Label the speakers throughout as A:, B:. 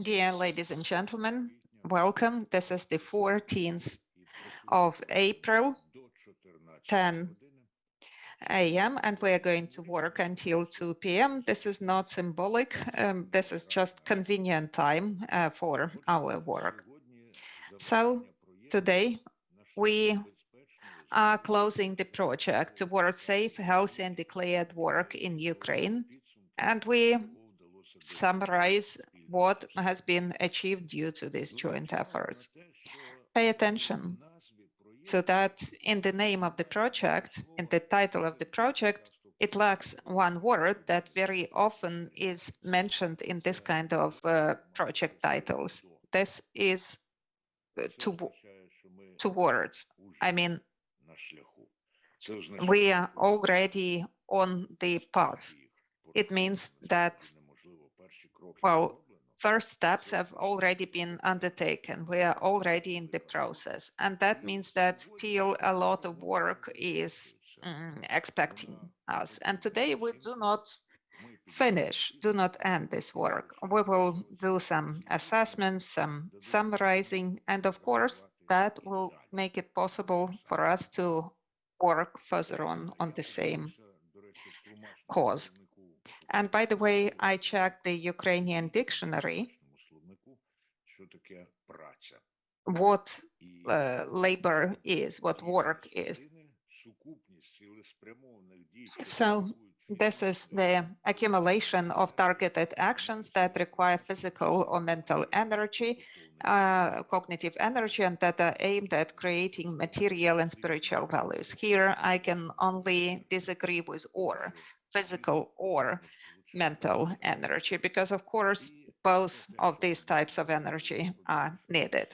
A: Dear ladies and gentlemen, welcome. This is the 14th of April, 10 a.m., and we are going to work until 2 p.m. This is not symbolic. This is just convenient time for our work. So today we are closing the project towards safe, healthy, and declared work in Ukraine, and we summarize what has been achieved due to these joint efforts. Pay attention so that in the name of the project, in the title of the project, it lacks one word that very often is mentioned in this kind of project titles. This is two words. I mean, we are already on the path. It means that, well, first steps have already been undertaken. We are already in the process. And that means that still a lot of work is expecting us. And today we do not do not end this work. We will do some assessments, some summarizing, and of course, that will make it possible for us to work further on the same cause. And by the way, I checked the Ukrainian dictionary, what labor is, what work is. So this is the accumulation of targeted actions that require physical or mental energy, cognitive energy, and that are aimed at creating material and spiritual values. Here, I can only disagree with or, physical or mental energy, because of course, both of these types of energy are needed.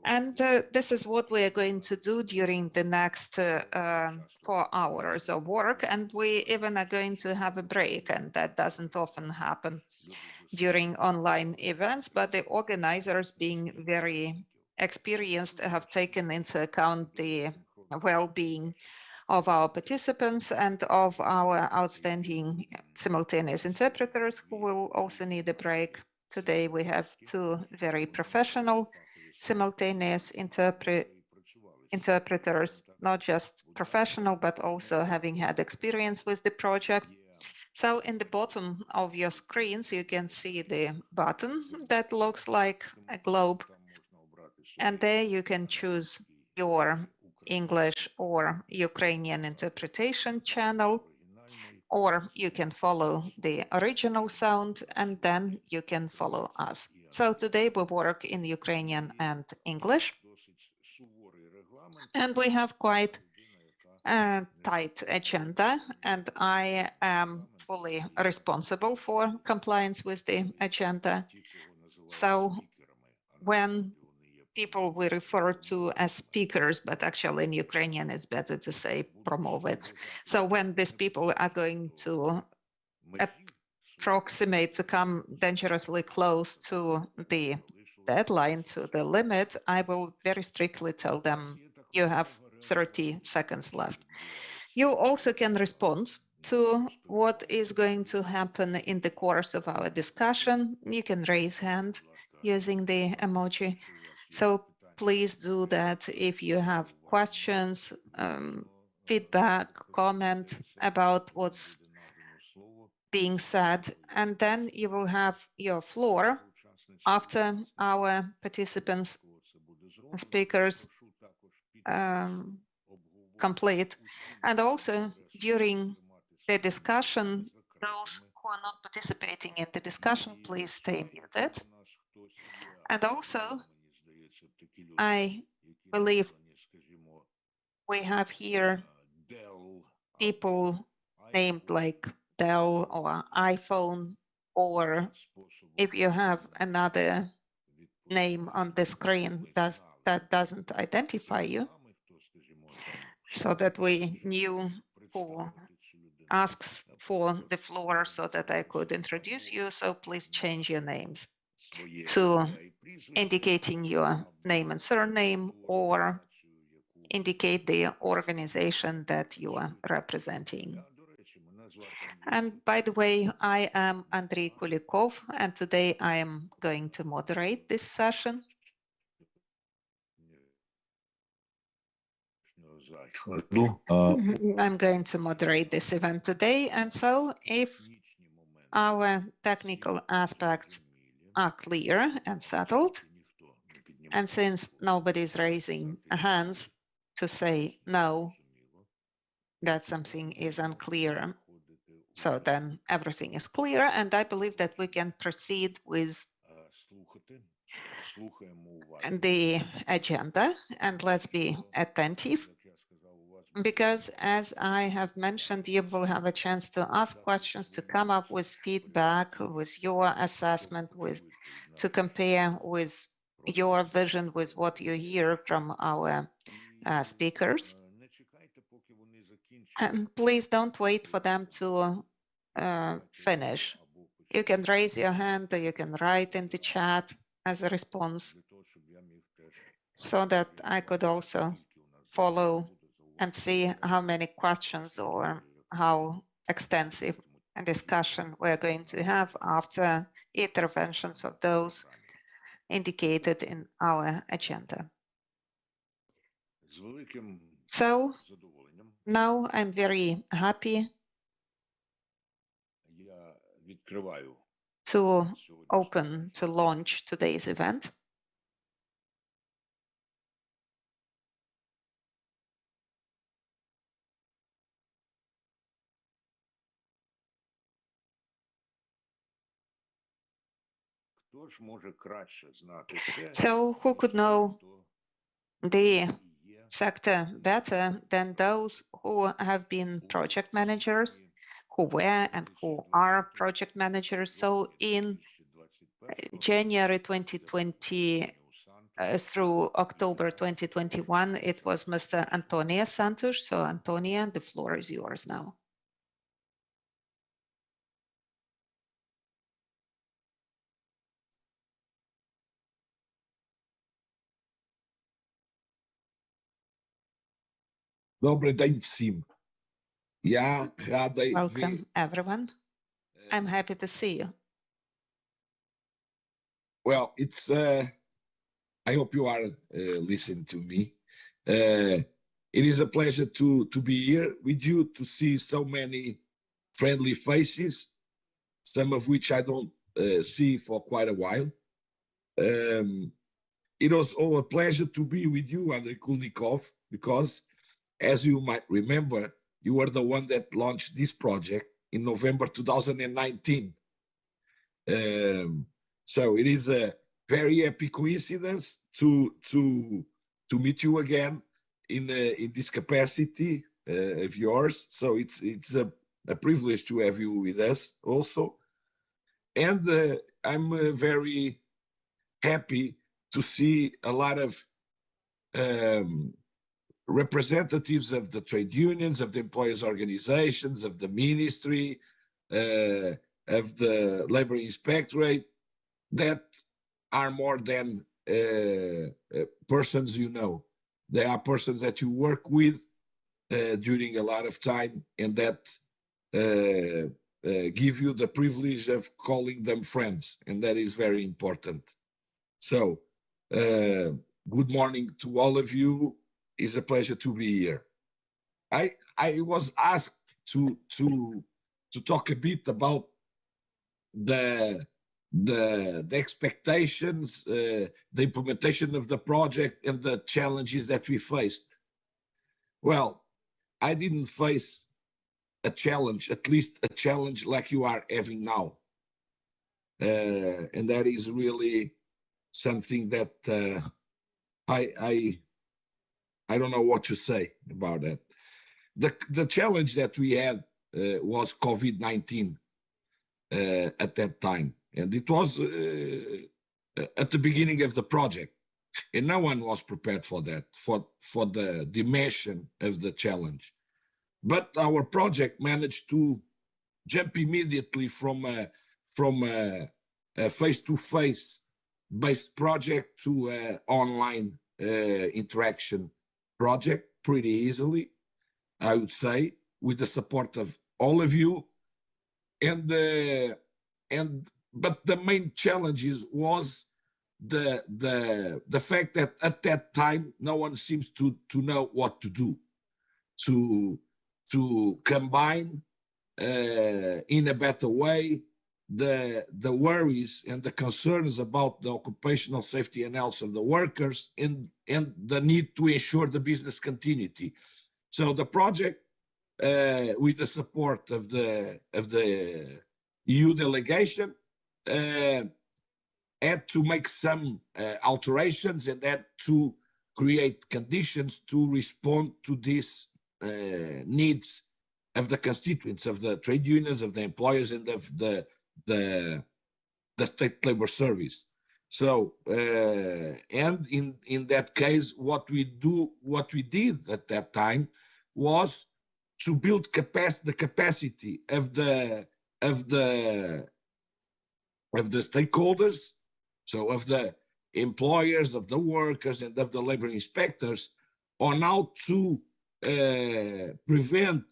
A: And this is what we are going to do during the next 4 hours of work. And we even are going to have a break, and that doesn't often happen during online events, but the organizers, being very experienced, have taken into account the well-being of our participants and of our outstanding simultaneous interpreters who will also need a break. Today we have 2 very professional simultaneous interpreters, not just professional, but also having had experience with the project. So in the bottom of your screens, you can see the button that looks like a globe. And there you can choose your English or Ukrainian interpretation channel, or you can follow the original sound, and then you can follow us. So today we work in Ukrainian and English, and we have quite a tight agenda, and I am fully responsible for compliance with the agenda. So when people we refer to as speakers, but actually in Ukrainian it's better to say promovets. So when these people are going to approximate, to come dangerously close to the deadline, to the limit, I will very strictly tell them, you have 30 seconds left. You also can respond to what is going to happen in the course of our discussion. You can raise hand using the emoji. So please do that if you have questions, feedback, comment about what's being said, and then you will have your floor after our participants, speakers complete. And also during the discussion, those who are not participating in the discussion, please stay muted. And also, I believe we have here people named like Dell or iPhone, or if you have another name on the screen that doesn't identify you, so that we knew who asks for the floor so that I could introduce you. So please change your names to indicating your name and surname, or indicate the organization that you are representing. And by the way, I am Andrei Kulikov, and today I am going to moderate this session. I'm going to moderate this event today, and so if our technical aspects are clear and settled, and since nobody's raising hands to say no, that something is unclear, so then everything is clear, and I believe that we can proceed with the agenda, and let's be attentive, because as I have mentioned, you will have a chance to ask questions, to come up with feedback, with your assessment, to compare with your vision with what you hear from our speakers. And please don't wait for them to finish. You can raise your hand or you can write in the chat as a response so that I could also follow and see how many questions or how extensive a discussion we're going to have after interventions of those indicated in our agenda. So now I'm very happy to launch today's event. So who could know the sector better than those who have been project managers, who were and who are project managers? So in January 2020 through October 2021, it was Mr. Antonio Santos. So Antonio, the floor is yours now.
B: Добрий день всім. Я радий
A: Welcome, everyone. I'm happy to see you.
B: Well, it's I hope you are listening to me. It is a pleasure to be here with you, to see so many friendly faces, some of which I don't see for quite a while. It was all a pleasure to be with you, Andrei Kulnikov, because as you might remember, you were the one that launched this project in November 2019. So it is a very happy coincidence to meet you again in this capacity of yours. So it's a privilege to have you with us also. And I'm very happy to see a lot of representatives of the trade unions, of the employers' organizations, of the ministry, of the labor inspectorate, that are more than persons you know. They are persons that you work with during a lot of time, and that give you the privilege of calling them friends, and that is very important. So, good morning to all of you. It's a pleasure to be here. I was asked to talk a bit about the expectations, the implementation of the project, and the challenges that we faced. Well, I didn't face a challenge, at least a challenge like you are having now. And that is really something that I don't know what to say about that. The challenge that we had was COVID-19 at that time. And it was at the beginning of the project. And no one was prepared for that, for the dimension of the challenge. But our project managed to jump immediately from a face-to-face based project to an online interaction project pretty easily, I would say, with the support of all of you. And but the main challenges was the fact that at that time no one seems to know what to do to combine in a better way the worries and the concerns about the occupational safety and health of the workers and the need to ensure the business continuity. So the project, with the support of the EU delegation, had to make some alterations and had to create conditions to respond to these needs of the constituents, of the trade unions, of the employers, and of the state labor service. So, and in that case, what we did at that time was to build the capacity of the stakeholders, so of the employers, of the workers, and of the labor inspectors, on how to prevent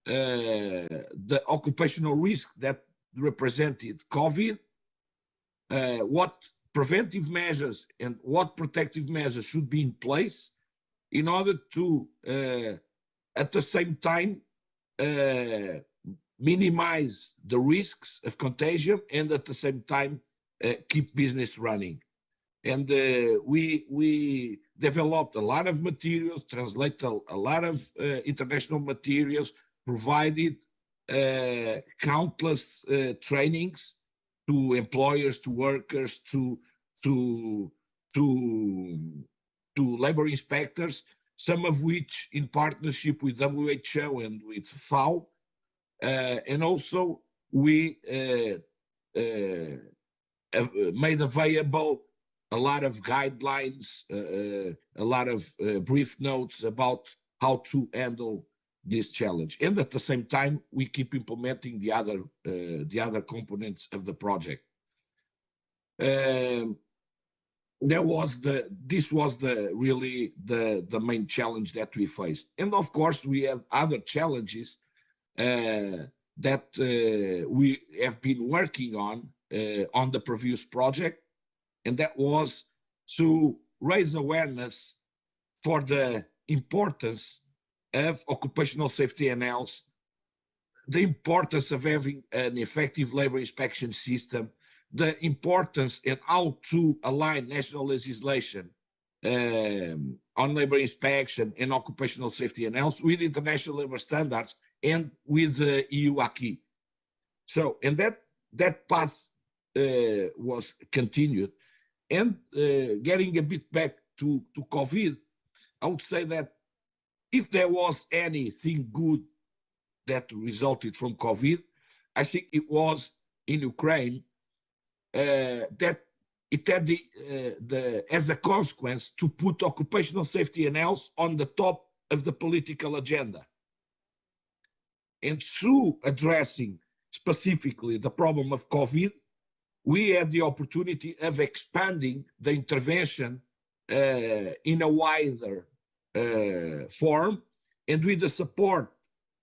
B: the occupational risk that represented COVID, what preventive measures and what protective measures should be in place in order to, at the same time, minimize the risks of contagion and at the same time keep business running. And we developed a lot of materials, translated a lot of international materials, provided countless trainings to employers, to workers, to labor inspectors, some of which in partnership with WHO and with FAO. And also we have made available a lot of guidelines, a lot of brief notes about how to handle this challenge. And at the same time, we keep implementing the other components of the project. This was really the main challenge that we faced. And of course, we have other challenges that we have been working on the previous project, and that was to raise awareness for the importance of occupational safety and health, the importance of having an effective labor inspection system, the importance and how to align national legislation on labor inspection and occupational safety and health with international labor standards and with the EU acquis. So, and that path was continued. And getting a bit back to COVID, I would say that if there was anything good that resulted from COVID, I think it was in Ukraine that it had as a consequence to put occupational safety and health on the top of the political agenda. And through addressing specifically the problem of COVID, we had the opportunity of expanding the intervention in a wider form, and with the support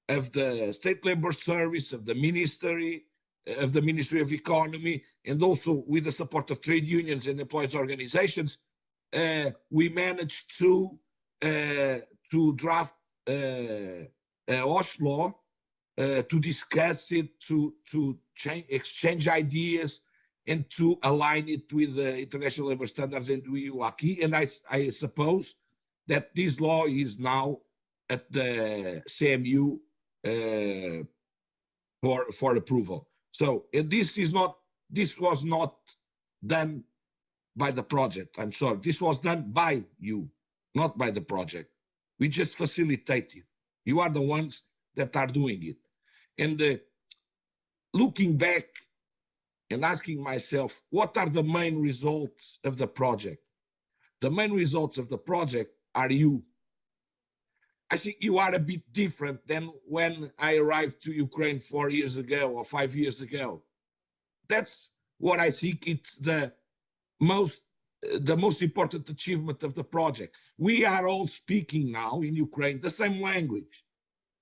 B: of the State Labor Service, of the Ministry of Economy, and also with the support of trade unions and employees organizations, we managed to draft a OSH law, to discuss it, to exchange ideas, and to align it with the international labor standards and EU acquis. And I suppose that this law is now at the CMU for approval. So this was not done by the project. I'm sorry, this was done by you, not by the project. We just facilitated. You are the ones that are doing it. And looking back and asking myself, what are the main results of the project? The main results of the project are you. I think you are a bit different than when I arrived to Ukraine 4 years ago or 5 years ago. That's what I think it's the most important achievement of the project. We are all speaking now in Ukraine the same language.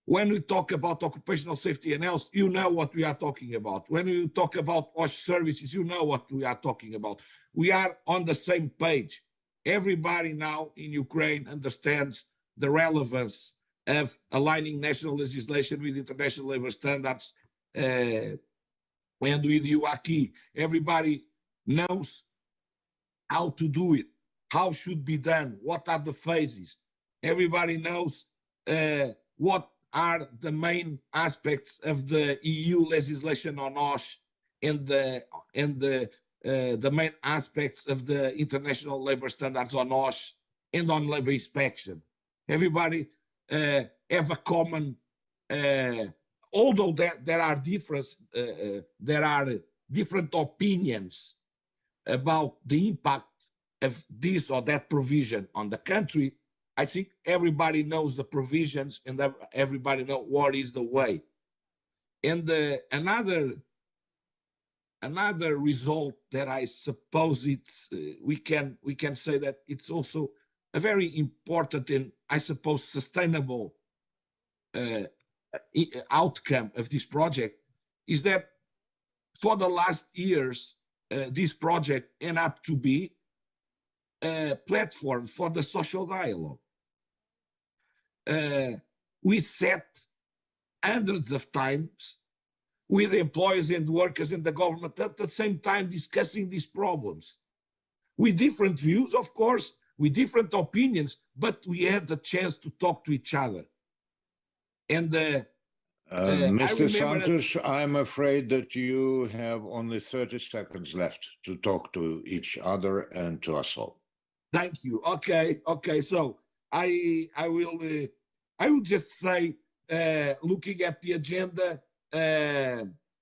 B: When we talk about occupational safety and health, you know what we are talking about. When we talk about OSH services, you know what we are talking about. We are on the same page. Everybody now in Ukraine understands the relevance of aligning national legislation with international labor standards and with UAKI. Everybody knows how to do it, how should be done, what are the phases. Everybody knows what are the main aspects of the EU legislation on OSH and the main aspects of the international labor standards on OSH and on labor inspection. Everybody have a common, although there are different opinions about the impact of this or that provision on the country. I think everybody knows the provisions and everybody knows what is the way. And another result that I suppose it's we can say that it's also a very important and I suppose sustainable outcome of this project is that for the last years this project ended up to be a platform for the social dialogue. We sat hundreds of times with employers and workers and the government at the same time discussing these problems with different views, of course, with different opinions, but we had the chance to talk to each other. And
C: Mr. Santos, I'm afraid that you have only 30 seconds left to talk to each other and to us all.
B: Thank you. Okay. So I will just say, looking at the agenda,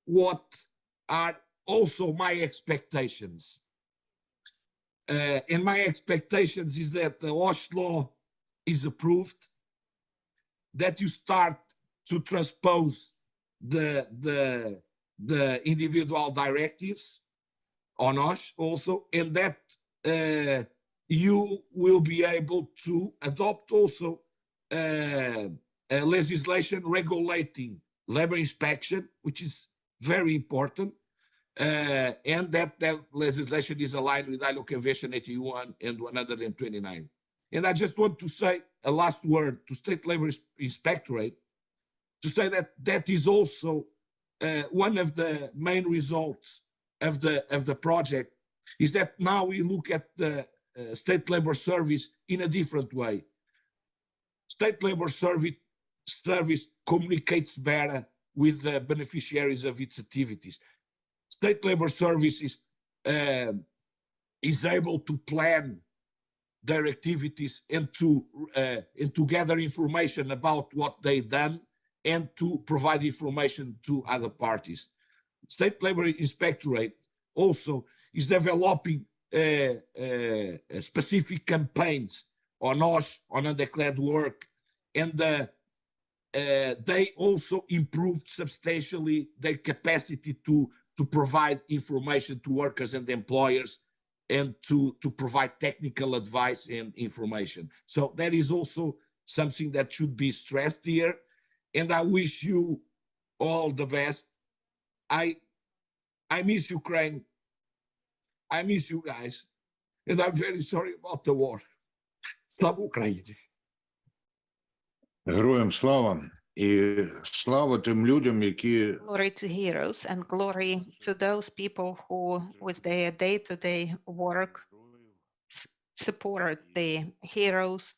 B: what are also my expectations. And my expectations is that the OSH law is approved, that you start to transpose the individual directives on OSH also, and that you will be able to adopt also legislation regulating labor inspection, which is very important, and that legislation is aligned with ILO Convention 81 and 129. And I just want to say a last word to State Labor Inspectorate to say that that is also one of the main results of the project is that now we look at the State Labor Service in a different way. State Labor Service communicates better with the beneficiaries of its activities. State Labor Services is able to plan their activities and to gather information about what they've done and to provide information to other parties. State Labor Inspectorate also is developing specific campaigns on OSH, on undeclared work, and they also improved substantially their capacity to provide information to workers and employers and to provide technical advice and information. So that is also something that should be stressed here. And I wish you all the best. I miss Ukraine. I miss you guys. And I'm very sorry about the war. Slava Ukraini.
C: Героям слава і слава тим людям, які
A: Glory to heroes and glory to those people who, with their day-to-day work, support the heroes.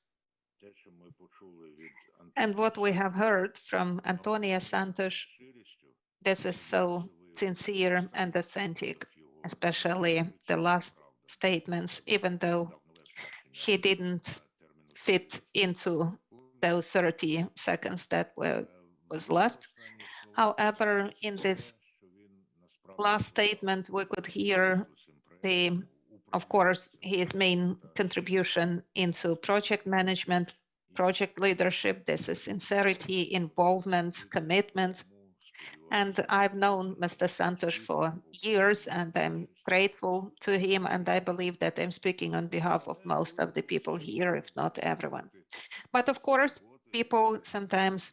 A: And what we have heard from Antonia Santos, this is so sincere and authentic, especially the last statements, even though he didn't fit into those 30 seconds that was left. However, in this last statement, we could hear of course, his main contribution into project management, project leadership. This is sincerity, involvement, commitment. And I've known Mr. Santos for years, and I'm grateful to him. And I believe that I'm speaking on behalf of most of the people here, if not everyone. But of course, people sometimes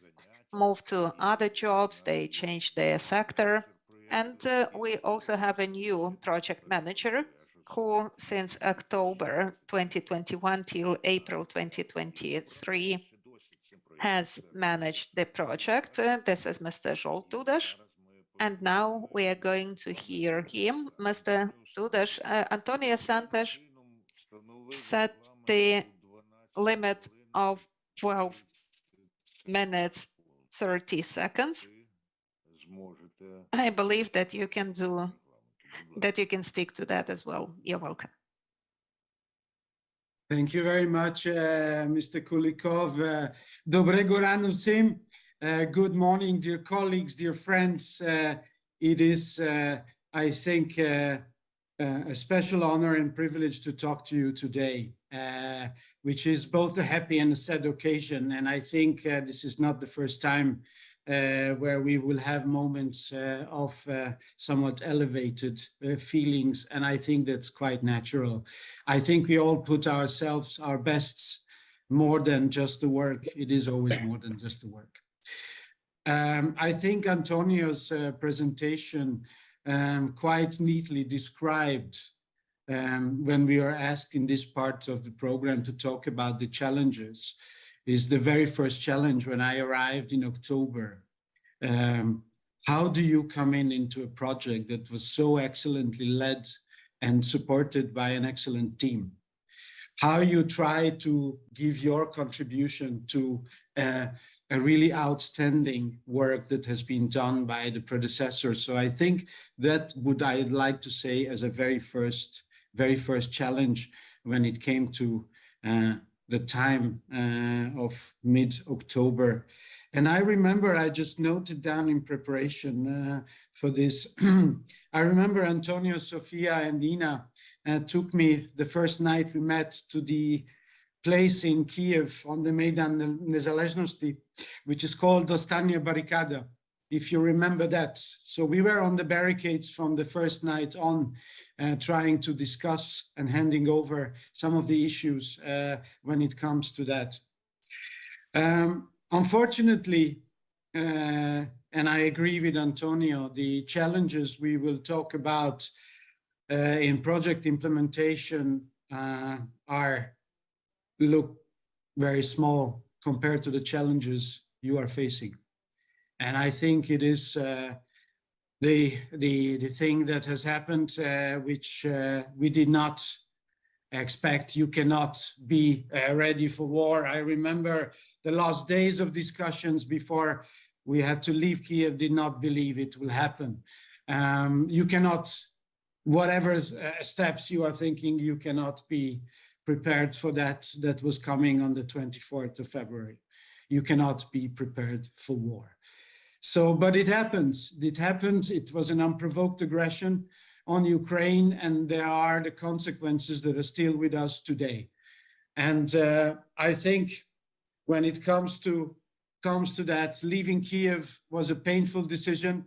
A: moved to other jobs, they changed their sector. And we also have a new project manager who since October 2021 till April 2023 has managed the project. This is Mr. Zsolt Dudas. And now we are going to hear him. Mr. Dudas, Antonio Santos set the limit of 12 minutes, 30 seconds. I believe that you can stick to that as well. You're welcome.
D: Thank you very much, Mr. Kulikov. Dobrego rano всем. Good morning, dear colleagues, dear friends. It is, I think, a special honor and privilege to talk to you today, which is both a happy and a sad occasion. And I think this is not the first time where we will have moments of somewhat elevated feelings. And I think that's quite natural. I think we all put ourselves, our bests, more than just the work. It is always more than just the work. I think Antonio's presentation quite neatly described when we are asked in this part of the program to talk about the challenges, is the very first challenge when I arrived in October. How do you come into a project that was so excellently led and supported by an excellent team? How you try to give your contribution to a really outstanding work that has been done by the predecessor. So I think that I'd like to say as a very first challenge when it came to the time of mid-October. And I remember, I just noted down in preparation for this, I remember Antonio, Sofia, and Ina took me the first night we met to the place in Kiev on the Maidan Nezalezhnosti, which is called Dostania Barrikada, if you remember that. So we were on the barricades from the first night on, trying to discuss and handing over some of the issues when it comes to that. Unfortunately, and I agree with Antonio, the challenges we will talk about in project implementation look very small compared to the challenges you are facing. And I think it is the thing that has happened, which we did not expect. You cannot be ready for war. I remember the last days of discussions before we had to leave Kiev, did not believe it will happen. You cannot, whatever steps you are thinking, you cannot be prepared for that. That was coming on the 24th of February. You cannot be prepared for war. So, but it happens. It happened. It was an unprovoked aggression on Ukraine, and there are the consequences that are still with us today. And I think when it comes to that, leaving Kiev was a painful decision,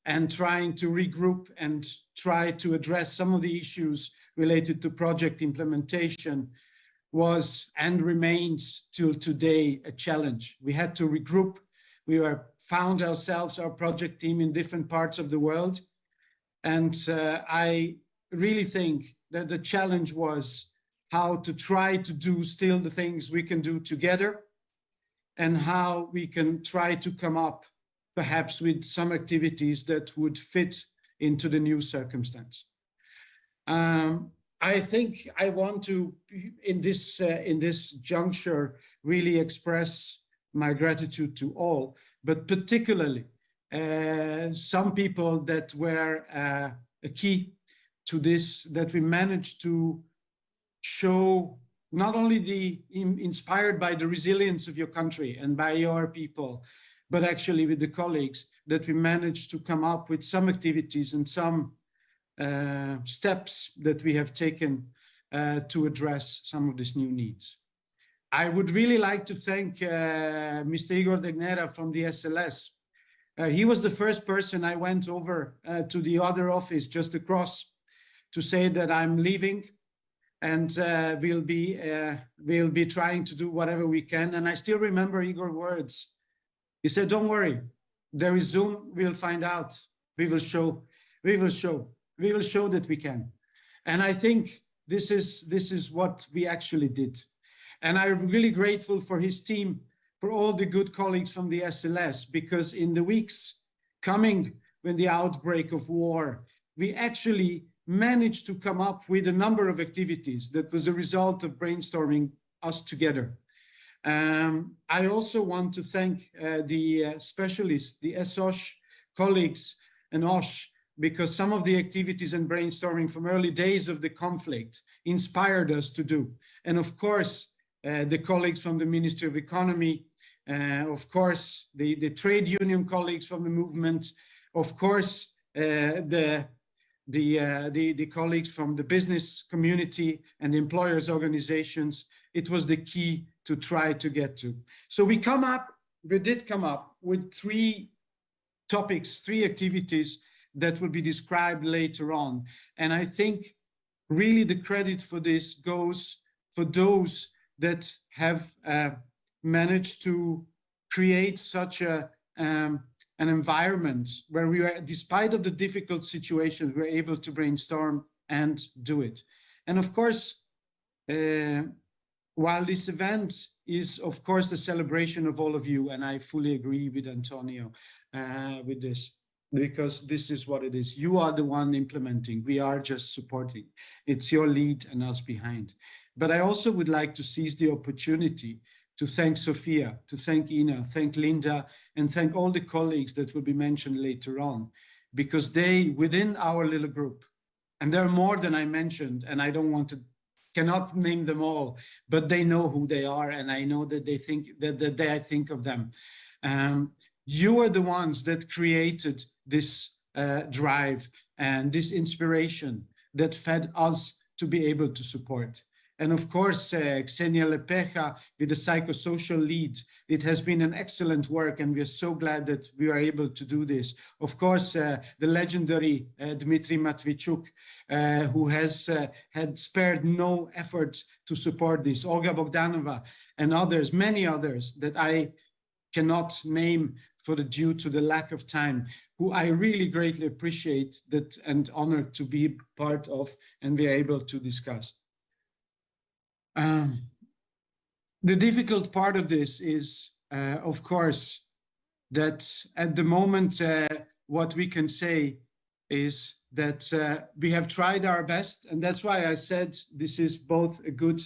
D: and trying to regroup and try to address some of the issues related to project implementation was and remains till today a challenge. We had to regroup. We found ourselves, our project team, in different parts of the world. And I really think that the challenge was how to try to do still the things we can do together, and how we can try to come up perhaps with some activities that would fit into the new circumstance. I think I want to, in this juncture, really express my gratitude to all, but particularly some people that were a key to this, that we managed to show not only inspired by the resilience of your country and by your people, but actually with the colleagues, that we managed to come up with some activities and some steps that we have taken to address some of these new needs. I would really like to thank Mr. Igor Degnera from the SLS. He was the first person I went over to the other office just across to say that I'm leaving, and we'll be trying to do whatever we can. And I still remember Igor's words He said, don't worry, there is Zoom, we'll find out. We will show that we can. And I think this is what we actually did. And I'm really grateful for his team, for all the good colleagues from the SLS, because in the weeks coming when the outbreak of war, we actually managed to come up with a number of activities that was a result of brainstorming us together. I also want to thank the specialists, the SOSH colleagues and OSH, because some of the activities and brainstorming from early days of the conflict inspired us to do. And of course, the colleagues from the Ministry of Economy, of course, the trade union colleagues from the movement, of course, the colleagues from the business community and employers organizations. It was the key to try to get to. So we did come up with 3 topics, 3 activities that will be described later on. And I think really the credit for this goes for those that have managed to create such an environment where we are, despite of the difficult situations, we're able to brainstorm and do it. And of course, while this event is, of course, the celebration of all of you, and I fully agree with Antonio with this, because this is what it is. You are the one implementing. We are just supporting. It's your lead and us behind. But I also would like to seize the opportunity to thank Sophia, to thank Ina, thank Linda, and thank all the colleagues that will be mentioned later on, because they, within our little group, and there are more than I mentioned, and I cannot name them all, but they know who they are, and I know that they think that I think of them. You are the ones that created this drive and this inspiration that fed us to be able to support. And of course, Xenia Lepeja with the psychosocial lead, it has been an excellent work, and we are so glad that we are able to do this. Of course, the legendary Dmitry Matvichuk, who has had spared no effort to support this, Olga Bogdanova and others, many others that I cannot name due to the lack of time, who I really greatly appreciate that and honored to be part of and be able to discuss. The difficult part of this is, of course, that at the moment, what we can say is that we have tried our best, and that's why I said this is both a good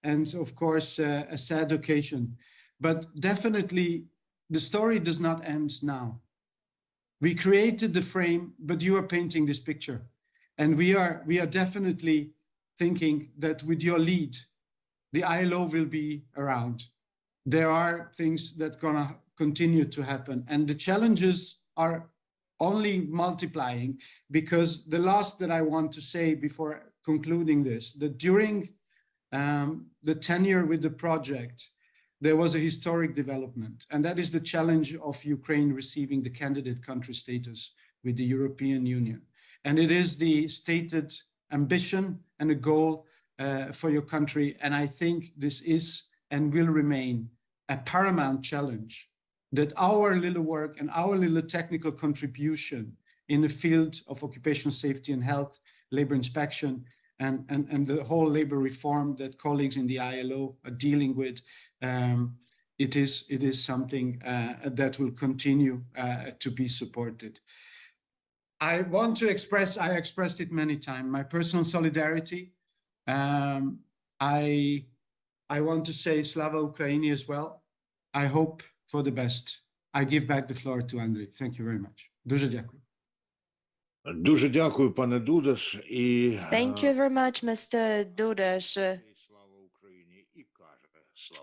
D: and, of course, a sad occasion. But definitely, the story does not end now. We created the frame, but you are painting this picture, and we are definitely thinking that with your lead, the ILO will be around. There are things that are gonna continue to happen, and the challenges are only multiplying, because the last that I want to say before concluding this, that during the tenure with the project, there was a historic development, and that is the challenge of Ukraine receiving the candidate country status with the European Union. And it is the stated ambition and a goal for your country. And I think this is and will remain a paramount challenge, that our little work and our little technical contribution in the field of occupational safety and health, labor inspection, and the whole labor reform that colleagues in the ILO are dealing with, it is something that will continue to be supported. I want to express, I expressed it many times, my personal solidarity. I want to say Slava Ukraini as well. I hope for the best. I give back the floor to Andrei. Thank you very much. Дуже дякую.
C: Дуже дякую, пане Дудаш. І
E: Thank you very much, Mr. Dudas.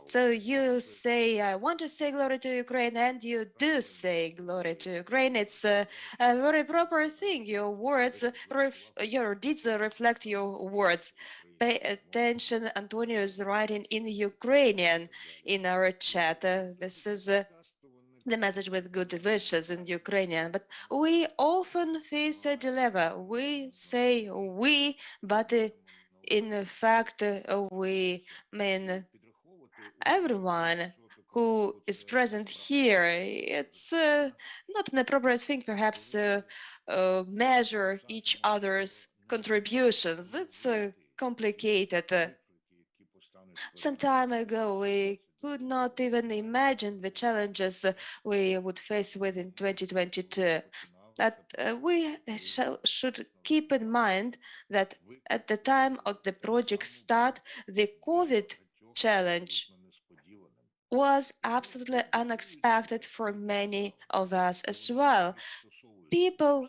E: So you say, I want to say glory to Ukraine, and you do say glory to Ukraine. It's a very proper thing. Your words, your deeds reflect your words. Pay attention, Antonio is writing in Ukrainian in our chat. This is the message with good wishes in Ukrainian. But we often face a dilemma. We say we, but in fact, we mean everyone. who is present here, it's not an appropriate thing, perhaps, measure each other's contributions. It's complicated. Some time ago, we could not even imagine the challenges we would face within 2022. That we should keep in mind that at the time of the project start, the COVID challenge was absolutely unexpected for many of us as well. People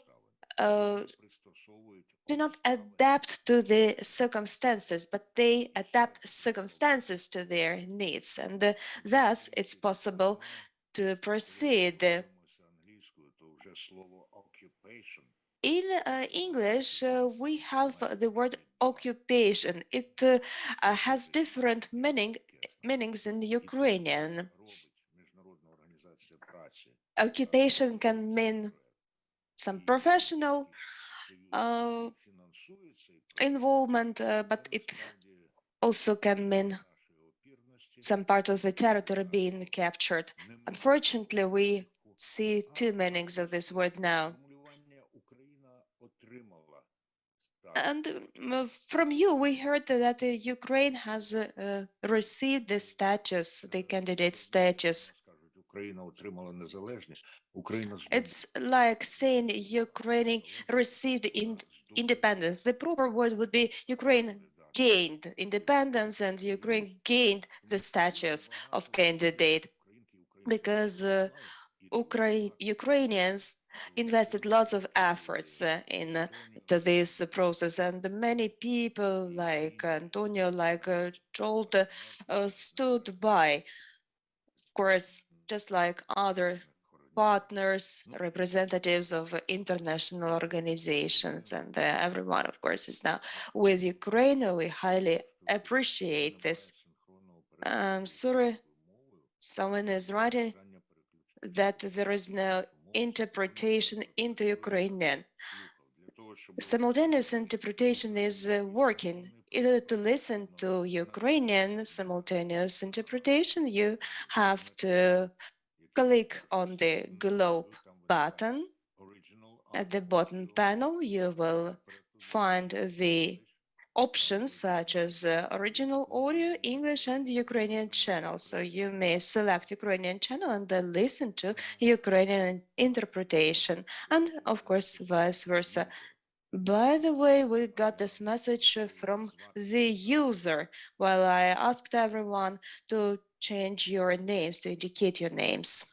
E: do not adapt to the circumstances, but they adapt circumstances to their needs. And thus, it's possible to proceed. In English, we have the word occupation. It has different meanings in Ukrainian. Occupation can mean some professional involvement, but it also can mean some part of the territory being captured. Unfortunately, we see two meanings of this word now. And from you, we heard that Ukraine has received the status, the candidate status. It's like saying Ukraine received independence. The proper word would be Ukraine gained independence and Ukraine gained the status of candidate, because Ukrainians invested lots of efforts into this process, and many people like Antonio, like Jolt, stood by. Of course, just like other partners, representatives of international organizations, and everyone, of course, is now with Ukraine. We highly appreciate this. Sorry, someone is writing that there is no interpretation into Ukrainian. Simultaneous interpretation is working. Either to listen to Ukrainian simultaneous interpretation, you have to click on the globe button. At the bottom panel, you will find the options such as original audio, English and Ukrainian channels. So you may select Ukrainian channel and then listen to Ukrainian interpretation, and of course, vice versa. By the way, we got this message from the user while I asked everyone to change your names, to indicate your names.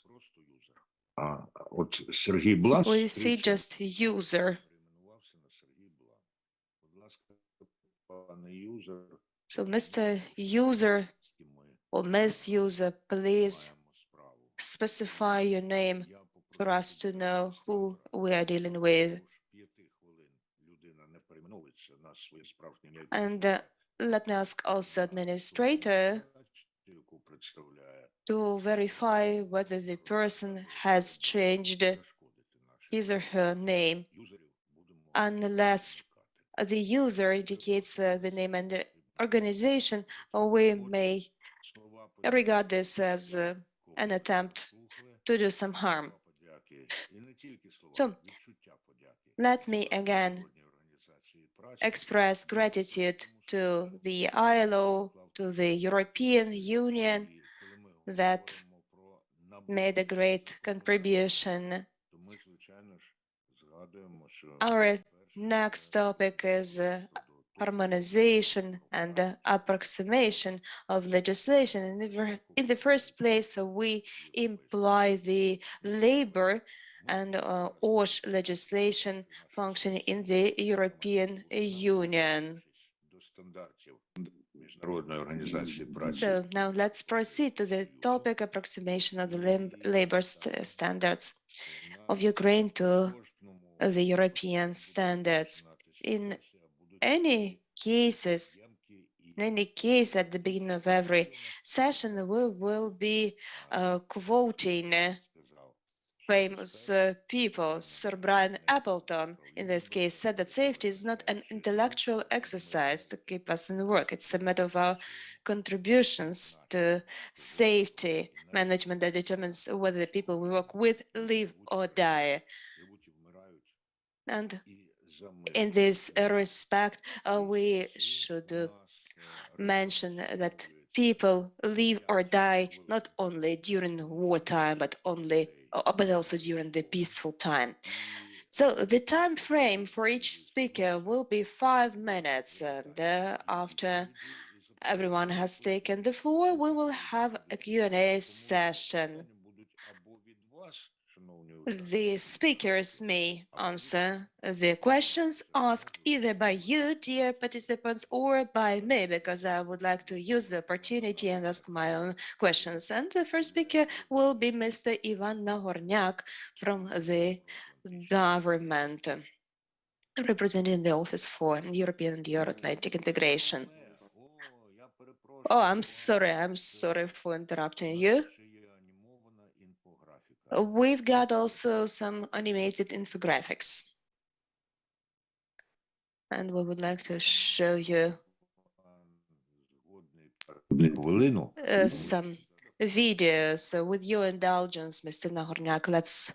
E: We see just user. So, Mr. User or Miss User, please specify your name for us to know who we are dealing with. And let me ask also administrator to verify whether the person has changed his or her name, unless the user indicates the name and the organization, or we may regard this as an attempt to do some harm. So let me again express gratitude to the ILO, to the European Union that made a great contribution. Our next topic is harmonization and approximation of legislation. In the first place, we imply the labor and OSH legislation function in the European Union. So now let's proceed to the topic approximation of the labor standards of Ukraine to the European standards. In any case, at the beginning of every session, we will be quoting famous people. Sir Brian Appleton, in this case, said that safety is not an intellectual exercise to keep us in work. It's a matter of our contributions to safety management that determines whether the people we work with live or die. And in this respect, we should mention that people live or die not only during wartime, but also during the peaceful time. So the time frame for each speaker will be 5 minutes, and after everyone has taken the floor, we will have a Q&A session. The speakers may answer the questions asked either by you, dear participants, or by me, because I would like to use the opportunity and ask my own questions. And the first speaker will be Mr. Ivan Nahornyak from the government, representing the Office for European and Euro-Atlantic Integration. Oh, I'm sorry for interrupting you. We've got also some animated infographics. And we would like to show you some videos. So with your indulgence, Mr. Nahornyak, let's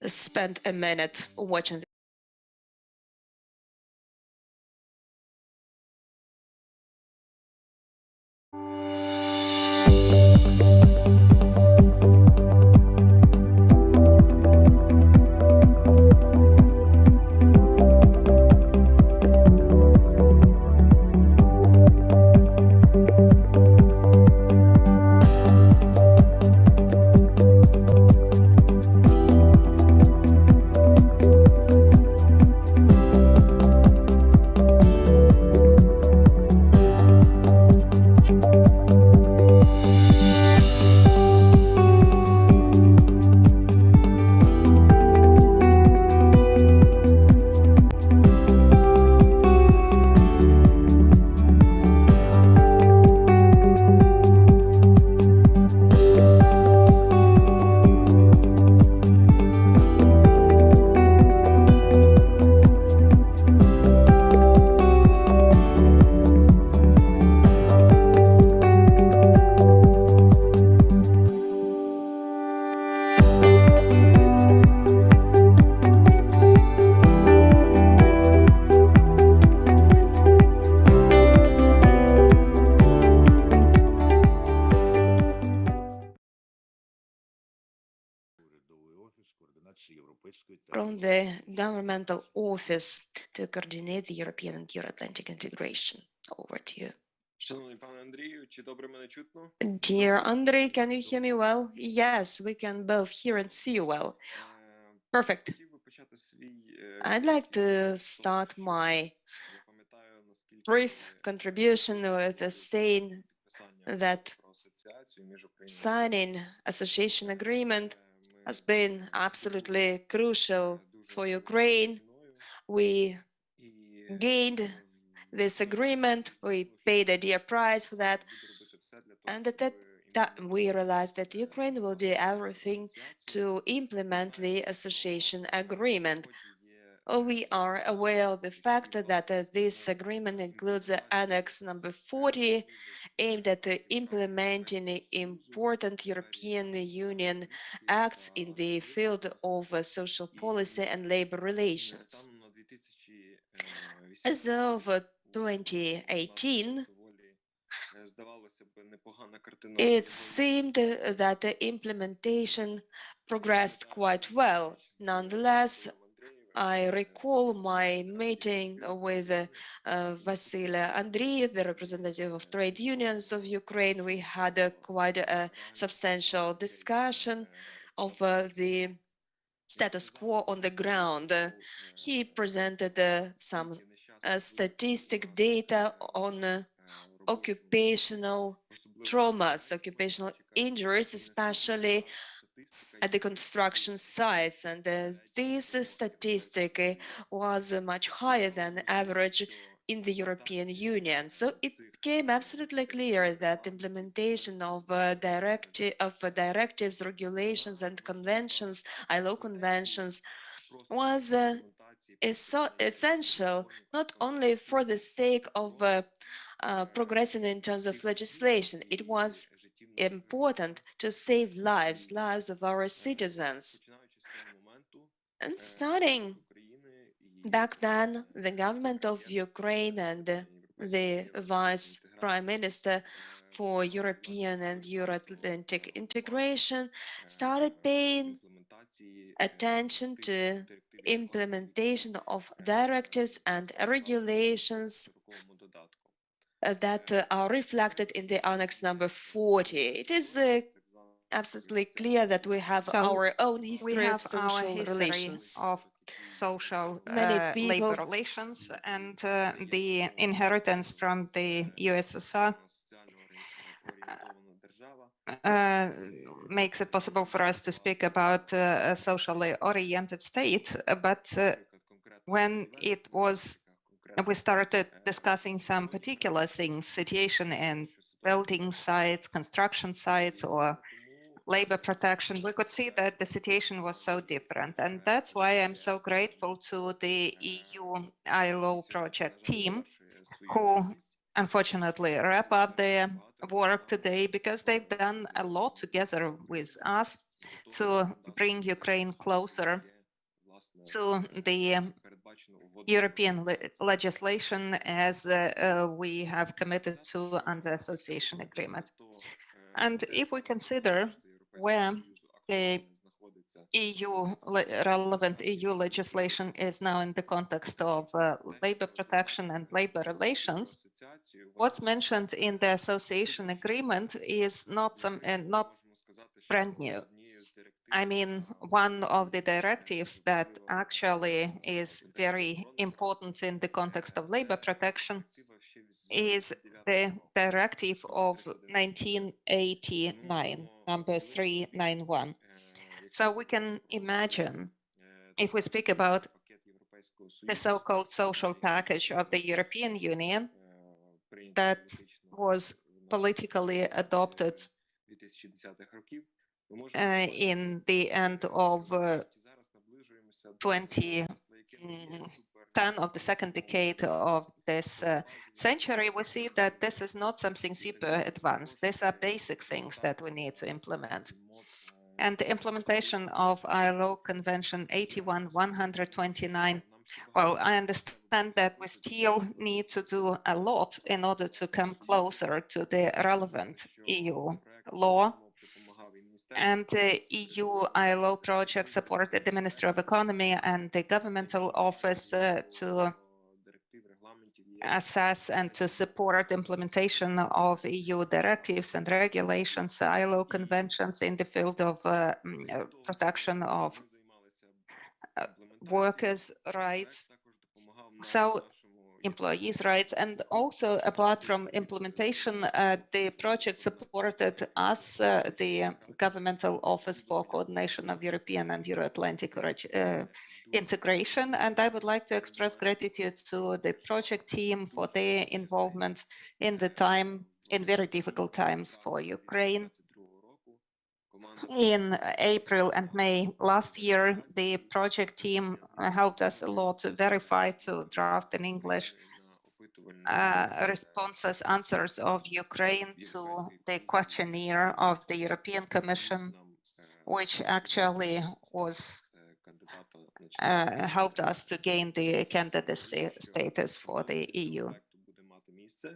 E: spend a minute watching. From the governmental office to coordinate the European and Euro-Atlantic integration. Over to you. Dear Andrei, can you hear me well? Yes, we can both hear and see you well. Perfect. I'd like to start my brief contribution with saying that signing association agreement has been absolutely crucial for Ukraine. We gained this agreement, we paid a dear price for that, and at that time we realized that Ukraine will do everything to implement the association agreement. We are aware of the fact that this agreement includes Annex number 40, aimed at implementing important European Union acts in the field of social policy and labor relations. As of 2018, it seemed that the implementation progressed quite well. Nonetheless, I recall my meeting with Vasily Andreev, the representative of trade unions of Ukraine. We had quite a substantial discussion of the status quo on the ground. He presented some statistic data on occupational traumas, occupational injuries, especially at the construction sites, and this statistic was much higher than average in the European Union. So it became absolutely clear that implementation of directives, regulations, and conventions, ILO conventions, was essential not only for the sake of progressing in terms of legislation. It was important to save lives of our citizens. And starting back then, the government of Ukraine and the Vice Prime Minister for European and Euro-Atlantic integration started paying attention to implementation of directives and regulations that are reflected in the Annex number 40. It is absolutely clear that we have our own history of social relations.
A: Of social
E: Many people
A: labor relations and the inheritance from the USSR makes it possible for us to speak about a socially oriented state. But when we started discussing some particular things, situation in building sites, construction sites, or labor protection, we could see that the situation was so different. And that's why I'm so grateful to the EU-ILO project team, who unfortunately wrap up their work today, because they've done a lot together with us to bring Ukraine closer to the European legislation as we have committed to under association agreement. And if we consider where the relevant EU legislation is now in the context of labor protection and labor relations, what's mentioned in the association agreement is not brand new. I mean, one of the directives that actually is very important in the context of labor protection is the directive of 1989, number 391. So we can imagine, if we speak about the so-called social package of the European Union that was politically adopted in the end of 2010 of the second decade of this century, we see that this is not something super advanced. These are basic things that we need to implement. And the implementation of ILO Convention 81/129, well, I understand that we still need to do a lot in order to come closer to the relevant EU law. And the EU-ILO project supported the Ministry of Economy and the governmental office to assess and to support implementation of EU directives and regulations, ILO conventions in the field of protection of workers' rights. So employees' rights, and also apart from implementation, the project supported us, the Governmental Office for Coordination of European and Euro-Atlantic integration, and I would like to express gratitude to the project team for their involvement in very difficult times for Ukraine. In April and May last year, the project team helped us a lot to verify, to draft in English answers of Ukraine to the questionnaire of the European Commission, which actually was helped us to gain the candidacy status for the EU.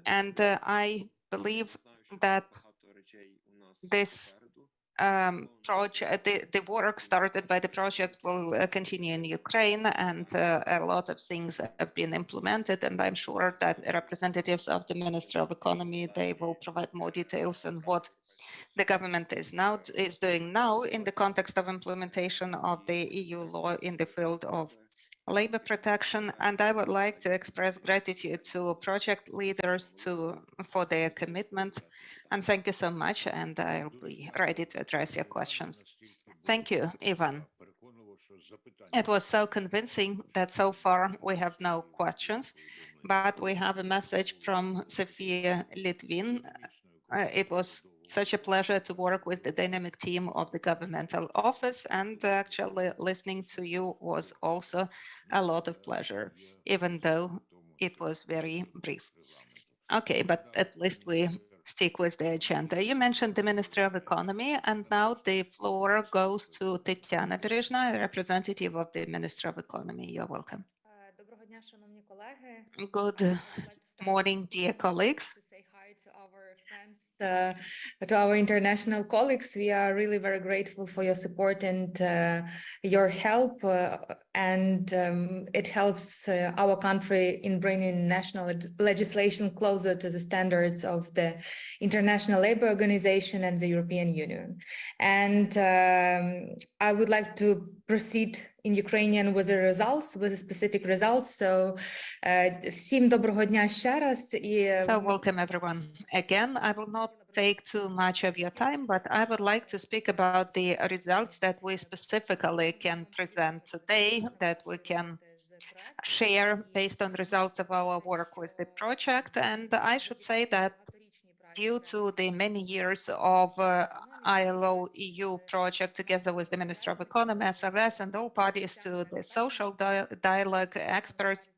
A: And I believe that this project, the work started by the project will continue in Ukraine, and a lot of things have been implemented, and I'm sure that representatives of the Ministry of Economy, they will provide more details on what the government is doing now in the context of implementation of the EU law in the field of labor protection. And I would like to express gratitude to project leaders for their commitment. And thank you so much, and I'll be ready to address your questions. Thank you, Ivan. It was so convincing that so far we have no questions. but we have a message from Sofia Litvin. It was such a pleasure to work with the dynamic team of the governmental office, and actually listening to you was also a lot of pleasure, even though it was very brief. Okay, but at least we stick with the agenda. You mentioned the Ministry of Economy, and now the floor goes to Tetiana Berezhna, representative of the Ministry of Economy. You're welcome.
F: Доброго дня, шановні колеги.
A: Good
F: I would like to start
A: morning,
F: this
A: dear
F: opportunity
A: colleagues.
F: to say hi to our friends, to our international colleagues. We are really very grateful for your support and your help, and it helps our country in bringing national legislation closer to the standards of the International Labour Organization and the European Union. And I would like to proceed in Ukrainian with the results, with the specific results. So, всім доброго дня ще раз.
A: So welcome everyone. Again, I will not take too much of your time, but I would like to speak about the results that we specifically can present today, that we can share based on results of our work with the project. And I should say that due to the many years of ILO EU project together with the Minister of Economy, SLS, and all parties to the social dialogue experts,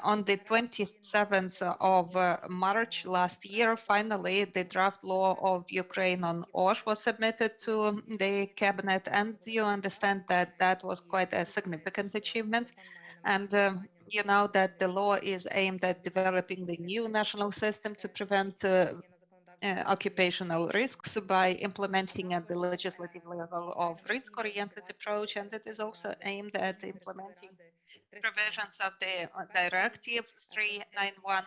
A: on the 27th of March last year, finally, the draft law of Ukraine on OSH was submitted to the cabinet, and you understand that that was quite a significant achievement. And you know that the law is aimed at developing the new national system to prevent occupational risks by implementing at the legislative level of risk-oriented approach, and it is also aimed at implementing provisions of the Directive 391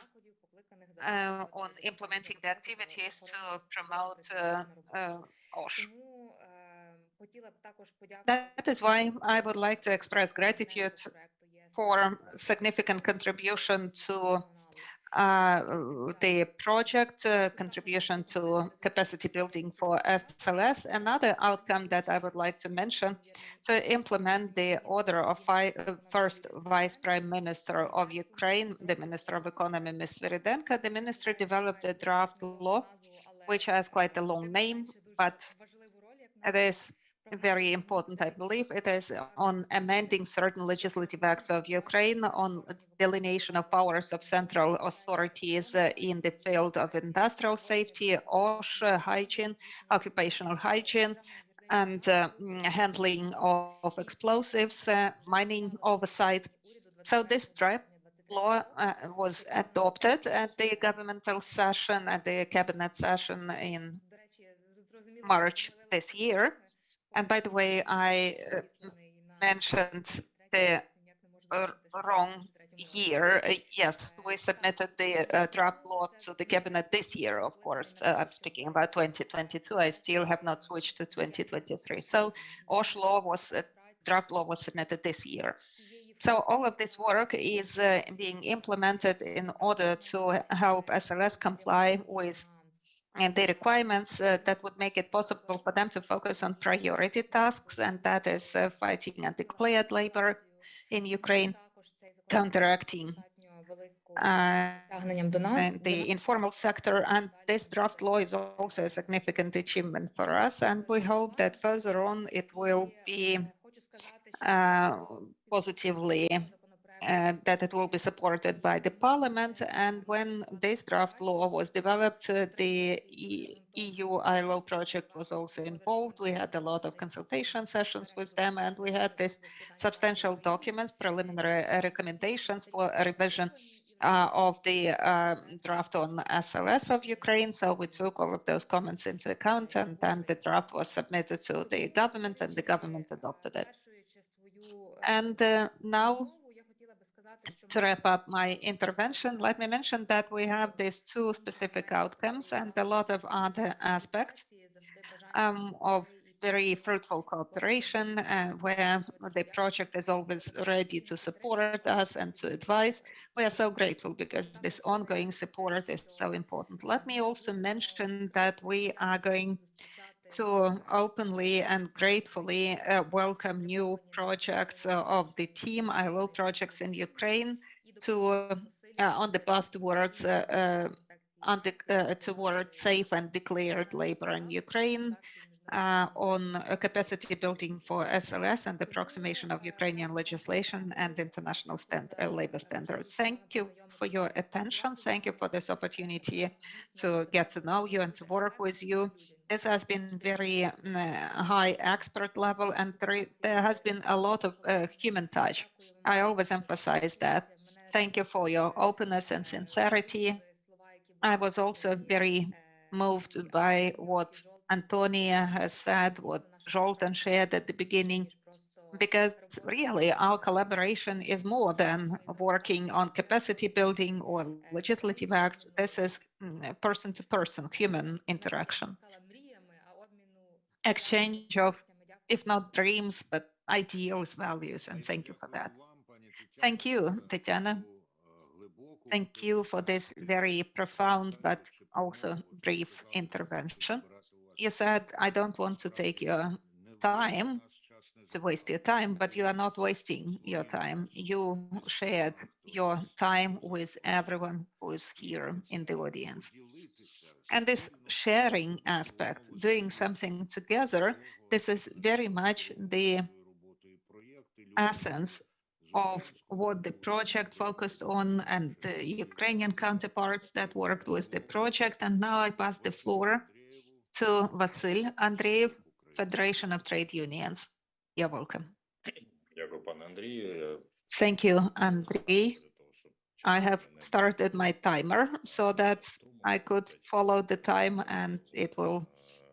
A: on implementing the activities to promote OSH. That is why I would like to express gratitude for significant contribution to the project, contribution to capacity building for SLS. Another outcome that I would like to mention, to implement the order of first Vice Prime Minister of Ukraine, the Minister of Economy, Ms. Sviridenko. The ministry developed a draft law, which has quite a long name, but it is very important, I believe. It is on amending certain legislative acts of Ukraine, on delineation of powers of central authorities in the field of industrial safety, OSH, hygiene, occupational hygiene, and handling of explosives, mining oversight. So this draft law was adopted at the governmental session, at the cabinet session in March this year. And by the way, I mentioned the wrong year. Yes, we submitted the draft law to the cabinet this year, of course. I'm speaking about 2022. I still have not switched to 2023. So OSH law was, draft law was submitted this year. So all of this work is being implemented in order to help SLS comply with and the requirements that would make it possible for them to focus on priority tasks, and that is fighting undeclared labor in Ukraine, counteracting the informal sector. And this draft law is also a significant achievement for us, and we hope that further on it will be positively that it will be supported by the parliament. And when this draft law was developed, the EU-ILO project was also involved. We had a lot of consultation sessions with them, and we had this substantial documents, preliminary recommendations for a revision of the draft on SLS of Ukraine. So we took all of those comments into account, and then the draft was submitted to the government, and the government adopted it. And now, to wrap up my intervention, let me mention that we have these two specific outcomes and a lot of other aspects of very fruitful cooperation, where the project is always ready to support us and to advise. We are so grateful because this ongoing support is so important. Let me also mention that we are going to openly and gratefully welcome new projects of the team, ILO projects in Ukraine. on the path towards towards safe and declared labor in Ukraine, on capacity building for SLS and the approximation of Ukrainian legislation and international labor standards. Thank you for your attention. Thank you for this opportunity to get to know you and to work with you. This has been very high expert level, and there has been a lot of human touch. I always emphasize that. Thank you for your openness and sincerity. I was also very moved by what Antonia has said, what Zoltan shared at the beginning, because really our collaboration is more than working on capacity building or legislative acts. This is person-to-person human interaction, exchange of, if not dreams, but ideals, values, and thank you for that. Thank you, Tatiana. Thank you for this very profound but also brief intervention. You said, I don't want to take your time, to waste your time, but you are not wasting your time. You shared your time with everyone who is here in the audience. And this sharing aspect, doing something together, this is very much the essence of what the project focused on and the Ukrainian counterparts that worked with the project. And now I pass the floor to Vasil Andreev, Federation of Trade Unions. You're welcome. Thank you, Andrei. I have started my timer so that I could follow the time, and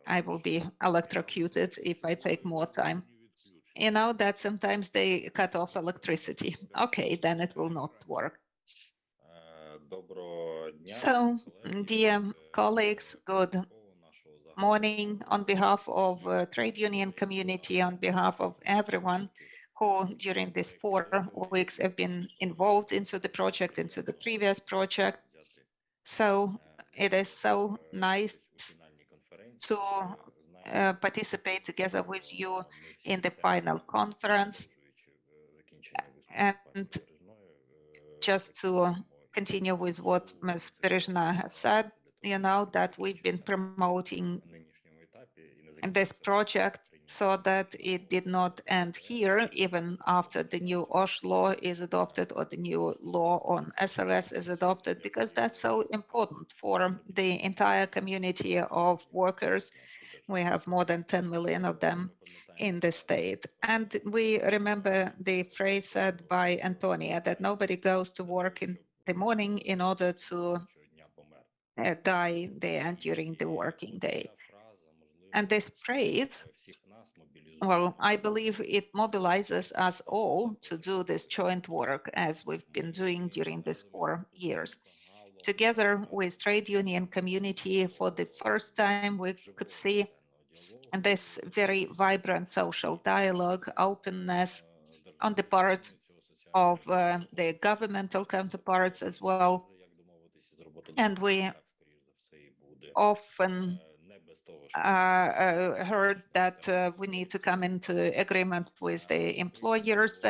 A: I will be electrocuted if I take more time. You know that sometimes they cut off electricity. Okay, then it will not work. So, dear colleagues, good morning on behalf of trade union community, on behalf of everyone who during these 4 weeks have been involved into the project, into the previous project. So it is so nice to participate together with you in the final conference. And just to continue with what Ms. Berezhna has said, you know that we've been promoting this project so that it did not end here, even after the new OSH law is adopted or the new law on SLS is adopted, because that's so important for the entire community of workers. We have more than 10 million of them in the state. And we remember the phrase said by Antonia that nobody goes to work in the morning in order to die there during the working day. And this phrase, well, I believe it mobilizes us all to do this joint work as we've been doing during these 4 years. Together with trade union community, for the first time, we could see this very vibrant social dialogue, openness on the part of the governmental counterparts as well. And we often heard that we need to come into agreement with the employers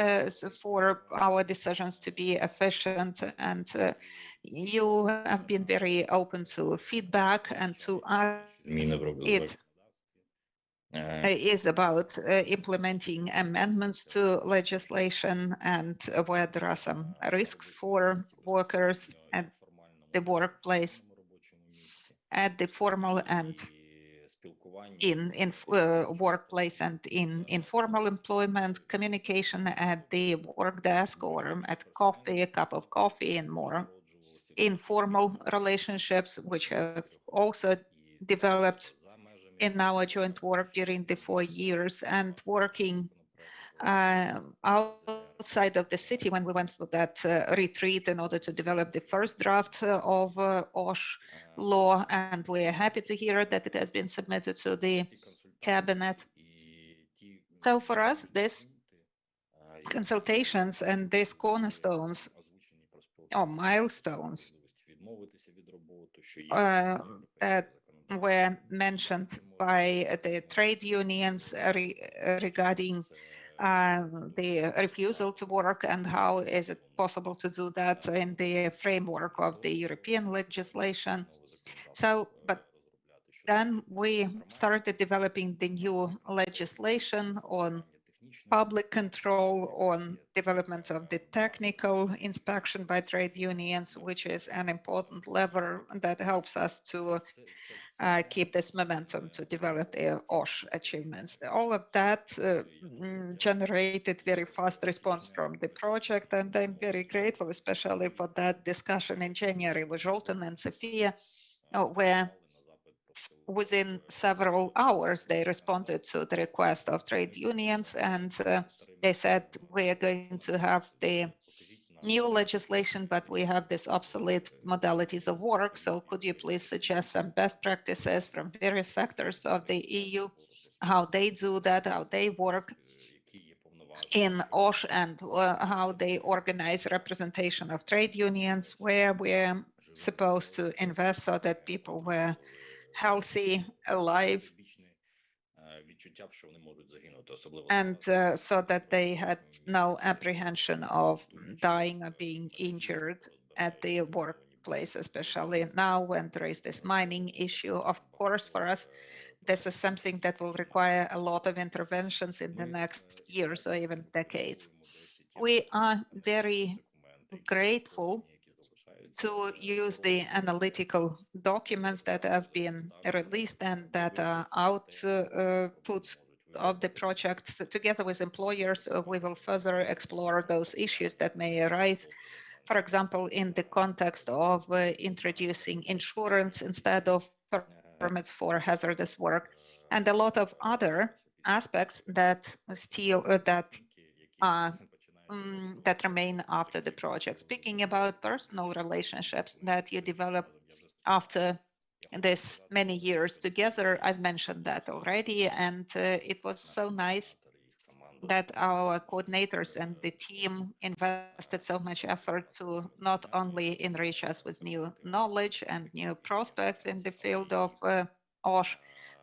A: for our decisions to be efficient. And you have been very open to feedback, and to us, it is about implementing amendments to legislation and where there are some risks for workers at the workplace, at the formal and in workplace and in informal employment, communication at the work desk or at coffee, a cup of coffee, and more informal relationships, which have also developed in our joint work during the 4 years, and working outside of the city when we went for that retreat in order to develop the first draft of OSH law. And we are happy to hear that it has been submitted to the cabinet. So for us, these consultations and these cornerstones or milestones that were mentioned by the trade unions regarding the refusal to work and how is it possible to do that in the framework of the European legislation. So, but then we started developing the new legislation on public control, on development of the technical inspection by trade unions, which is an important lever that helps us to keep this momentum to develop the OSH achievements. All of that generated very fast response from the project, and I'm very grateful, especially for that discussion in January with Zoltan and Sofia, where within several hours they responded to the request of trade unions, and they said, we are going to have the new legislation, but we have this obsolete modalities of work. So could you please suggest some best practices from various sectors of the EU, how they do that, how they work in OSH, and how they organize representation of trade unions, where we're supposed to invest so that people were healthy, alive, and so that they had no apprehension of dying or being injured at the workplace, especially now when there is this mining issue. Of course, for us, this is something that will require a lot of interventions in the next years or even decades. We are very grateful to use the analytical documents that have been released and that are outputs of the project. So together with employers, we will further explore those issues that may arise, for example, in the context of introducing insurance instead of permits for hazardous work, and a lot of other aspects that still that remain after the project. Speaking about personal relationships that you develop after this many years together, I've mentioned that already, and it was so nice that our coordinators and the team invested so much effort to not only enrich us with new knowledge and new prospects in the field of OSH,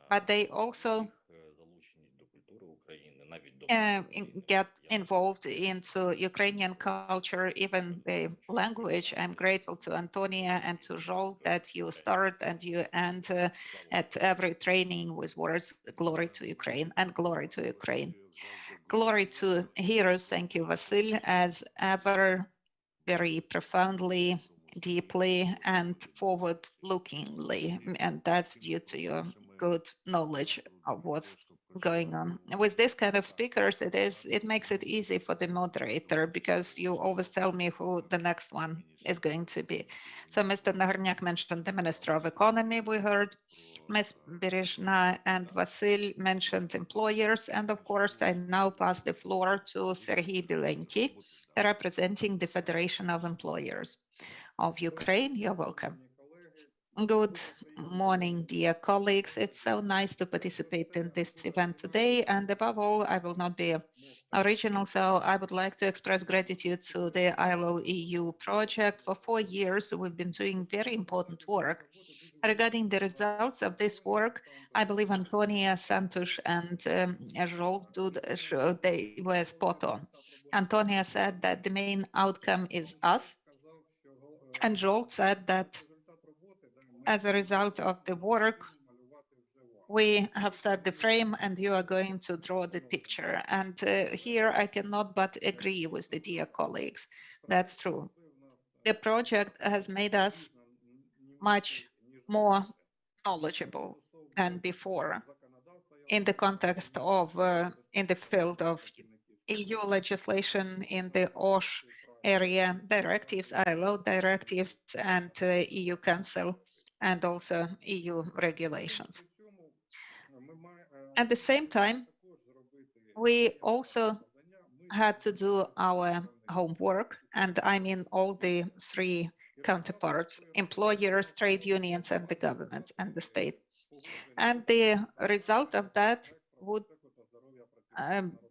A: but they also get involved into Ukrainian culture, even the language. I'm grateful to Antonia and to Joel that you start and you end at every training with words, glory to Ukraine and glory to Ukraine. Glory to heroes. Thank you, Vasil, as ever, very profoundly, deeply, and forward-lookingly. And that's due to your good knowledge of what's going on. With this kind of speakers, it makes it easy for the moderator, because you always tell me who the next one is going to be. So Mr. Nagornyak mentioned the Minister of Economy, we heard. Ms. Berezhna and Vasil mentioned employers, and of course I now pass the floor to Serhiy Bilenki, representing the Federation of Employers of Ukraine. You're welcome. Good morning, dear colleagues. It's so nice to participate in this event today. And above all, I will not be original, so I would like to express gratitude to the ILO EU project. For 4 years, we've been doing very important work. Regarding the results of this work, I believe Antonia, Santosh, and Joel, they were spot on. Antonia said that the main outcome is us, and Joel said that as a result of the work, we have set the frame and you are going to draw the picture. And here I cannot but agree with the dear colleagues. That's true. The project has made us much more knowledgeable than before in the context of, in the field of EU legislation, in the OSH area, directives, ILO directives, and EU Council, and also EU regulations. At the same time, we also had to do our homework, and I mean all the 3 counterparts, employers, trade unions, and the government and the state. And the result of that would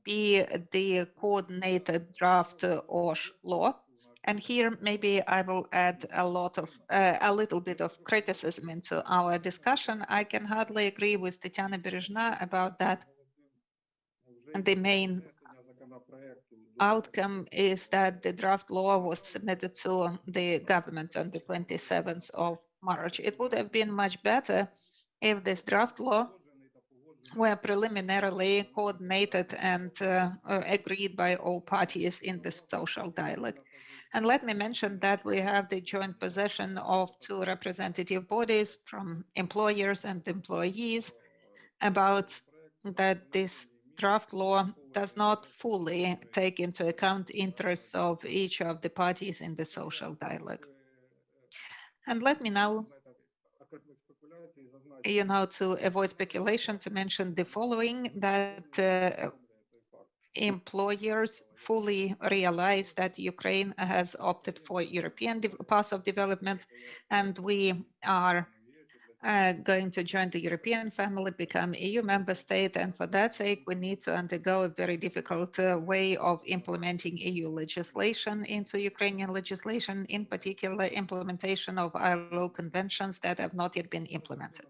A: be the coordinated draft OSH law. And here, maybe I will add a little bit of criticism into our discussion. I can hardly agree with Tatiana Berezhna about that. And the main outcome is that the draft law was submitted to the government on the 27th of March. It would have been much better if this draft law were preliminarily coordinated and agreed by all parties in the social dialogue. And let me mention that we have the joint possession of two representative bodies from employers and employees about that this draft law does not fully take into account interests of each of the parties in the social dialogue. And let me now, to avoid speculation, to mention the following, that employers fully realize that Ukraine has opted for European path of development, and we are going to join the European family, become EU member state, and for that sake, we need to undergo a very difficult way of implementing EU legislation into Ukrainian legislation, in particular implementation of ILO conventions that have not yet been implemented.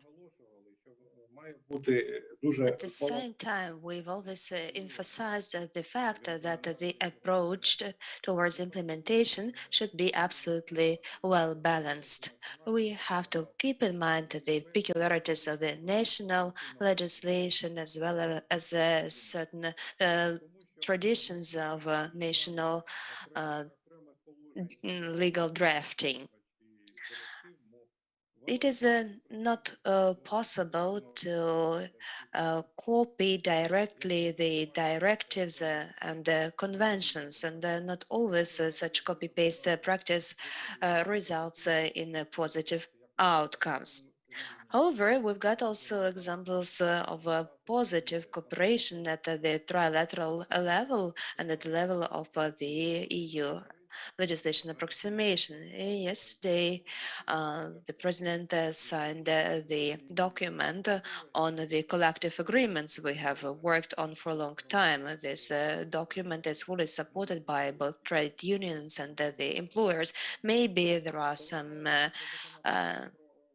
E: At the same time, we've always emphasized the fact that the approach towards implementation should be absolutely well balanced. We have to keep in mind the peculiarities of the national legislation as well as certain traditions of national legal drafting. It is not possible to copy directly the directives and the conventions, and not always such copy-paste practice results in positive outcomes. However, we've got also examples of positive cooperation at the trilateral level and at the level of the EU legislation approximation. Yesterday, the president signed the document on the collective agreements we have worked on for a long time. This document is fully supported by both trade unions and the employers. Maybe there are some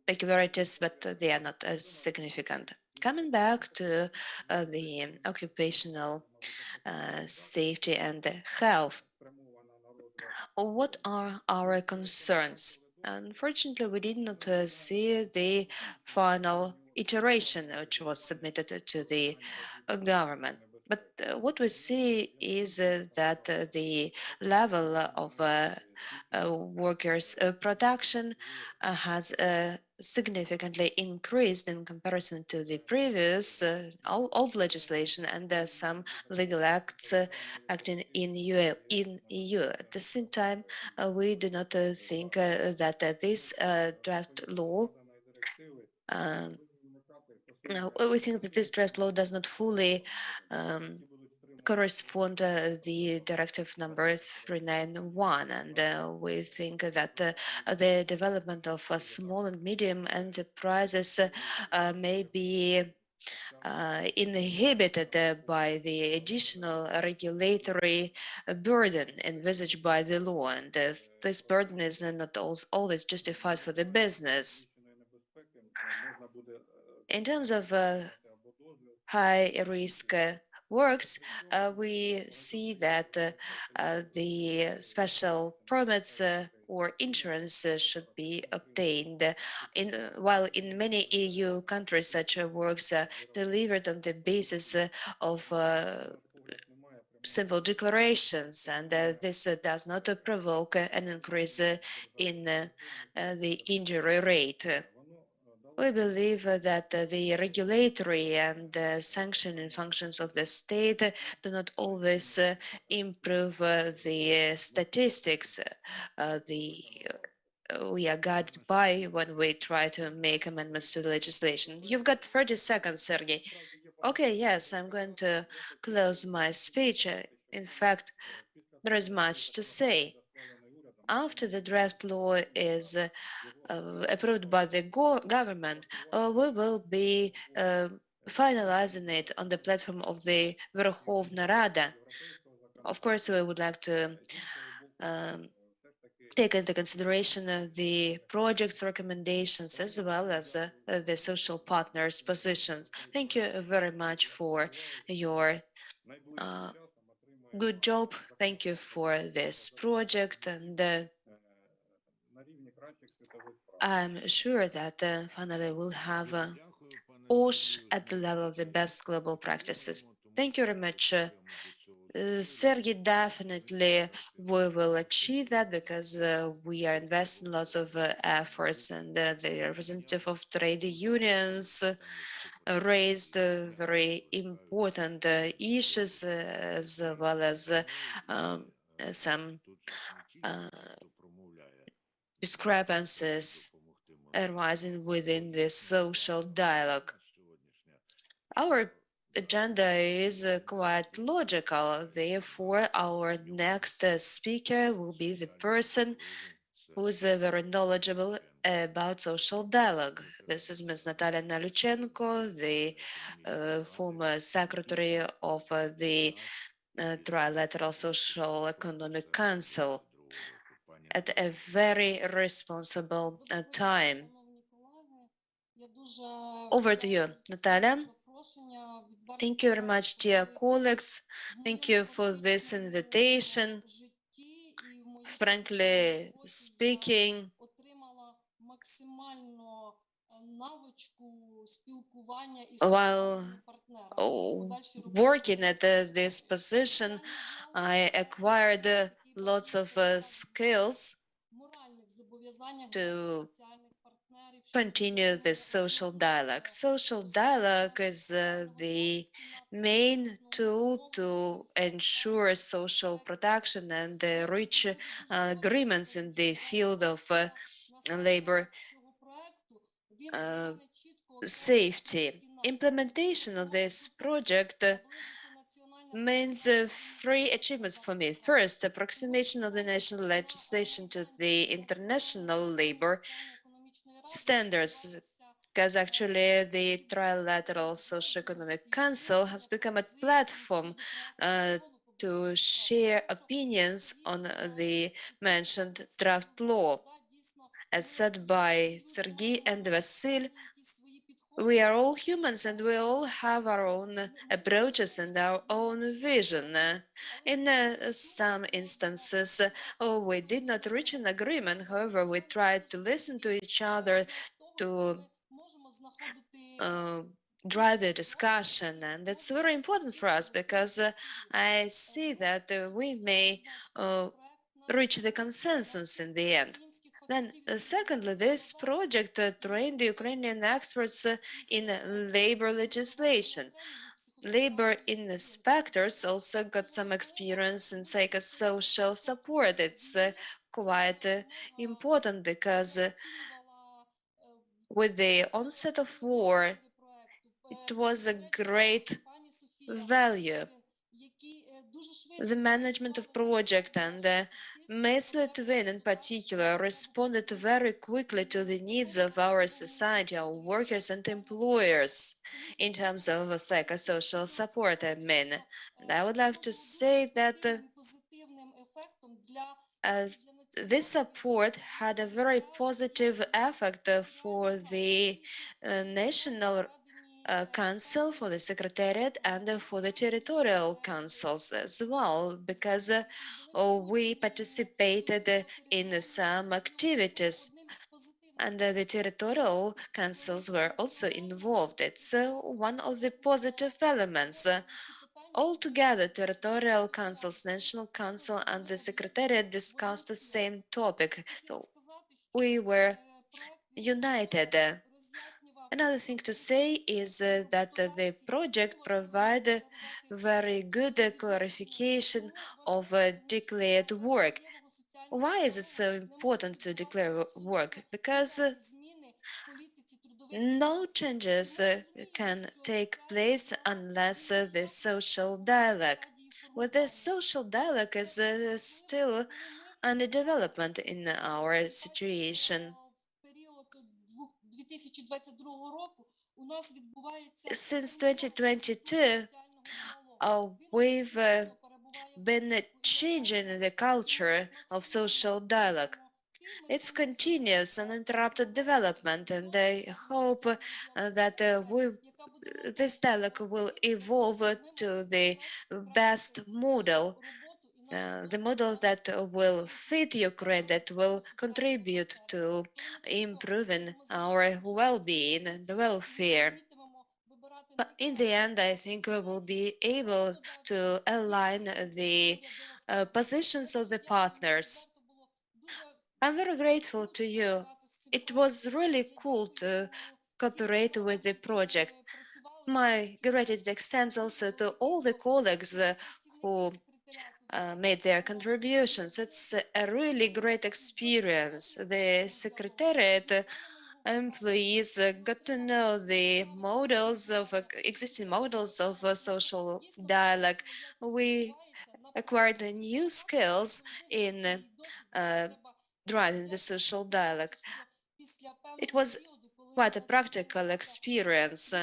E: peculiarities, but they are not as significant. Coming back to the occupational safety and health, what are our concerns? Unfortunately, we did not see the final iteration which was submitted to the government. But what we see is that the level of workers' production has significantly increased in comparison to the previous old legislation and some legal acts acting in EU. At the same time, we do not think that this draft law we think that this draft law does not fully correspond the directive number 391, and we think that the development of small and medium enterprises may be inhibited by the additional regulatory burden envisaged by the law, and this burden is not always justified for the business. In terms of high-risk works, we see that the special permits or insurance should be obtained. While in many EU countries, such works are delivered on the basis of simple declarations, and this does not provoke an increase in the injury rate. We believe that the regulatory and sanctioning functions of the state do not always improve the statistics we are guided by when we try to make amendments to the legislation. You've got 30 seconds, Sergey. Okay, yes, I'm going to close my speech. In fact, there is much to say. After the draft law is approved by the government, we will be finalizing it on the platform of the Verkhovna Rada. Of course, we would like to take into consideration the project's recommendations as well as the social partners' positions. Thank you very much for your Good job. Thank you for this project, and I'm sure that finally we'll have OSH at the level of the best global practices. Thank you very much. Sergey, definitely we will achieve that because we are investing lots of efforts, and the representative of trade unions raised very important issues as well as some discrepancies arising within the social dialogue. Our agenda is quite logical. Therefore, our next speaker will be the person who is very knowledgeable about social dialogue. This is Ms. Natalia Naluchenko, the former secretary of the Trilateral Social Economic Council at a very responsible time. Over to you, Natalia. Thank you very much, dear colleagues. Thank you for this invitation. Frankly speaking, while working at this position, I acquired lots of skills to continue this social dialogue. Social dialogue is the main tool to ensure social protection and reach agreements in the field of labor safety. Implementation of this project means three achievements for me. First, approximation of the national legislation to the international labor standards, because actually the Trilateral Socio-Economic Council has become a platform to share opinions on the mentioned draft law. As said by Sergei and Vasil, we are all humans and we all have our own approaches and our own vision. In some instances, we did not reach an agreement. However, we tried to listen to each other to drive the discussion, and it's very important for us because I see that we may reach the consensus in the end. Then, secondly, this project trained the Ukrainian experts in labor legislation. Labor inspectors also got some experience in psychosocial support. It's quite important because with the onset of war, it was a great value. The management of project and Ms. Litvin in particular responded very quickly to the needs of our society, our workers and employers, in terms of psychosocial support, I mean. And I would like to say that as this support had a very positive effect for the National Council, for the Secretariat, and for the territorial councils as well, because we participated in some activities and the territorial councils were also involved. It's one of the positive elements. Altogether, territorial councils, national council, and the secretariat discussed the same topic. So we were united. Another thing to say is that the project provided very good clarification of declared work. Why is it so important to declare work? Because no changes can take place unless the social dialogue. Well, the social dialogue is still under development in our situation. Since 2022, we've been changing the culture of social dialogue. It's continuous and uninterrupted development, and I hope that we this dialogue will evolve to the best model, the model that will fit Ukraine, that will contribute to improving our well-being and welfare. But in the end, I think we will be able to align the positions of the partners. I'm very grateful to you. It was really cool to cooperate with the project. My gratitude extends also to all the colleagues who made their contributions. It's a really great experience. The Secretariat employees got to know the models of existing models of social dialogue. We acquired new skills in driving the social dialogue. It was quite a practical experience.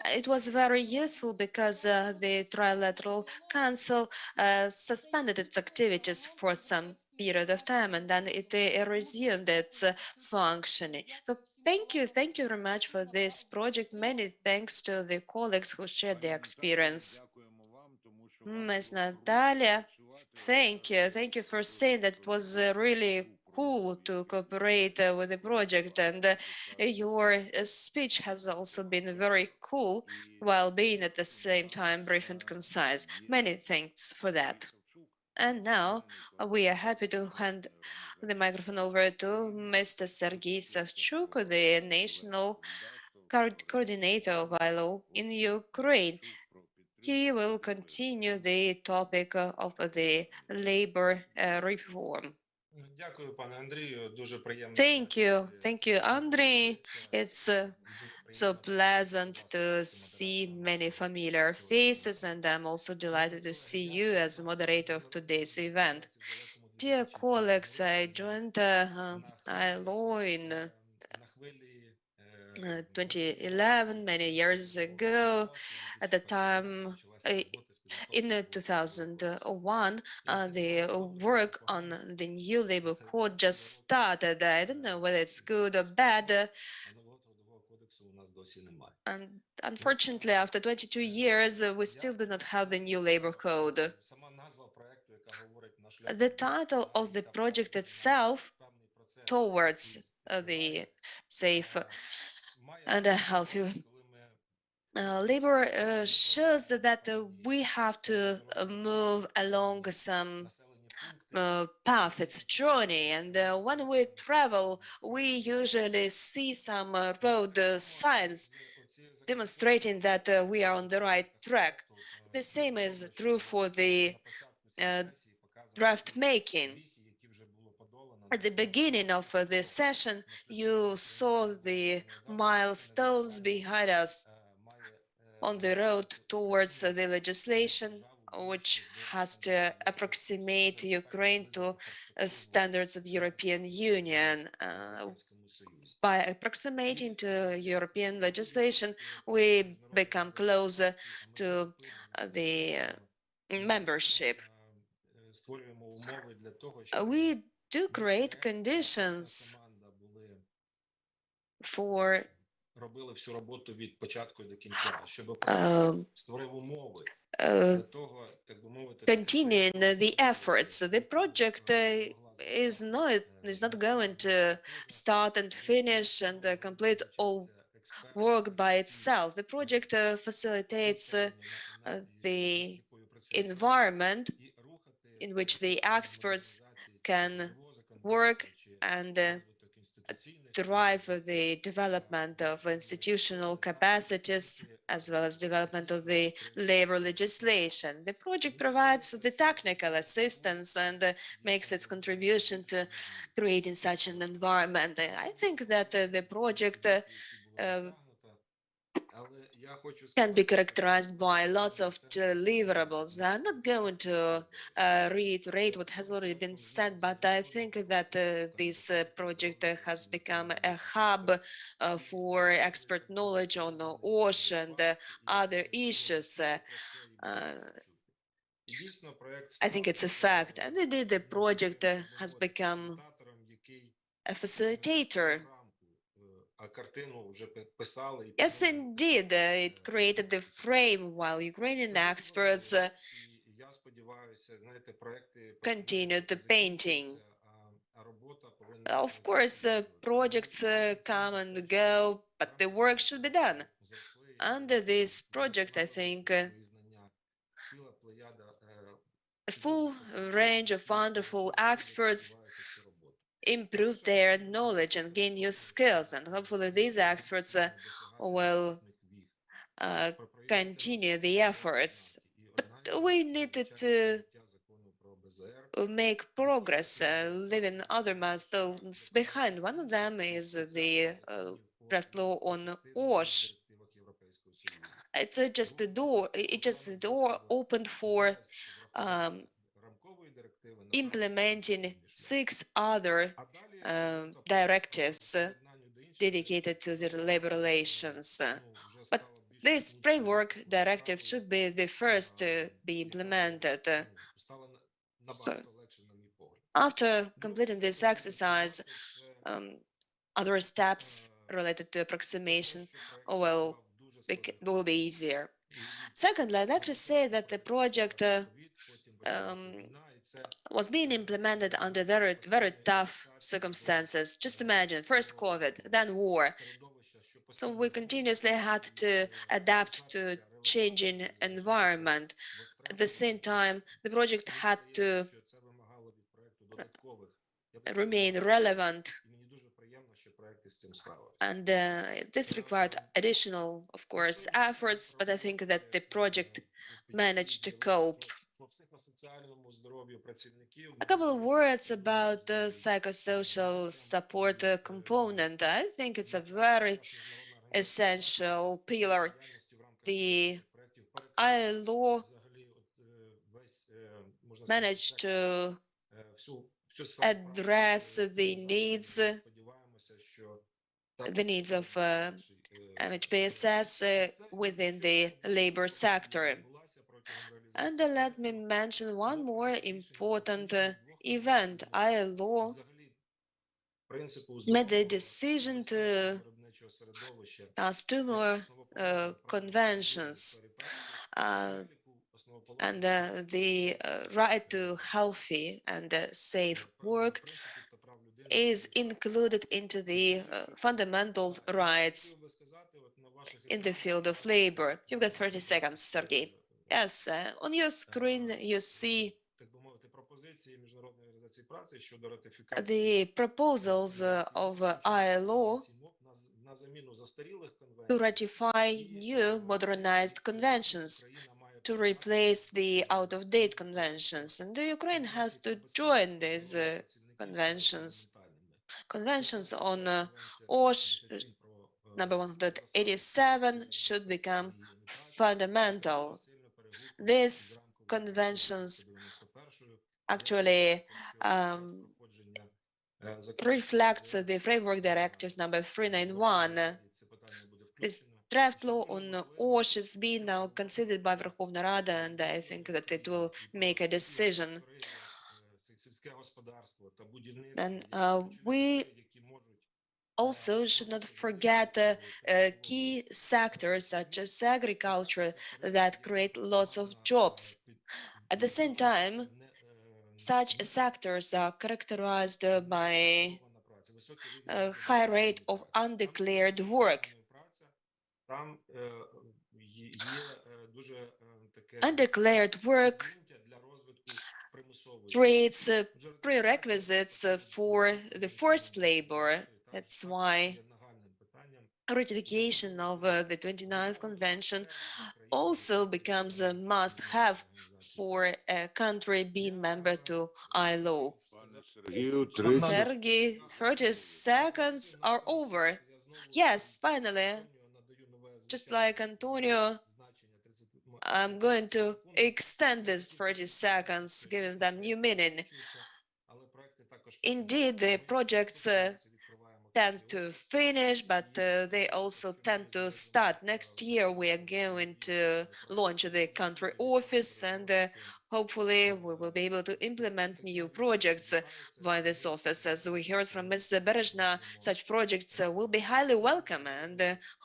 E: It was very useful because the Trilateral Council suspended its activities for some period of time, and then it resumed its functioning. So thank you very much for this project. Many thanks to the colleagues who shared their experience. Ms. Natalia, thank you for saying that it was really cool to cooperate with the project, and your speech has also been very cool while being at the same time brief and concise. Many thanks for that. And now we are happy to hand the microphone over to Mr. Sergei Savchuk, the National Coordinator of ILO in Ukraine. He will continue the topic of the labor reform. Thank you, Andrei. It's so pleasant to see many familiar faces, and I'm also delighted to see you as moderator of today's event. Dear colleagues, I joined ILO in 2011, many years ago. At the time, in 2001, the work on the new labor code just started. I don't know whether it's good or bad. And unfortunately, after 22 years, we still do not have the new labor code. The title of the project itself, Towards the Safe and Healthy labor, shows that we have to move along some path, it's a journey, and when we travel, we usually see some road signs demonstrating that we are on the right track. The same is true for the draft making. At the beginning of this session, you saw the milestones behind us on the road towards the legislation which has to approximate Ukraine to standards of the European Union. By approximating to European legislation, we become closer to the membership. We do create conditions for continuing the efforts. The project is not going to start and finish and complete all work by itself. The project facilitates the environment in which the experts can work and drive the development of institutional capacities as well as development of the labor legislation. The project provides the technical assistance and makes its contribution to creating such an environment. I think that the project can be characterized by lots of deliverables. I'm not going to reiterate what has already been said, but I think that this project has become a hub for expert knowledge on OSH and other issues. I think it's a fact. And indeed, the project has become a facilitator Yes, indeed, it created the frame while Ukrainian experts continued the painting. Of course, projects come and go, but the work should be done. Under this project, I think a full range of wonderful experts improve their knowledge and gain new skills, and hopefully these experts will continue the efforts. But we needed to make progress, leaving other milestones behind. One of them is the draft law on OSH. It's just a door. It's just a door opened for implementing 6 other directives dedicated to the labor relations. But this framework directive should be the first to be implemented. So, after completing this exercise, other steps related to approximation will be easier. Secondly, I'd like to say that the project was being implemented under very, very tough circumstances. Just imagine, first COVID, then war. So we continuously had to adapt to changing environment. At the same time, the project had to remain relevant, and this required additional, of course, efforts, but I think that the project managed to cope. A couple of words about the psychosocial support component. I think it's a very essential pillar. The ILO managed to address the needs of MHPSS within the labor sector. And let me mention one more important event. ILO made the decision to pass 2 more conventions, and the right to healthy and safe work is included into the fundamental rights in the field of labor. You've got 30 seconds, Sergey. Yes, on your screen you see the proposals of ILO to ratify new modernized conventions to replace the out-of-date conventions. And the Ukraine has to join these conventions. Conventions on OSH number 187 should become fundamental. These conventions actually reflects the framework directive number 391. This draft law on OSH is being now considered by Verkhovna Rada, and I think that it will make a decision. And we also should not forget key sectors such as agriculture that create lots of jobs. At the same time, such sectors are characterized by a high rate of undeclared work. Undeclared work creates prerequisites for the forced labor. That's why ratification of the 29th Convention also becomes a must-have for a country being member to ILO. Sergey, 30 seconds are over. Yes, finally, just like Antonio, I'm going to extend these 30 seconds, giving them new meaning. Indeed, the projects tend to finish, but they also tend to start. Next year, we are going to launch the country office, and hopefully we will be able to implement new projects via this office. As we heard from Ms. Berezhna, such projects will be highly welcome, and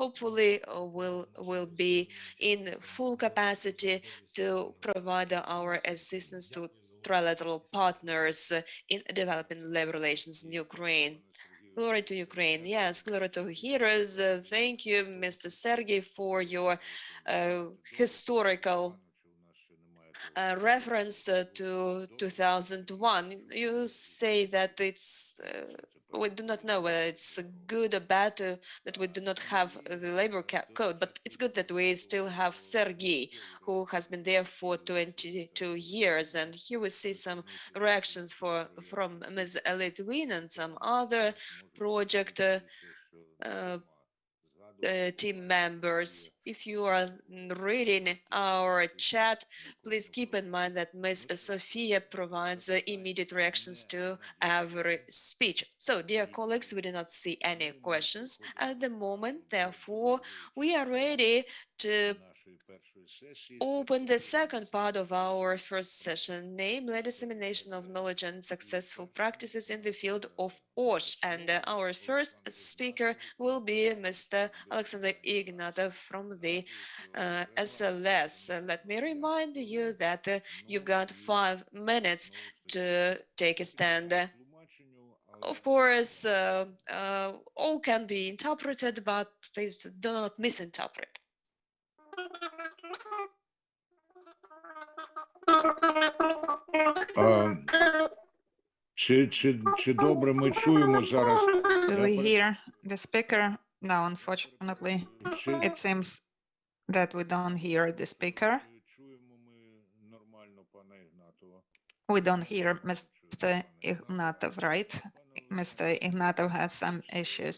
E: hopefully will be in full capacity to provide our assistance to trilateral partners in developing labor relations in Ukraine. Glory to Ukraine. Yes, glory to heroes. Thank you, Mr. Sergey, for your historical reference to 2001. You say that it's we do not know whether it's good or bad that we do not have the labor code, but it's good that we still have Sergey, who has been there for 22 years. And here we see some reactions from Ms. Litvin and some other project team members. If you are reading our chat, please keep in mind that Ms. Sofia provides immediate reactions to every speech. So, dear colleagues, we do not see any questions at the moment. Therefore, we are ready to open the second part of our first session, namely dissemination of knowledge and successful practices in the field of OSH. And our first speaker will be Mr. Alexander Ignatov from the SLS. Let me remind you that you've got 5 minutes to take a stand. Of course, all can be interpreted, but please do not misinterpret.
C: Чи добре ми чуємо зараз?
A: Do we hear the speaker? No, unfortunately, it seems that we don't hear the speaker. We don't hear Mr. Ignatov, right? Mr. Ignatov has some issues.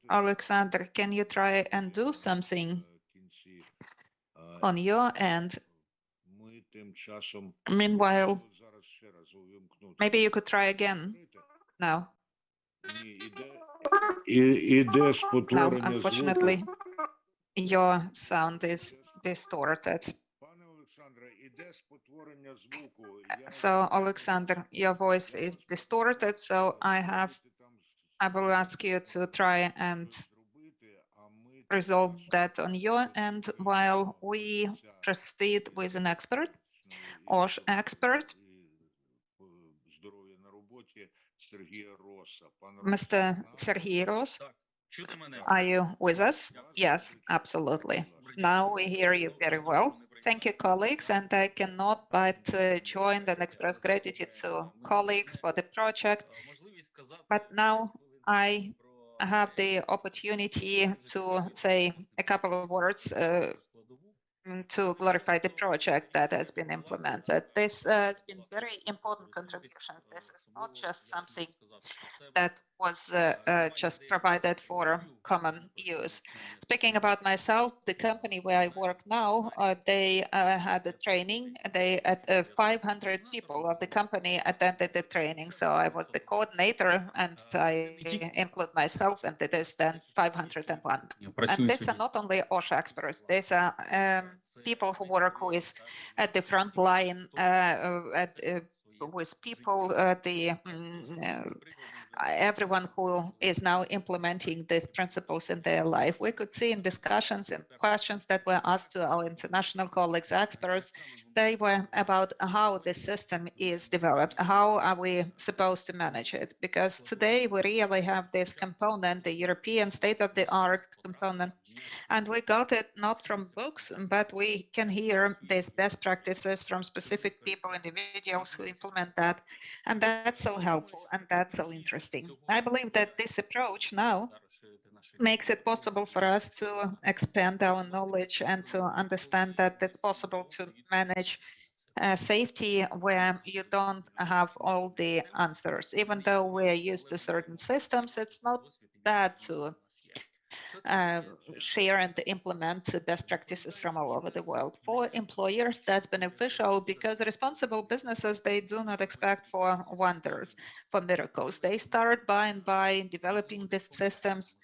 A: Alexander, can you try and do something on your end? Meanwhile, maybe you could try again now. No, unfortunately, your sound is distorted. So, Alexander, your voice is distorted, so I will ask you to try and resolve that on your end while we proceed with an expert, OSH expert. Mr. Sergey Ross, are you with us? Yes, absolutely. Now we hear you very well. Thank you, colleagues, and I cannot but join and express gratitude to colleagues for the project. But now I have the opportunity to say a couple of words to glorify the project that has been implemented. This has been very important contributions. This is not just something that was just provided for common use. Speaking about myself, the company where I work now, they had a training. 500 people of the company attended the training. So I was the coordinator, and I include myself, and it is then 501. And these are not only OSH experts. These are people who work with at the front line with people, everyone who is now implementing these principles in their life. We could see in discussions and questions that were asked to our international colleagues, experts, they were about how the system is developed, how are we supposed to manage it? Because today we really have this component, the European state-of-the-art component, and we got it not from books, but we can hear these best practices from specific people, individuals who implement that. And that's so helpful and that's so interesting. I believe that this approach now makes it possible for us to expand our knowledge and to understand that it's possible to manage safety where you don't have all the answers. Even though we're used to certain systems, it's not bad to share and implement best practices from all over the world. For employers, that's beneficial because responsible businesses, they do not expect for wonders, for miracles. They start by and by developing these systems.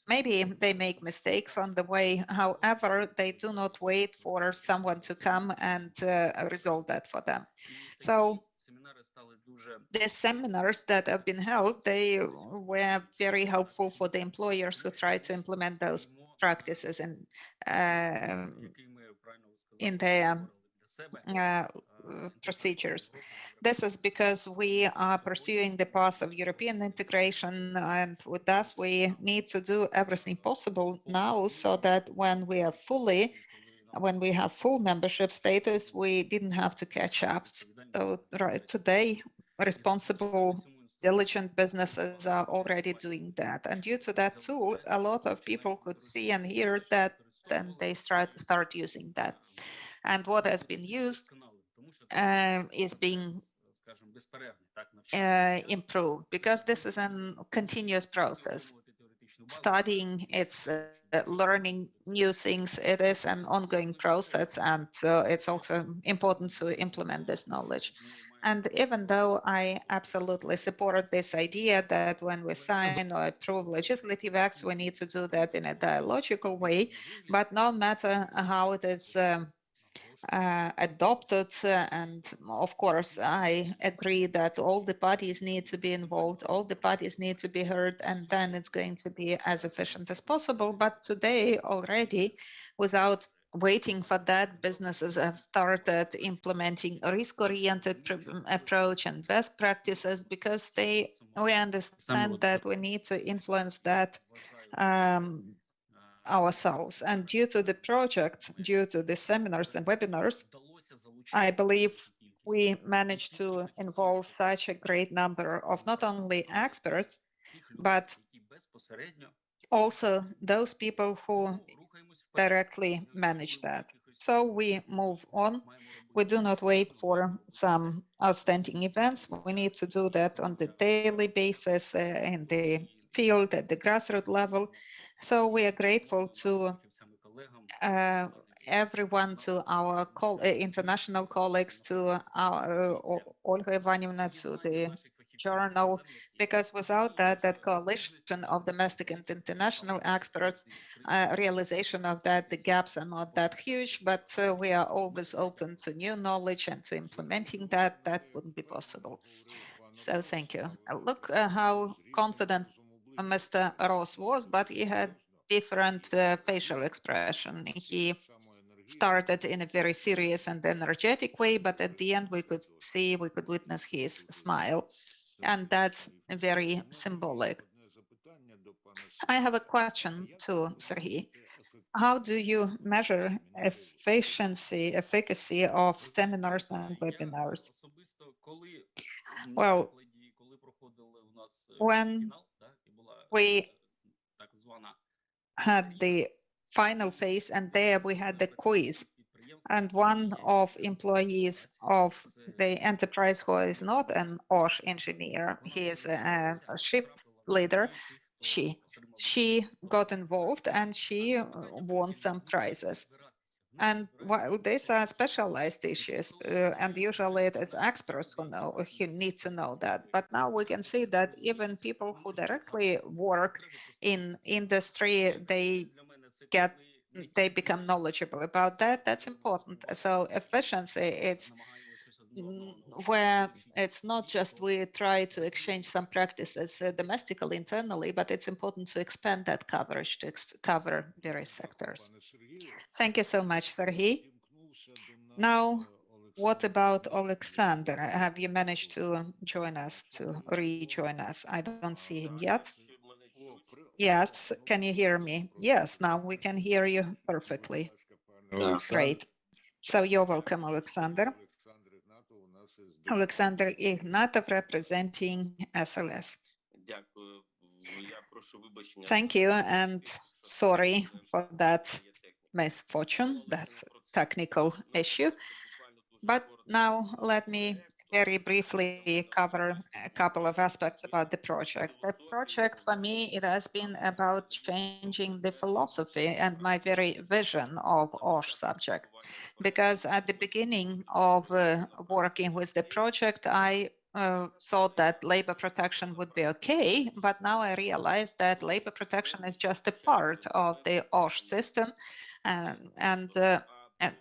A: Maybe they make mistakes on the way. However, they do not wait for someone to come and resolve that for them. So the seminars that have been held, they were very helpful for the employers who try to implement those practices in their procedures. This is because we are pursuing the path of European integration, and with us, we need to do everything possible now so that when we have full membership status, we didn't have to catch up. So right today, responsible, diligent businesses are already doing that. And due to that too, a lot of people could see and hear that, and they start using that. And what has been used is being improved because this is a continuous process. Studying, it's learning new things. It is an ongoing process, and it's also important to implement this knowledge. And even though I absolutely support this idea that when we sign or approve legislative acts, we need to do that in a dialogical way, but no matter how it is adopted. And of course, I agree that all the parties need to be involved, all the parties need to be heard, and then it's going to be as efficient as possible. But today already, without waiting for that, businesses have started implementing a risk-oriented approach and best practices because we understand that we need to influence that ourselves. And due to the project, due to the seminars and webinars, I believe we managed to involve such a great number of not only experts, but also those people who directly manage that. So we move on. We do not wait for some outstanding events. We need to do that on the daily basis in the field at the grassroots level. So we are grateful to everyone, to our international colleagues, to our Olga Ivanivna, to the journal, because without that, that coalition of domestic and international experts, realization of that, the gaps are not that huge, but we are always open to new knowledge and to implementing that. That wouldn't be possible. So thank you. Look how confident Mr. Ross was, but he had different facial expression. He started in a very serious and energetic way, but at the end we could witness his smile. And that's very symbolic. I have a question to Serhiy. How do you measure efficacy of seminars and webinars? Well, when we had the final phase, and there we had the quiz, and one of employees of the enterprise who is not an OSH engineer, he is a ship leader, she got involved and she won some prizes. And while these are specialized issues, and usually it is experts who need to know that. But now we can see that even people who directly work in industry, they become knowledgeable about that. That's important. So efficiency, it's where it's not just we try to exchange some practices domestically, internally, but it's important to expand that coverage to cover various sectors. Thank you so much, Serhiy. Now, what about Alexander? Have you managed to join us, to rejoin us? I don't see him yet. Yes, can you hear me? Yes, now we can hear you perfectly. Great. So you're welcome, Alexander. Alexander Ignatov representing SLS. Thank you, and sorry for that misfortune. That's a technical issue. But now let me very briefly cover a couple of aspects about the project. The project for me, it has been about changing the philosophy and my very vision of OSH subject. Because at the beginning of working with the project, I thought that labor protection would be okay, but now I realize that labor protection is just a part of the OSH system, and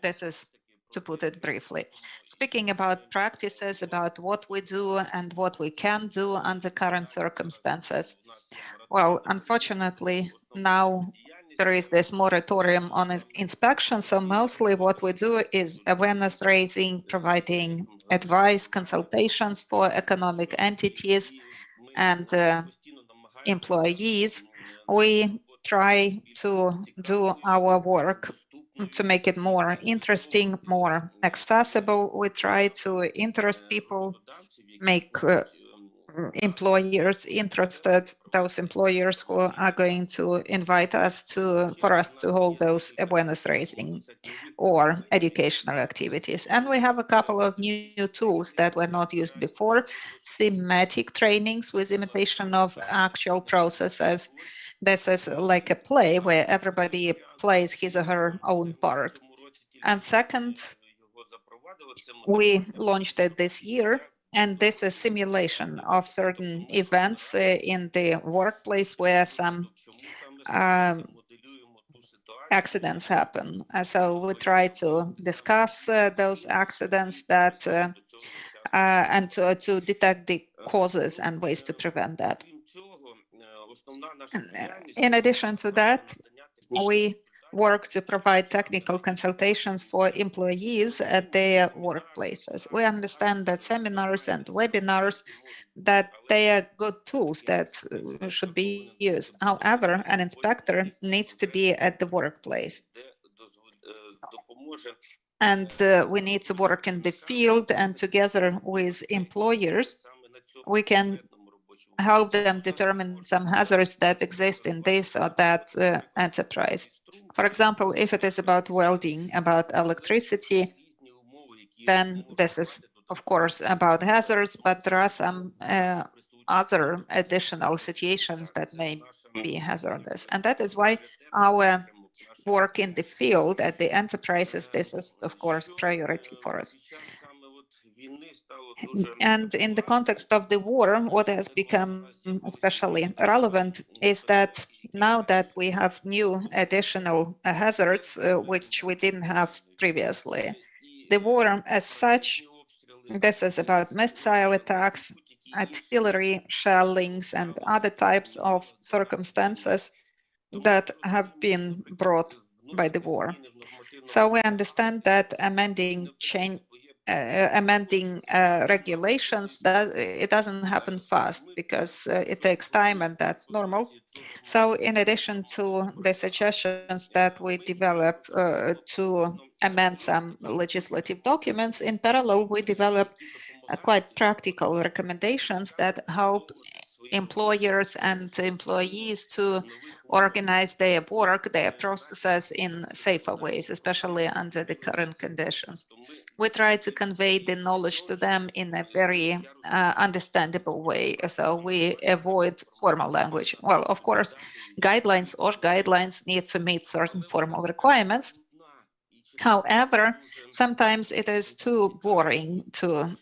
A: this is to put it briefly. Speaking about practices, about what we do and what we can do under current circumstances. Well, unfortunately, now there is this moratorium on inspection. So mostly what we do is awareness raising, providing advice, consultations for economic entities and employees. We try to do our work to make it more interesting, more accessible. We try to interest people, make employers interested, those employers who are going to invite us for us to hold those awareness raising or educational activities. And we have a couple of new tools that were not used before, thematic trainings with imitation of actual processes. This is like a play where everybody plays his or her own part. And second, we launched it this year, and this is simulation of certain events in the workplace where some accidents happen. So we try to discuss those accidents that and to detect the causes and ways to prevent that. In addition to that, we work to provide technical consultations for employees at their workplaces. We understand that seminars and webinars, that they are good tools that should be used. However, an inspector needs to be at the workplace. And we need to work in the field, and together with employers, we can help them determine some hazards that exist in this or that enterprise. For example, if it is about welding, about electricity, then this is, of course, about hazards, but there are some other additional situations that may be hazardous. And that is why our work in the field at the enterprises, this is, of course, priority for us. And in the context of the war, what has become especially relevant is that now that we have new additional hazards, which we didn't have previously. The war as such, this is about missile attacks, artillery shellings, and other types of circumstances that have been brought by the war. So we understand that amending regulations, it doesn't happen fast because it takes time, and that's normal. So in addition to the suggestions that we develop to amend some legislative documents, in parallel, we develop quite practical recommendations that help employers and employees to organize their work, their processes in safer ways, especially under the current conditions. We try to convey the knowledge to them in a very understandable way. So we avoid formal language. Well, of course, guidelines or guidelines need to meet certain formal requirements. However, sometimes it is too boring to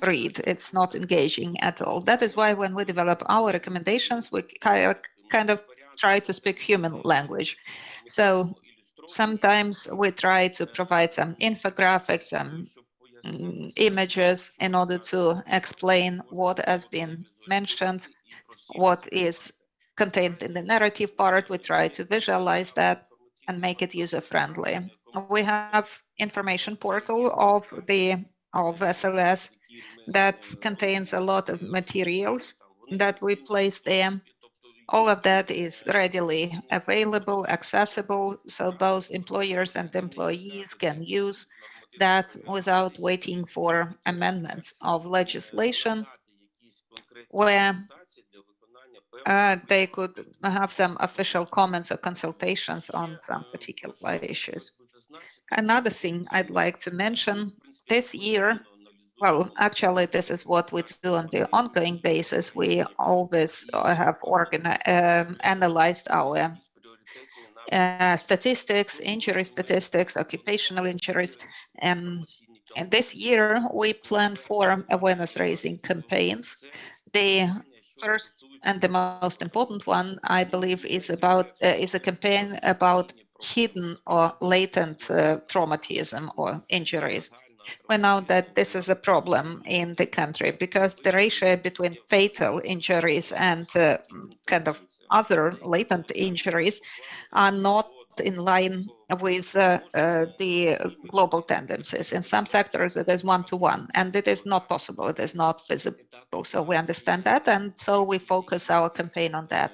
A: read. It's not engaging at all. That is why when we develop our recommendations, we kind of try to speak human language. So sometimes we try to provide some infographics, some images in order to explain what has been mentioned, what is contained in the narrative part. We try to visualize that and make it user-friendly. We have information portal of SLS that contains a lot of materials that we place there. All of that is readily available, accessible, so both employers and employees can use that without waiting for amendments of legislation where they could have some official comments or consultations on some particular issues. Another thing I'd like to mention, this year Well, actually, this is what we do on the ongoing basis. We always have analyzed our statistics, injury statistics, occupational injuries. And this year, we plan for awareness-raising campaigns. The first and the most important one, I believe, is a campaign about hidden or latent traumatism or injuries. We know that this is a problem in the country because the ratio between fatal injuries and kind of other latent injuries are not in line with the global tendencies. In some sectors, it is 1-to-1, and it is not possible. It is not feasible. So we understand that, and so we focus our campaign on that.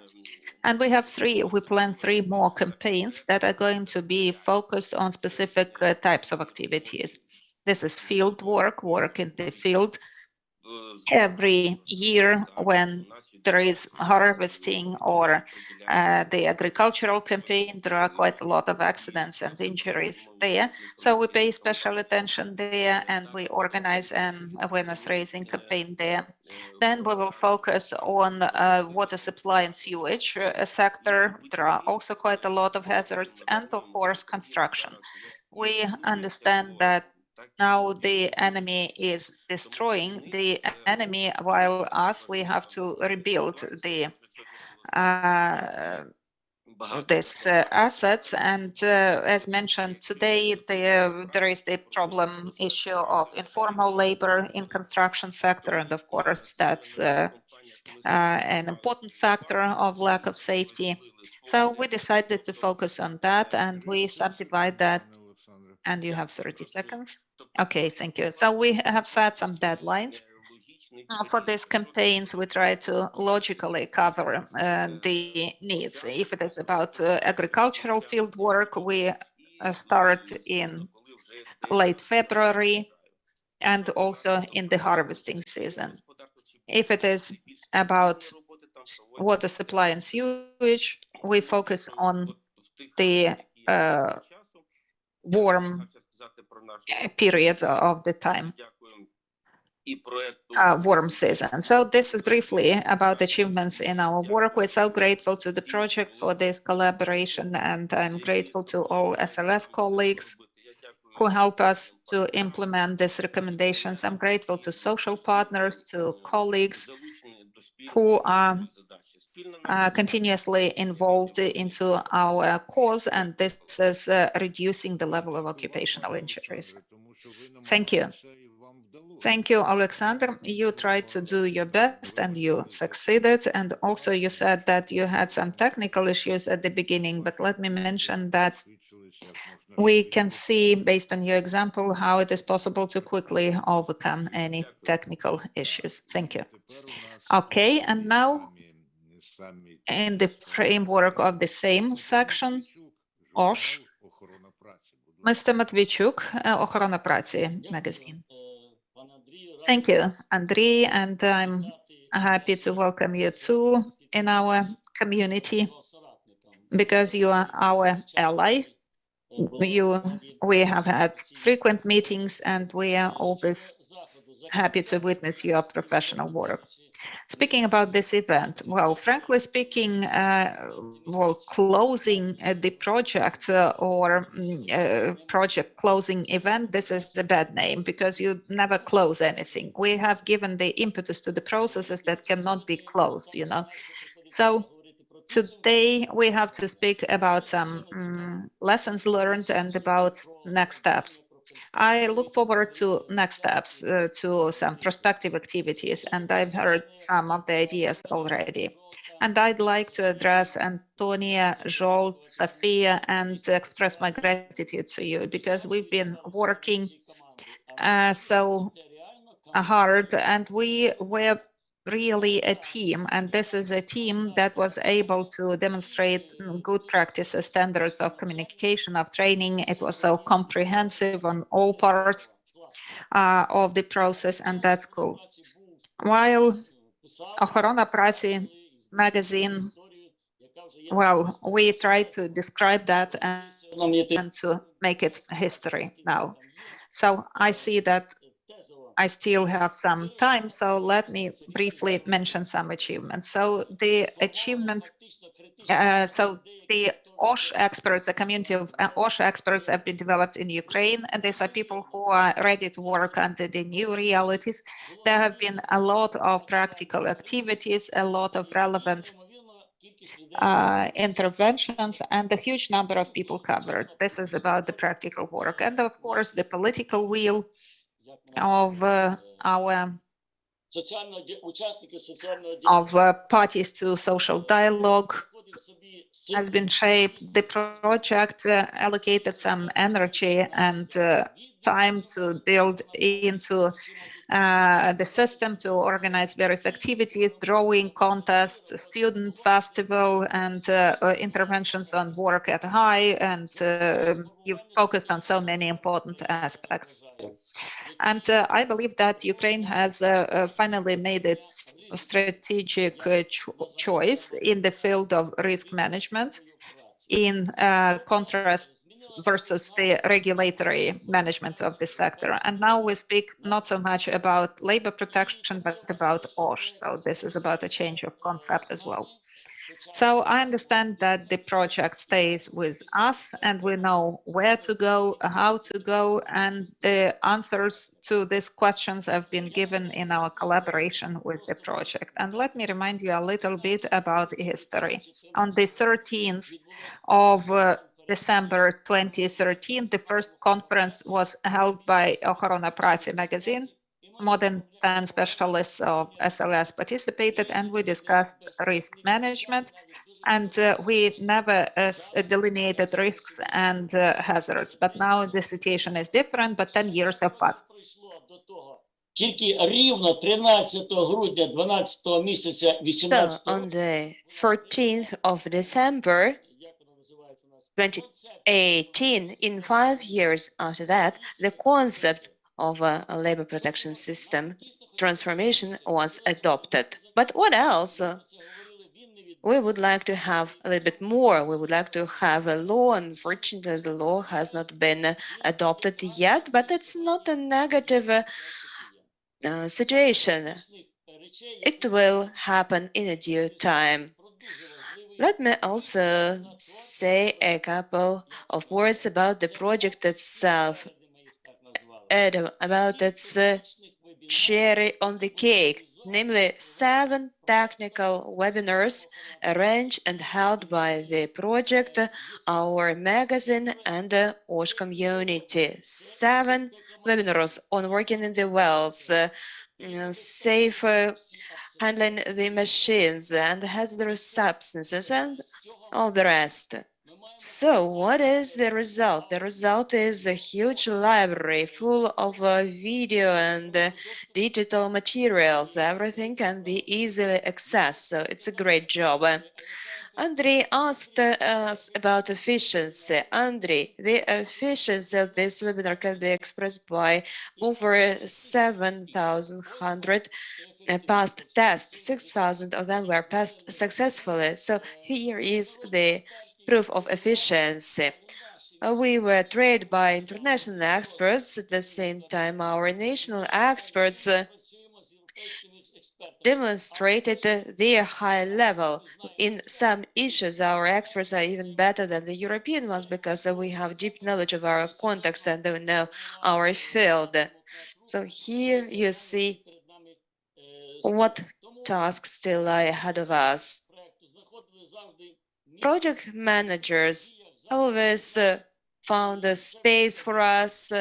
A: And we plan 3 more campaigns that are going to be focused on specific types of activities. This is field work in the field. Every year when there is harvesting or the agricultural campaign, there are quite a lot of accidents and injuries there. So we pay special attention there and we organize an awareness-raising campaign there. Then we will focus on water supply and sewage sector. There are also quite a lot of hazards and of course construction. We understand that now the enemy is destroying the enemy, while us, we have to rebuild the these assets. And as mentioned today, there is the problem issue of informal labor in construction sector, and of course that's an important factor of lack of safety. So we decided to focus on that, and we subdivide that. And you have 30 seconds. Okay, thank you. So we have set some deadlines. For these campaigns, we try to logically cover the needs. If it is about agricultural field work, we start in late February and also in the harvesting season. If it is about water supply and sewage, we focus on the warm periods of the time, warm season. So this is briefly about achievements in our work. We're so grateful to the project for this collaboration, and I'm grateful to all SLS colleagues who help us to implement these recommendations. I'm grateful to social partners, to colleagues who are continuously involved into our cause, and this is reducing the level of occupational injuries. Thank you. Thank you, Alexander. You tried to do your best and you succeeded. And also you said that you had some technical issues at the beginning, but let me mention that we can see, based on your example, how it is possible to quickly overcome any technical issues. Thank you. Okay, and now in the framework of the same section, OSH, Mr. Matvichuk, Ochrona Pracy magazine. Thank you, Andrei, and I'm happy to welcome you too in our community because you are our ally. We have had frequent meetings and we are always happy to witness your professional work. Speaking about this event, well, frankly speaking, closing the project or project closing event, this is the bad name because you never close anything. We have given the impetus to the processes that cannot be closed, you know. So today we have to speak about some lessons learned and about next steps. I look forward to next steps, to some prospective activities, and I've heard some of the ideas already. And I'd like to address Antonia, Zsolt, Sofia, and express my gratitude to you because we've been working so hard, and we were really a team, and this is a team that was able to demonstrate good practices, standards of communication, of training. It was so comprehensive on all parts of the process, and that's cool. While Ochrona Pracy magazine, well, we try to describe that and to make it history now. So I see that I still have some time, so let me briefly mention some achievements. So the achievement, so the OSH experts, the community of OSH experts have been developed in Ukraine, and these are people who are ready to work under the new realities. There have been a lot of practical activities, a lot of relevant interventions, and a huge number of people covered. This is about the practical work. And of course, the political will of our parties to social dialogue has been shaped. The project allocated some energy and time to build into the system to organize various activities, drawing contests, student festival, and interventions on work at high. And you've focused on so many important aspects. And I believe that Ukraine has finally made its strategic choice in the field of risk management, in contrast versus the regulatory management of the sector. And now we speak not so much about labor protection, but about OSH. So this is about a change of concept as well. So I understand that the project stays with us and we know where to go, how to go, and the answers to these questions have been given in our collaboration with the project. And let me remind you a little bit about history. On the 13th of December 2013, the first conference was held by Ochrona Pracy magazine. More than 10 specialists of SLS participated, and we discussed risk management. And we never delineated risks and hazards. But now the situation is different, but 10 years have passed.
G: Тільки рівно 13 грудня 12 місяця 18
E: So on the 14th of December 2018, in 5 years after that, the concept of a labor protection system transformation was adopted. But what else? We would like to have a little bit more. We would like to have a law. Unfortunately, the law has not been adopted yet, but it's not a negative situation. It will happen in a due time. Let me also say a couple of words about the project itself, and about its cherry on the cake, namely 7 technical webinars arranged and held by the project, our magazine, and the OSH community. 7 webinars on working in the wells, safe handling the machines and hazardous substances, and all the rest. So what is the result? The result is a huge library full of video and digital materials. Everything can be easily accessed, so it's a great job. Andrei asked us about efficiency. Andrei, the efficiency of this webinar can be expressed by over 7,100 passed tests. 6,000 of them were passed successfully. So here is the proof of efficiency. We were trained by international experts. At the same time, our national experts demonstrated their high level. In some issues, our experts are even better than the European ones because we have deep knowledge of our context and we know our field. So here you see what tasks still lie ahead of us. Project managers always found a space for us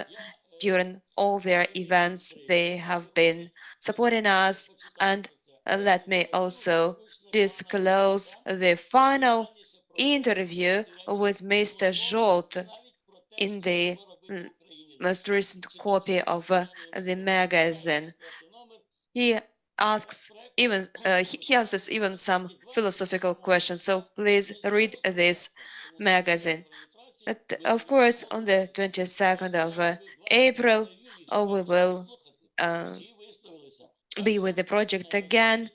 E: during all their events. They have been supporting us. And let me also disclose the final interview with Mr. Zholt in the most recent copy of the magazine. He asks even he answers even some philosophical questions. So please read this magazine. But of course, on the 22nd of April, we will be with the project again.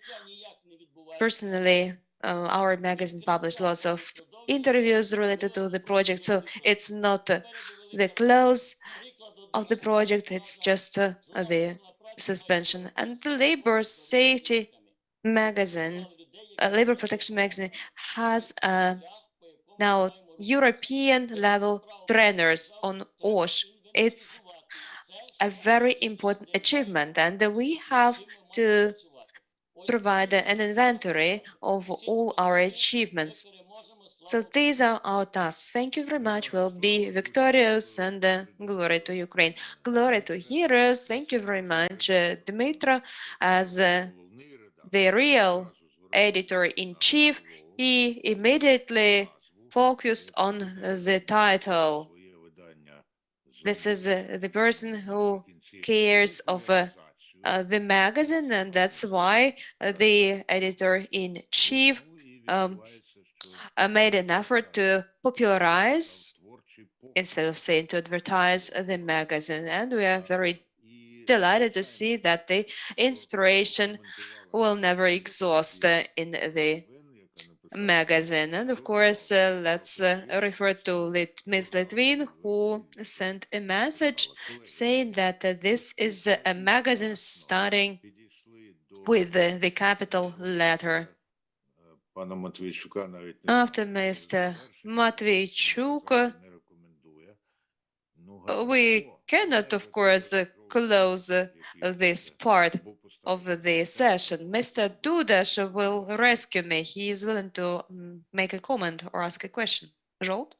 E: Personally, our magazine published lots of interviews related to the project, so it's not the close of the project, it's just the suspension. And the labor safety magazine, labor protection magazine, has now European level trainers on OSH. It's a very important achievement, and we have to provide an inventory of all our achievements. So these are our tasks. Thank you very much. We'll be victorious, and glory to Ukraine. Glory to heroes. Thank you very much, Dmytro, as the real editor-in-chief. He immediately focused on the title. This is the person who cares of the magazine, and that's why the editor-in-chief made an effort to popularize, instead of saying to advertise, the magazine. And we are very delighted to see that the inspiration will never exhaust in the magazine. And of course, let's refer to Ms. Litvin, who sent a message saying that this is a magazine starting with the capital letter. After Mr. Matveychuk, we cannot, of course, close this part of the session. Mr. Dudash will rescue me. He is willing to make a comment or ask a question. Zsolt?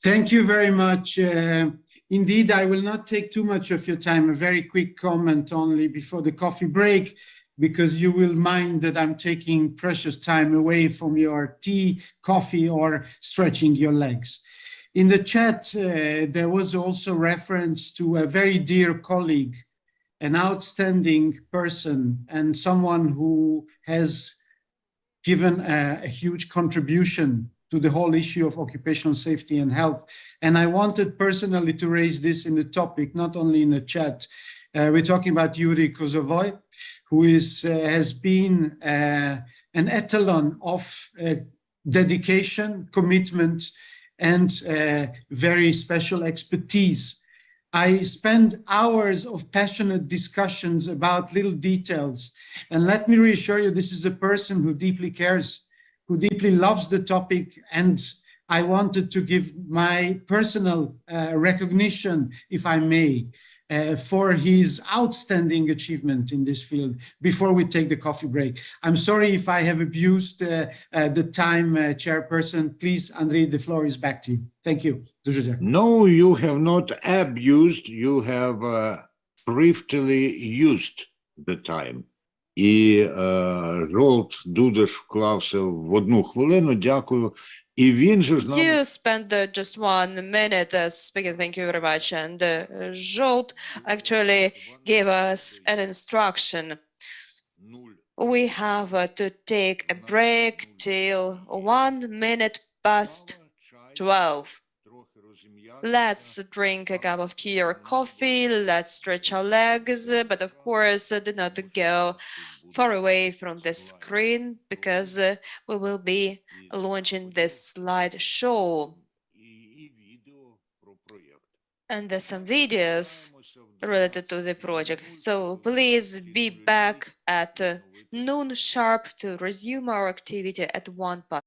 D: Thank you very much. Indeed, I will not take too much of your time. A very quick comment only before the coffee break, because you will mind that I'm taking precious time away from your tea, coffee, or stretching your legs. In the chat, there was also reference to a very dear colleague, an outstanding person, and someone who has given a huge contribution to the whole issue of occupational safety and health. And I wanted personally to raise this in the topic, not only in the chat. We're talking about Yuri Kozovoy, who has been an etalon of dedication, commitment, and very special expertise. I spend hours of passionate discussions about little details. And let me reassure you, this is a person who deeply cares, who deeply loves the topic. And I wanted to give my personal recognition, if I may, for his outstanding achievement in this field before we take the coffee break. I'm sorry if I have abused the time, Chairperson. Please, Andrei, the floor is back to you. Thank you.
C: No, you have not abused, you have thriftily used the time. І Жолт Дудаш вклався в 1 хвилину, дякую. І він же ж нам...
E: You spent just 1 minute speaking, thank you very much. And Zsolt actually gave us an instruction. We have to take a break till 12:01. Let's drink a cup of tea or coffee, let's stretch our legs, but of course do not go far away from the screen, because we will be launching this slideshow. And there's some videos related to the project. So please be back at noon sharp to resume our activity at 1 p.m.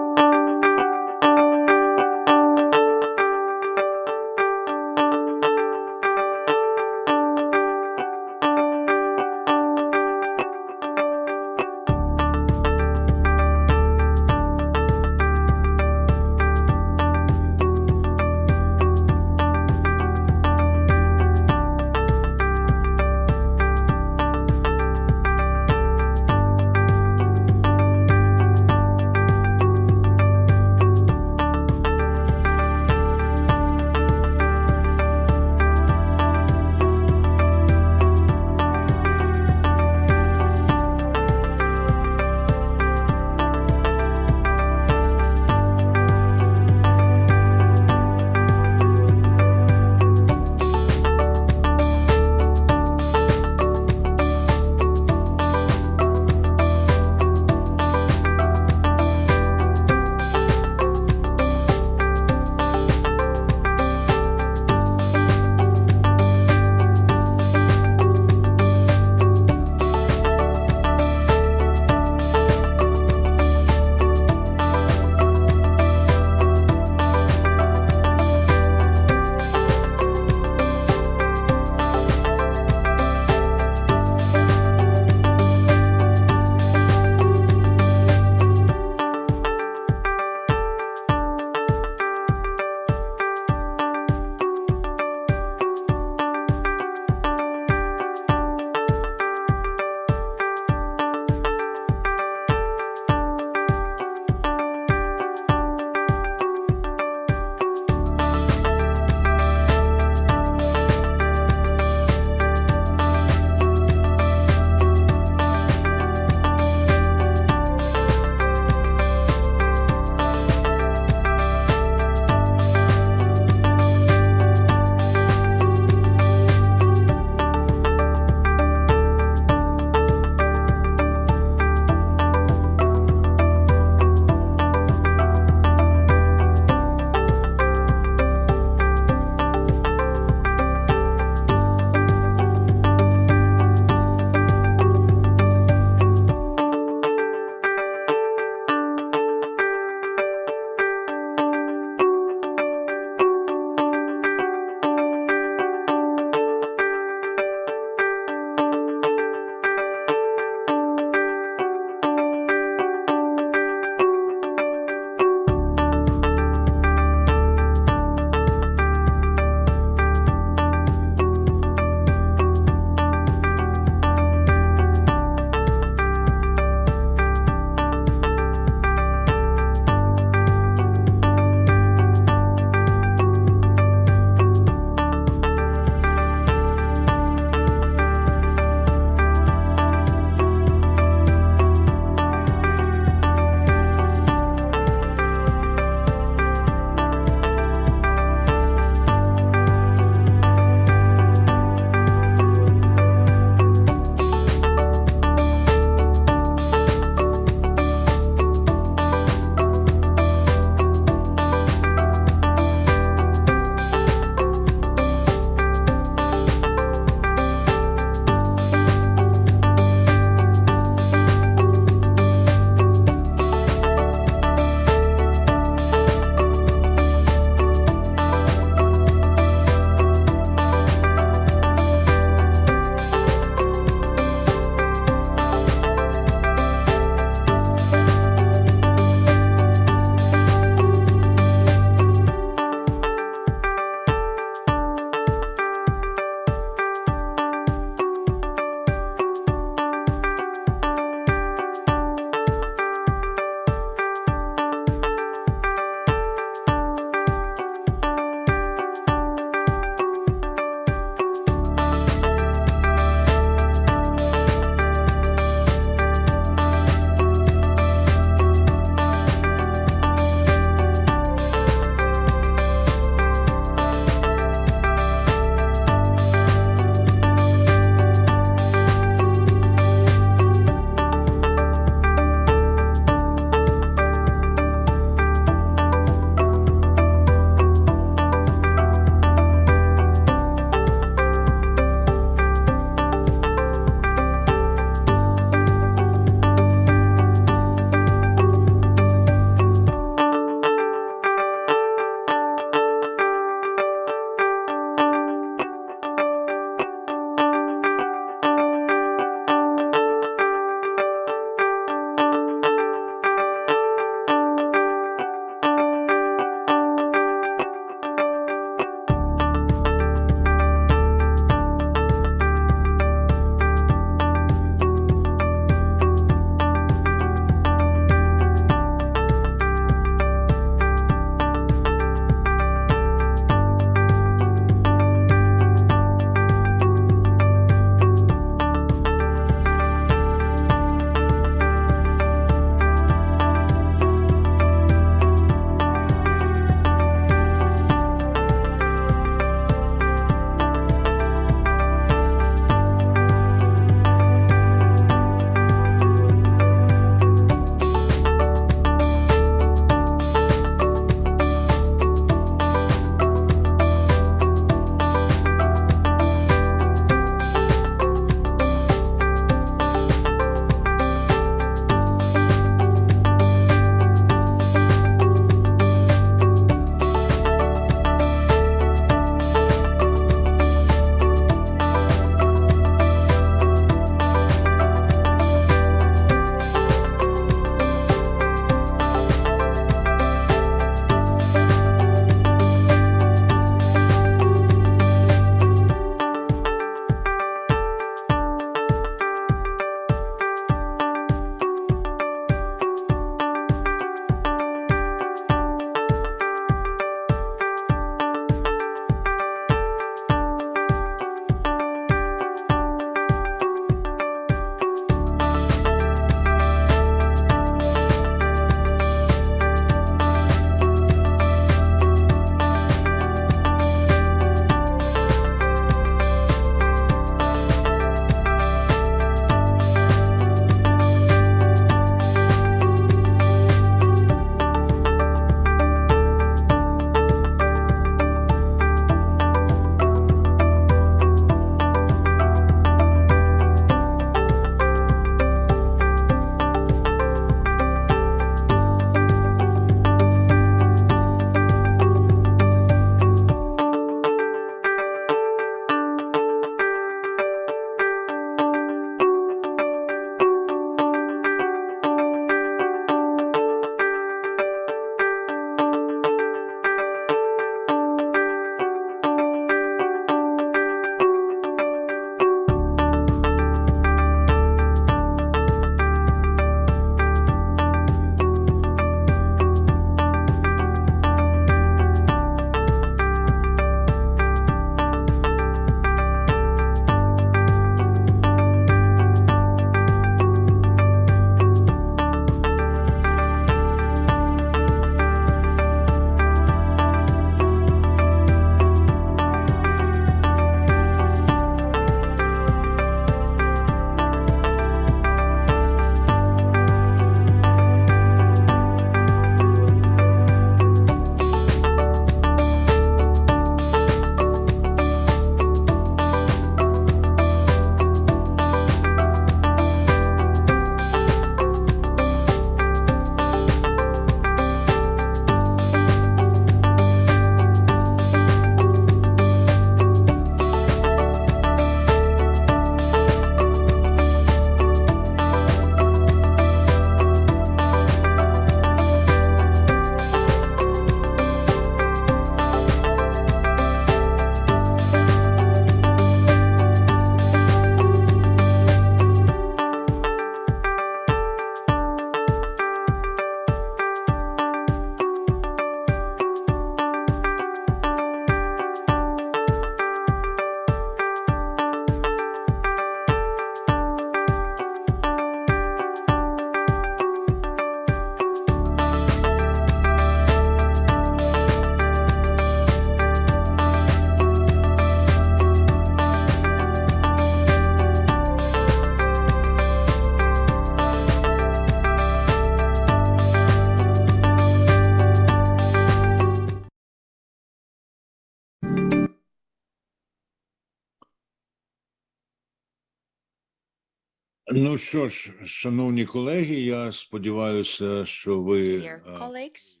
C: Ну що ж, шановні колеги, я сподіваюся, що ви
E: Dear colleagues,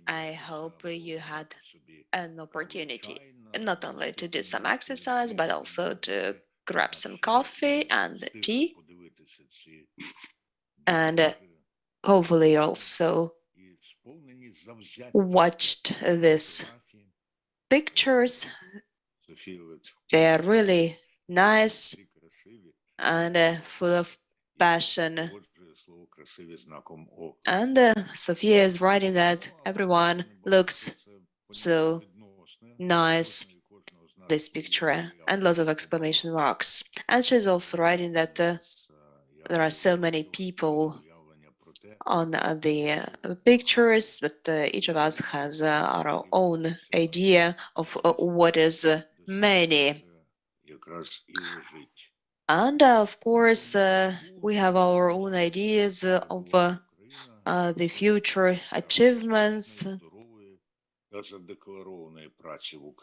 E: I hope you had an opportunity not only to do some exercise, but also to grab some coffee and tea, and hopefully also watched these pictures. They are really nice and full of passion. And Sophia is writing that everyone looks so nice, this picture, and lots of exclamation marks. And she's also writing that there are so many people on the pictures, but each of us has our own idea of what is many. And of course, we have our own ideas of the future achievements.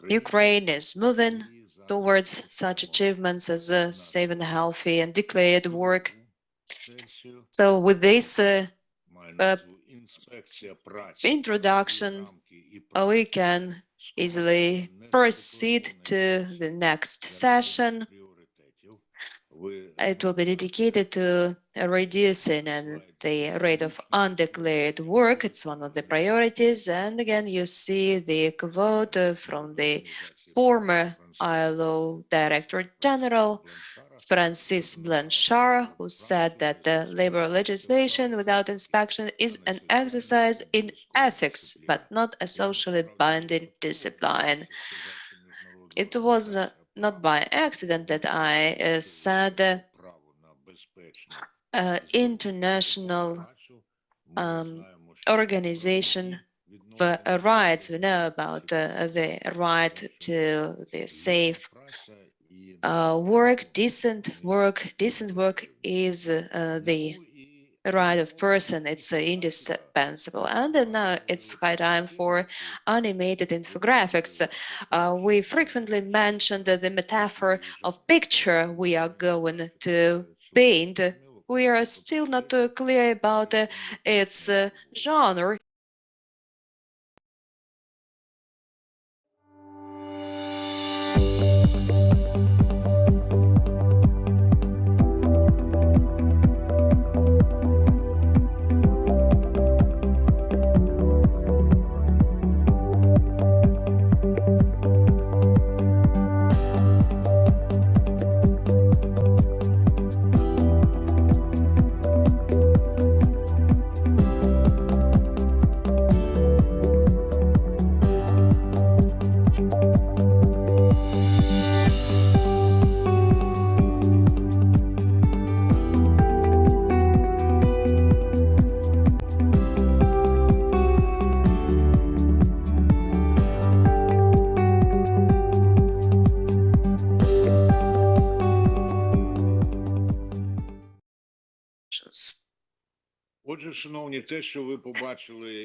E: Ukraine is moving towards such achievements as safe and healthy and declared work. So with this introduction, we can easily proceed to the next session. It will be dedicated to reducing the rate of undeclared work. It's one of the priorities. And again, you see the quote from the former ILO Director General, Francis Blanchard, who said that the labor legislation without inspection is an exercise in ethics, but not a socially binding discipline. It was not by accident that I said international organization for rights. We know about the right to the safe work. Decent work is the right of person. It's indispensable. And now it's high time for animated infographics. We frequently mentioned the metaphor of picture we are going to paint. We are still not clear about its genre.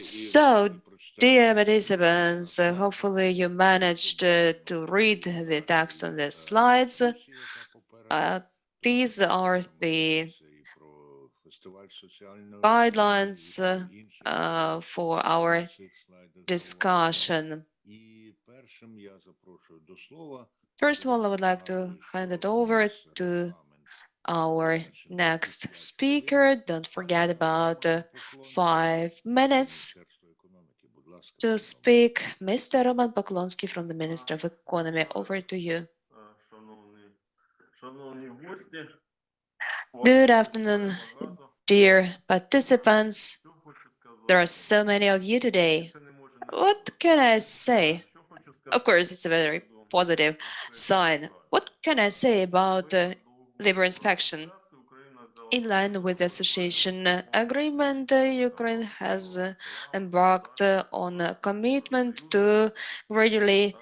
E: So, dear participants, hopefully you managed to read the text on the slides. These are the guidelines for our discussion. First of all, I would like to hand it over to our next speaker. Don't forget about 5 minutes to speak. Mr. Roman Poklonsky from the Ministry of Economy, over to you. Good afternoon, dear participants. There are so many of you today. What can I say? Of course, it's a very positive sign. What can I say about labor inspection? In line with the association agreement, Ukraine has embarked on a commitment to gradually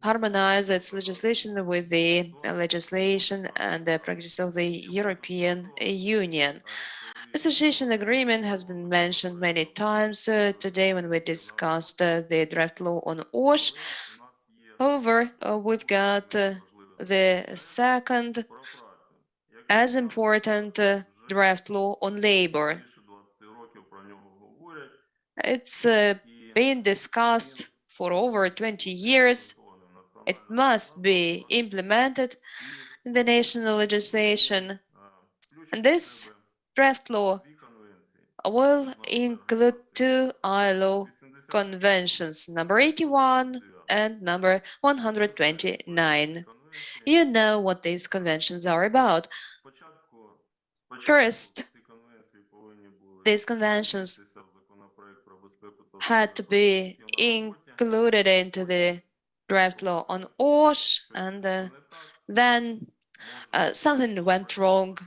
E: harmonize its legislation with the legislation and the practice of the European Union. Association agreement has been mentioned many times today when we discussed the draft law on OSH. However, we've got the second as important draft law on labor. It's been discussed for over 20 years. It must be implemented in the national legislation. And this draft law will include two ILO conventions, number 81 and number 129. You know what these conventions are about. First, these conventions had to be included into the draft law on OSH, and then something went wrong.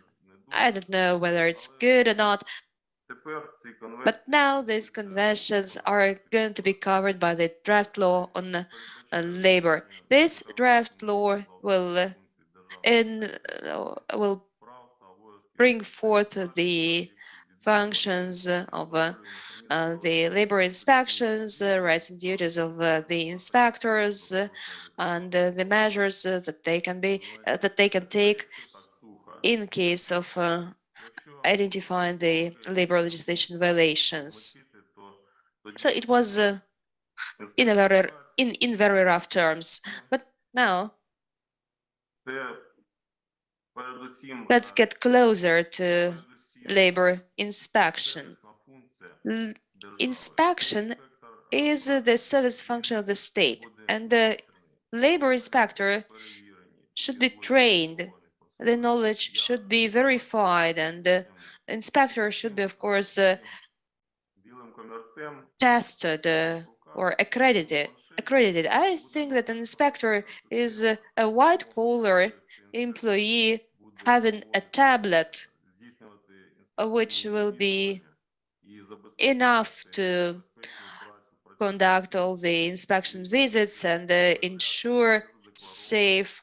E: I don't know whether it's good or not, but now these conventions are going to be covered by the draft law on labor. This draft law will will bring forth the functions of the labor inspections, rights and duties of the inspectors, and the measures that they can take in case of identifying the labor legislation violations. So it was in very rough terms, but now let's get closer to labor inspection. Inspection is the service function of the state, and the labor inspector should be trained. The knowledge should be verified, and the inspector should be, of course, tested or accredited. I think that an inspector is a white-collar employee having a tablet, which will be enough to conduct all the inspection visits and ensure safe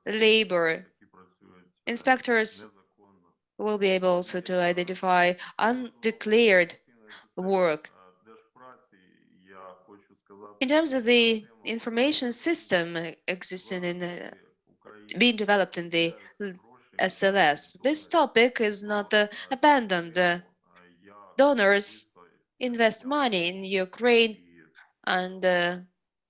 E: labor. Inspectors will be able also to identify undeclared work. In terms of the information system existing in being developed in the SLS, this topic is not abandoned. Donors invest money in Ukraine, and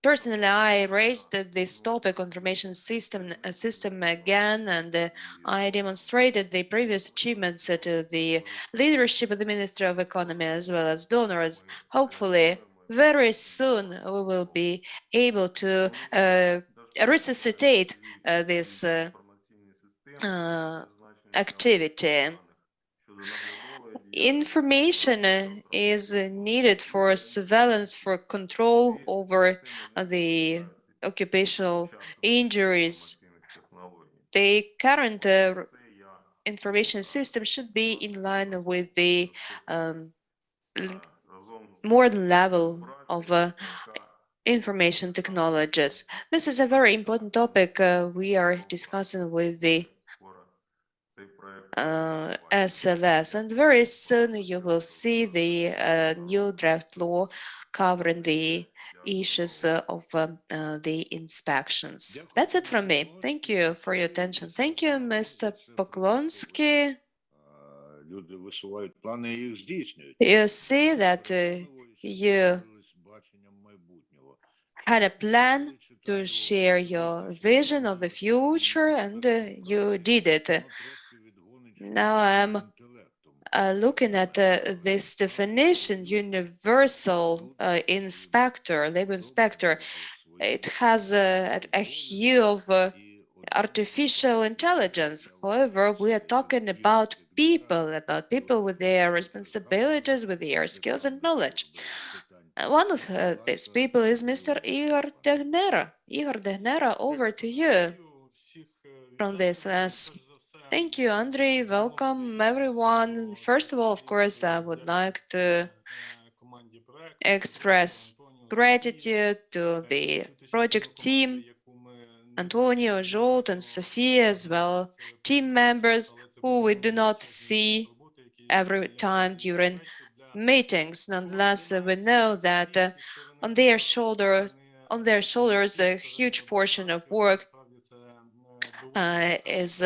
E: personally, I raised this topic, information system again, and I demonstrated the previous achievements to the leadership of the Ministry of Economy as well as donors. Hopefully, very soon we will be able to resuscitate this activity. Information is needed for surveillance, for control over the occupational injuries. The current information system should be in line with the modern level of information technologies. This is a very important topic we are discussing with the SLS, and very soon you will see the new draft law covering the issues of the inspections. That's it from me. Thank you for your attention. Thank you, Mr. Poklonsky. You see that you had a plan to share your vision of the future, and you did it. Now I'm looking at this definition, universal inspector, labor inspector. It has a hue of artificial intelligence. However, we are talking about people with their responsibilities, with their skills and knowledge. One of these people is Mr. Igor Dehnera. Igor Dehnera, over to you from this. Thank you, Andrei. Welcome, everyone. First of all, of course, I would like to express gratitude to the project team, Antonio, Zsolt, and Sofia, as well, team members who we do not see every time during meetings. Nonetheless, we know that on their shoulders, a huge portion of work is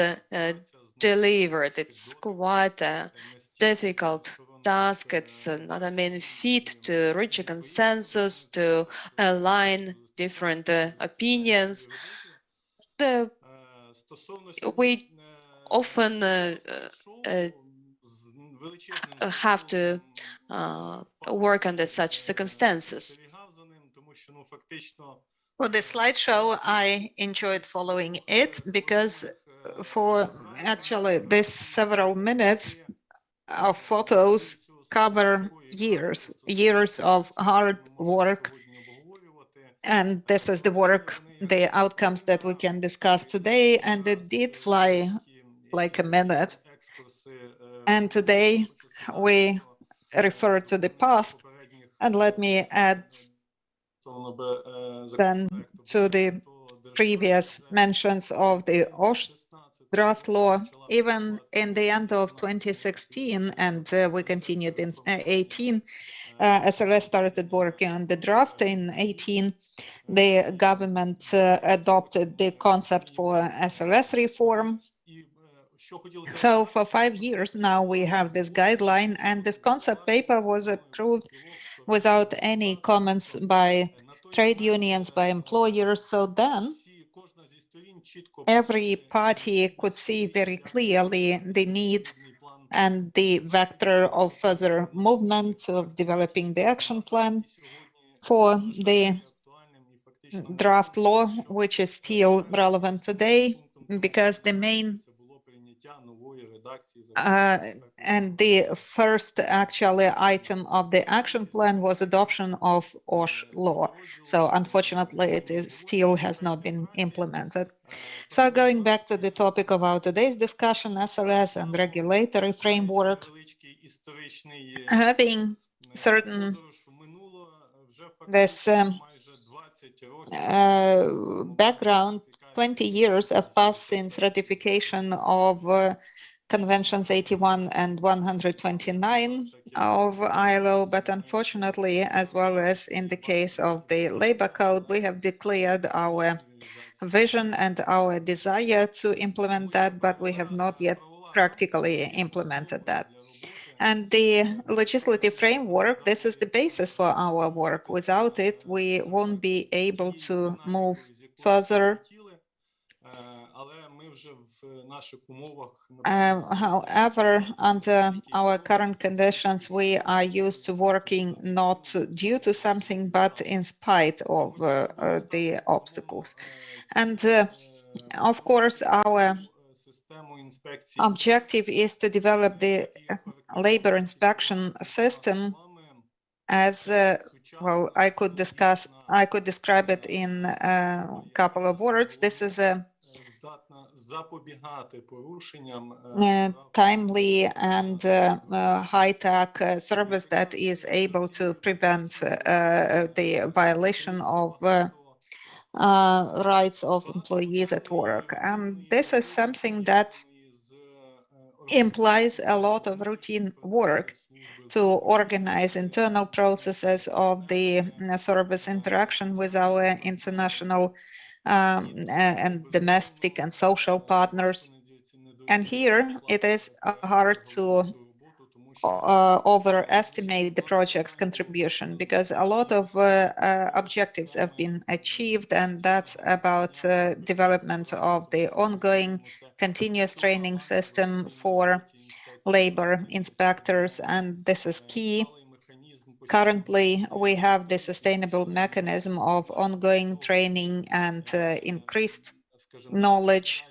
E: delivered. It's quite a difficult task. It's not a mean feat to reach a consensus, to align different opinions. We often have to work under such circumstances.
A: For the slideshow, I enjoyed following it because for actually this several minutes of photos cover years of hard work. And this is the work, the outcomes that we can discuss today. And it did fly like a minute. And today we refer to the past. And let me add then to the previous mentions of the OSH draft law. Even in the end of 2016, and we continued in 18, SLS started working on the draft in 18. The government adopted the concept for SLS reform. So for 5 years now we have this guideline, and this concept paper was approved without any comments by trade unions, by employers. So then every party could see very clearly the need and the vector of further movement of developing the action plan for the draft law, which is still relevant today, because the main and the first actually item of the action plan was adoption of OSH law. So unfortunately, it still has not been implemented. So going back to the topic of our today's discussion, SLS and regulatory framework, having certain this background, 20 years have passed since ratification of Conventions 81 and 129 of ILO, but unfortunately, as well as in the case of the Labor Code, we have declared our vision and our desire to implement that, but we have not yet practically implemented that. And the legislative framework, this is the basis for our work. Without it, we won't be able to move further. However, under our current conditions, we are used to working not due to something, but in spite of the obstacles. And of course, our objective is to develop the labor inspection system as well. I could describe it in a couple of words. This is a timely and high-tech service that is able to prevent the violation of rights of employees at work. And this is something that implies a lot of routine work to organize internal processes of the service interaction with our international and domestic and social partners. And here it is hard to overestimate the project's contribution, because a lot of objectives have been achieved, and that's about development of the ongoing continuous training system for labor inspectors, and this is key. Currently, we have the sustainable mechanism of ongoing training and increased knowledge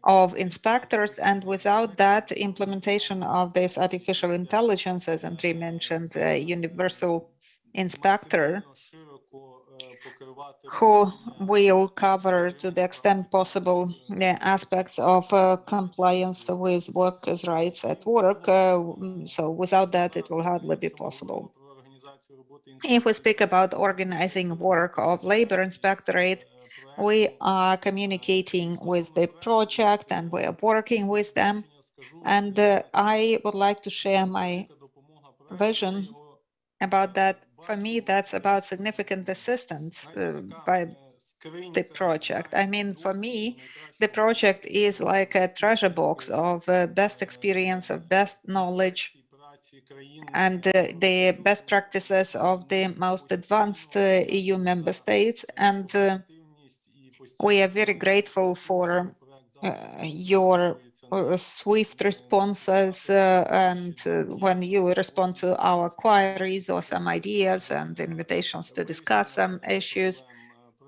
A: of inspectors, and without that, implementation of this artificial intelligence, as Andrei mentioned, universal inspector, who will cover to the extent possible the aspects of compliance with workers' rights at work. So without that, it will hardly be possible. If we speak about organizing work of Labor Inspectorate, we are communicating with the project and we are working with them. And I would like to share my vision about that. For me, that's about significant assistance by the project. I mean, for me, the project is like a treasure box of best experience, of best knowledge, and the best practices of the most advanced EU member states. And we are very grateful for your swift responses and when you respond to our queries or some ideas and invitations to discuss some issues,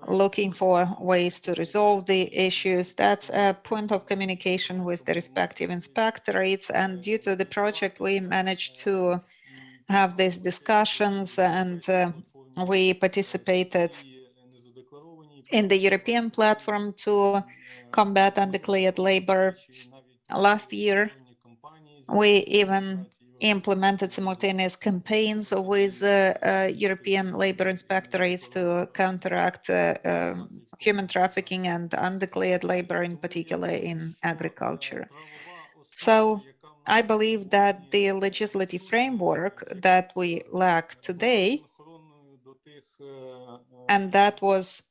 A: looking for ways to resolve the issues. That's a point of communication with the respective inspectorates. And due to the project, we managed to have these discussions, and we participated in the European platform to combat undeclared labor. Last year, we even implemented simultaneous campaigns with European labor inspectorates to counteract human trafficking and undeclared labor, in particular in agriculture. So I believe that the legislative framework that we lack today, and that was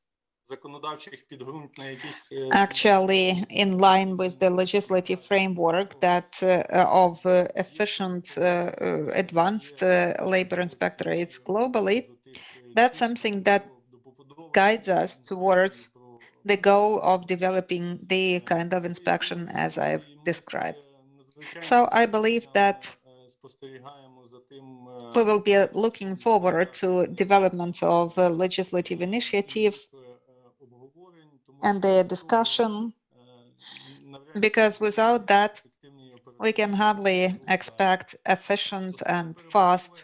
A: actually in line with the legislative framework that of efficient advanced labor inspectorates globally, that's something that guides us towards the goal of developing the kind of inspection as I've described. So I believe that we will be looking forward to development of legislative initiatives and their discussion, because without that, we can hardly expect efficient and fast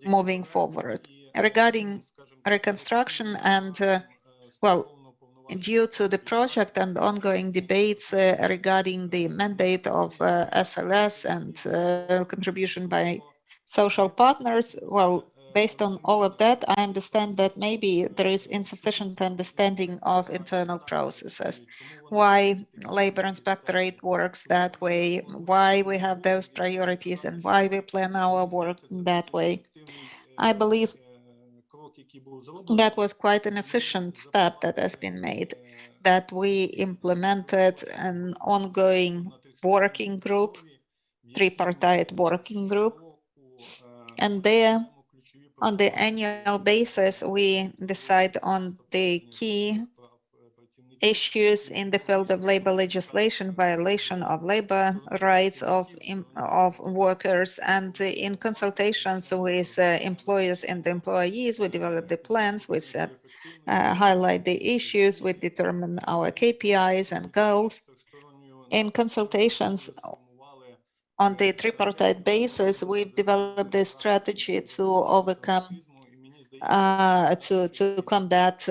A: moving forward. Regarding reconstruction and, well, due to the project and ongoing debates regarding the mandate of SLS and contribution by social partners, well, based on all of that, I understand that maybe there is insufficient understanding of internal processes, why labor inspectorate works that way, why we have those priorities, and why we plan our work that way. I believe that was quite an efficient step that has been made, that we implemented an ongoing working group, tripartite working group, and there on the annual basis, we decide on the key issues in the field of labor legislation, violation of labor rights of workers, and in consultations with employers and employees, we develop the plans, we set, highlight the issues, we determine our KPIs and goals. In consultations on the tripartite basis, we've developed a strategy to overcome, to combat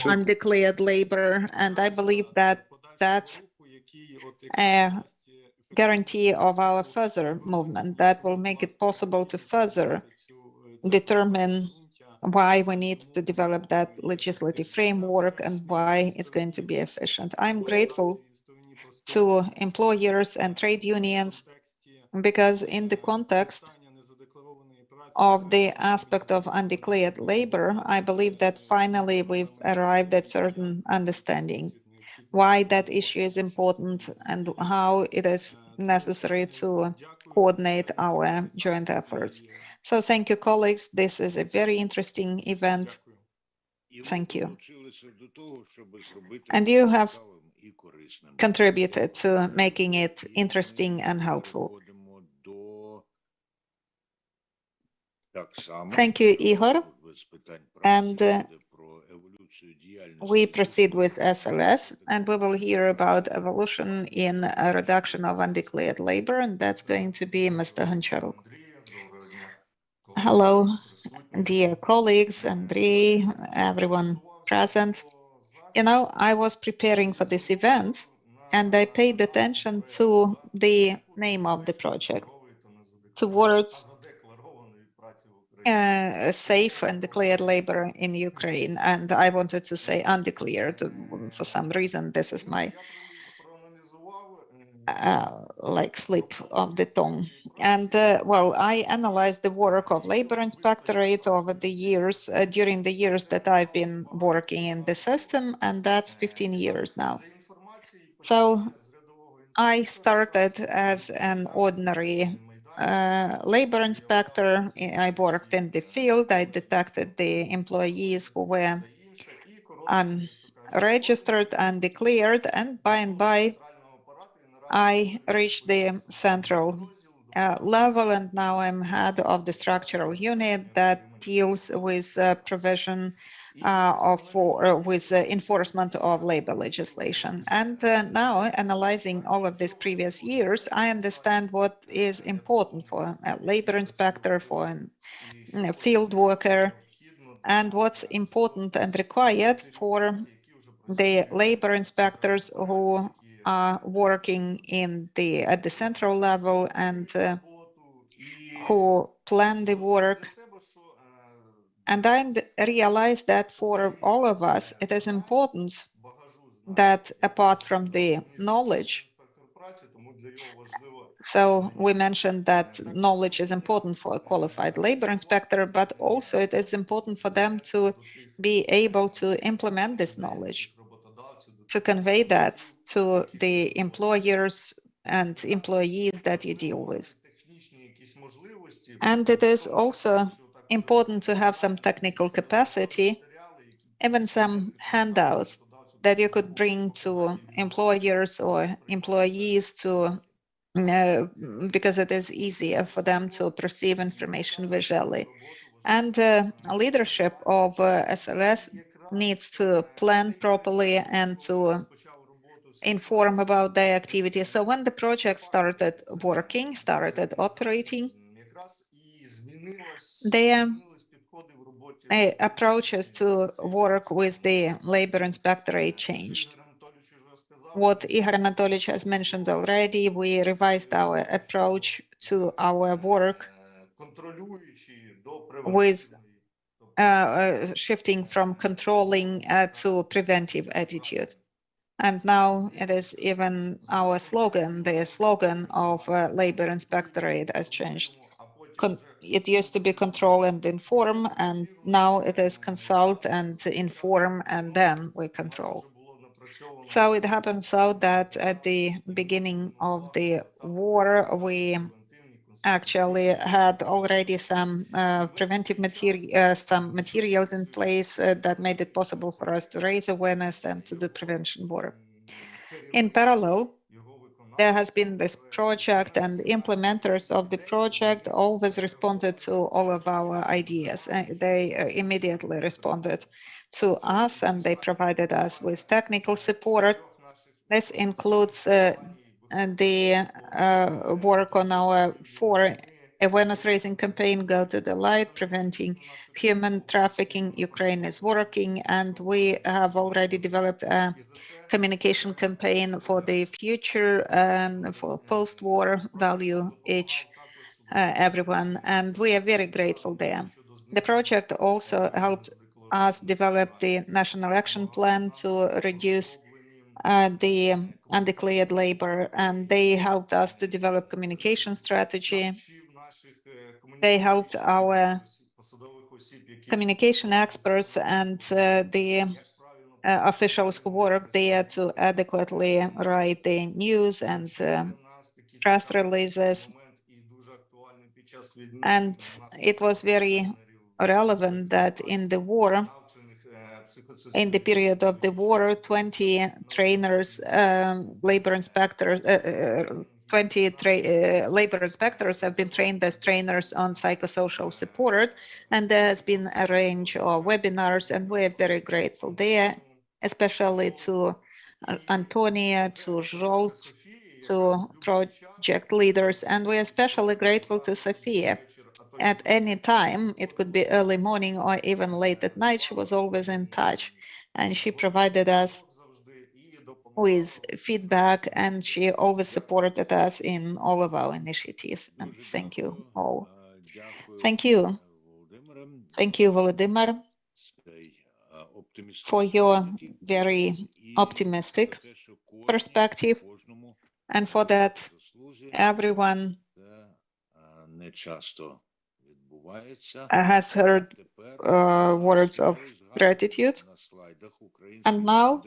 A: undeclared labor, and I believe that that's a guarantee of our further movement that will make it possible to further determine why we need to develop that legislative framework and why it's going to be efficient. I'm grateful to employers and trade unions, because in the context of the aspect of undeclared labor, I believe that finally we've arrived at certain understanding why that issue is important and how it is necessary to coordinate our joint efforts. So thank you, colleagues. This is a very interesting event. Thank you. And you have contributed to making it interesting and helpful. Thank you, Igor. And we proceed with SLS, and we will hear about evolution in a reduction of undeclared labor, and that's going to be Mr. Honcharuk. Hello, dear colleagues, Andrei, everyone present. You know, I was preparing for this event, and I paid attention to the name of the project, towards safe and declared labor in Ukraine, and I wanted to say undeclared for some reason. This is my like slip of the tongue. And well, I analyzed the work of Labor Inspectorate over the years, during the years that I've been working in the system, and that's 15 years now. So I started as an ordinary labor inspector. I worked in the field. I detected the employees who were unregistered, undeclared, and by, I reached the central level, and now I'm head of the structural unit that deals with provision with enforcement of labor legislation. And now, analyzing all of these previous years, I understand what is important for a labor inspector, for a field worker, and what's important and required for the labor inspectors who are working at the central level and who plan the work. And I realized that for all of us, it is important that apart from the knowledge, so we mentioned that knowledge is important for a qualified labor inspector, but also it is important for them to be able to implement this knowledge, to convey that to the employers and employees that you deal with. And it is also important to have some technical capacity, even some handouts that you could bring to employers or employees to because it is easier for them to perceive information visually. And leadership of SLS needs to plan properly and to inform about their activities. So when the project started working, started operating, their approaches to work with the labor inspectorate changed. What Igor Anatolyevich has mentioned already, we revised our approach to our work with shifting from controlling to preventive attitude. And now it is even our slogan, the slogan of Labor Inspectorate has changed. It used to be control and inform, and now it is consult and inform, and then we control. So it happened so that at the beginning of the war, we actually had already some preventive material, some materials in place that made it possible for us to raise awareness and to do prevention work. In parallel, there has been this project, and implementers of the project always responded to all of our ideas. They immediately responded to us, and they provided us with technical support. This includes the work on our 4 awareness raising campaign, Go to the Light, preventing human trafficking, Ukraine is working, and we have already developed a communication campaign for the future and for post-war value each everyone, and we are very grateful there. The project also helped us develop the national action plan to reduce the undeclared labor, and they helped us to develop communication strategy. They helped our communication experts and the officials who work there to adequately write the news and press releases. And it was very relevant that in the war, in the period of the war, 20 trainers, labor inspectors, 20 labor inspectors have been trained as trainers on psychosocial support, and there has been a range of webinars, and we're very grateful there, especially to Antonia, to Zsolt, to project leaders, and we're especially grateful to Sophia. At any time, it could be early morning or even late at night, she was always in touch, and she provided us with feedback, and she always supported us in all of our initiatives. And thank you all. Thank you. Thank you, Volodymyr, for your very optimistic perspective. And for that, everyone has heard words of gratitude. And now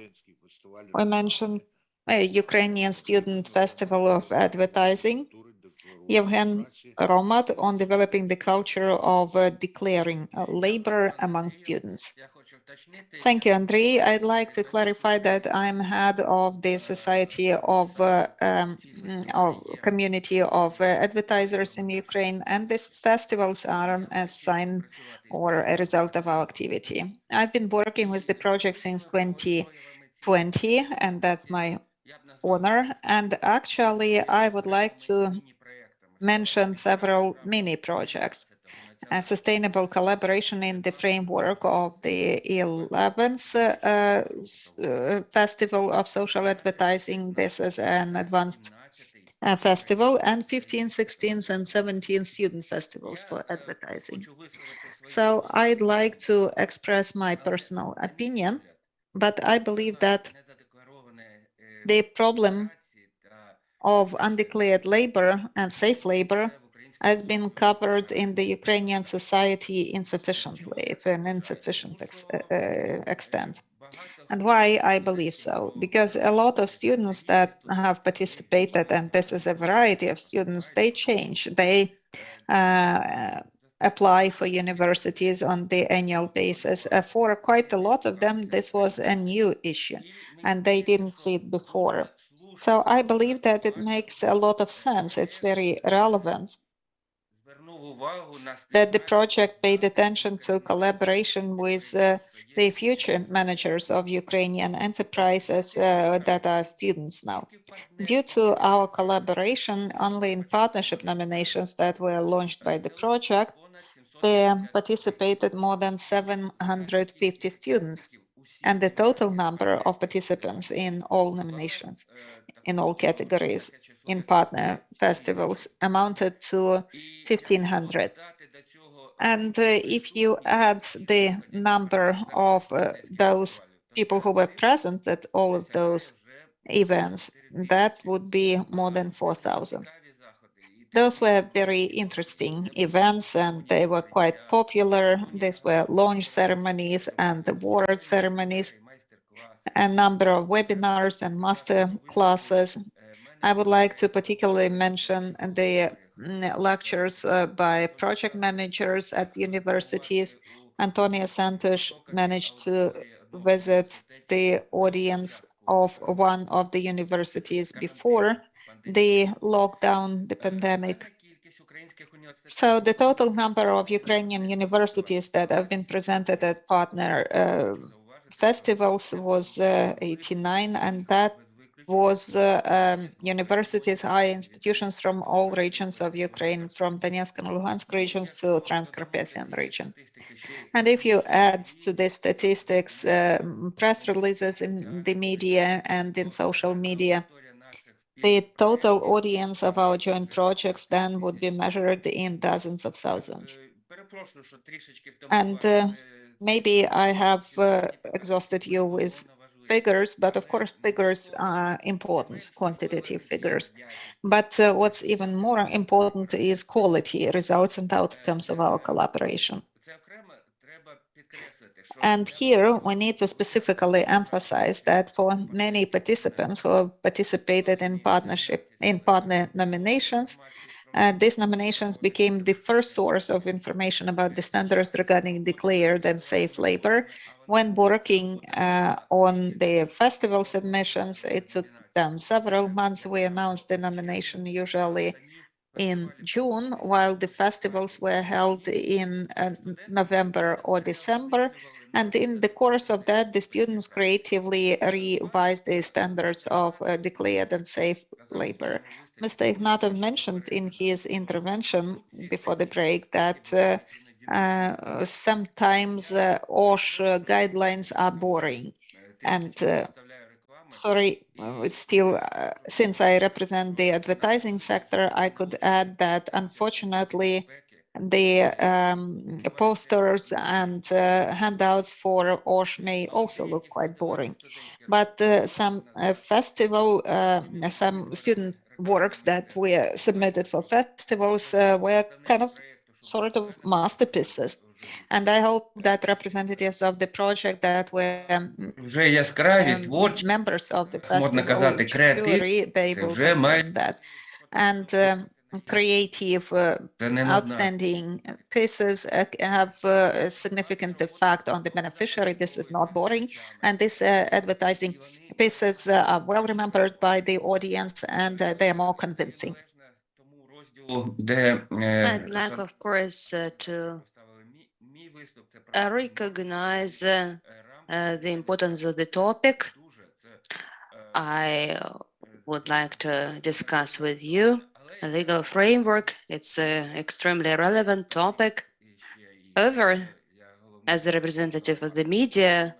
A: we mention a Ukrainian Student Festival of Advertising, Yevhen Romat, on developing the culture of declaring labor among students. Thank you, Andrei. I'd like to clarify that I'm head of the Society of Community of Advertisers in Ukraine, and these festivals are a sign or a result of our activity. I've been working with the project since 2020, and that's my honor. And actually, I would like to mention several mini projects. A sustainable collaboration in the framework of the 11th Festival of Social Advertising. This is an advanced festival, and 15th, 16th, and 17th student festivals for advertising. So I'd like to express my personal opinion, but I believe that the problem of undeclared labor and safe labor has been covered in the Ukrainian society insufficiently, to an insufficient extent. And why I believe so? Because a lot of students that have participated, and this is a variety of students, they change. They apply for universities on the annual basis. For quite a lot of them, this was a new issue, and they didn't see it before. So I believe that it makes a lot of sense. It's very relevant that the project paid attention to collaboration with the future managers of Ukrainian enterprises that are students now. Due to our collaboration, only in partnership nominations that were launched by the project, there participated more than 750 students, and the total number of participants in all nominations, in all categories, in partner festivals amounted to 1,500. And if you add the number of those people who were present at all of those events, that would be more than 4,000. Those were very interesting events, and they were quite popular. These were launch ceremonies and award ceremonies, a number of webinars and master classes. I would like to particularly mention the lectures by project managers at universities. Antonia Santos managed to visit the audience of one of the universities before the lockdown, the pandemic. So the total number of Ukrainian universities that have been presented at partner festivals was 89, and that was universities, high institutions from all regions of Ukraine, from Donetsk and Luhansk regions to Transcarpathian region. And if you add to the statistics, press releases in the media and in social media, the total audience of our joint projects then would be measured in dozens of thousands. And maybe I have exhausted you with figures, but of course figures are important, quantitative figures. But what's even more important is quality, results and outcomes of our collaboration. And here we need to specifically emphasize that for many participants who have participated in partner nominations, these nominations became the first source of information about the standards regarding declared and safe labor. When working on the festival submissions, it took them several months. We announced the nomination usually in June, while the festivals were held in November or December. And in the course of that, the students creatively revised the standards of declared and safe labor. Mr. Ignatov mentioned in his intervention before the break that sometimes OSH guidelines are boring. And sorry, still, since I represent the advertising sector, I could add that unfortunately, the posters and handouts for OSH may also look quite boring. But some some student works that were submitted for festivals were kind of sort of masterpieces. And I hope that representatives of the project that were
H: Вже яскраві, творчі,
A: members of the
H: можна
A: festival
H: казати, креатив,
A: jury, they
H: це
A: will
H: вже має
A: confirm that. And creative,
H: це не одна.
A: outstanding pieces have a significant effect on the beneficiary. This is not boring. And these advertising pieces are well remembered by the audience, and they are more convincing.
E: I'd like, of course, to recognize the importance of the topic. I would like to discuss with you a legal framework. It's an extremely relevant topic. However, as a representative of the media,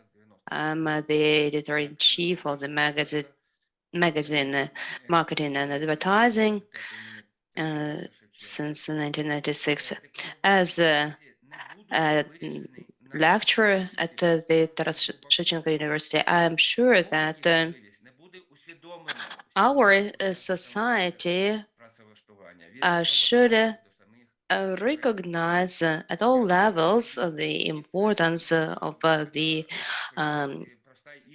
E: I'm the editor-in-chief of the magazine Marketing and Advertising since 1996. As a lecturer at the Taras Shevchenko University, I am sure that our society should recognize at all levels the importance of the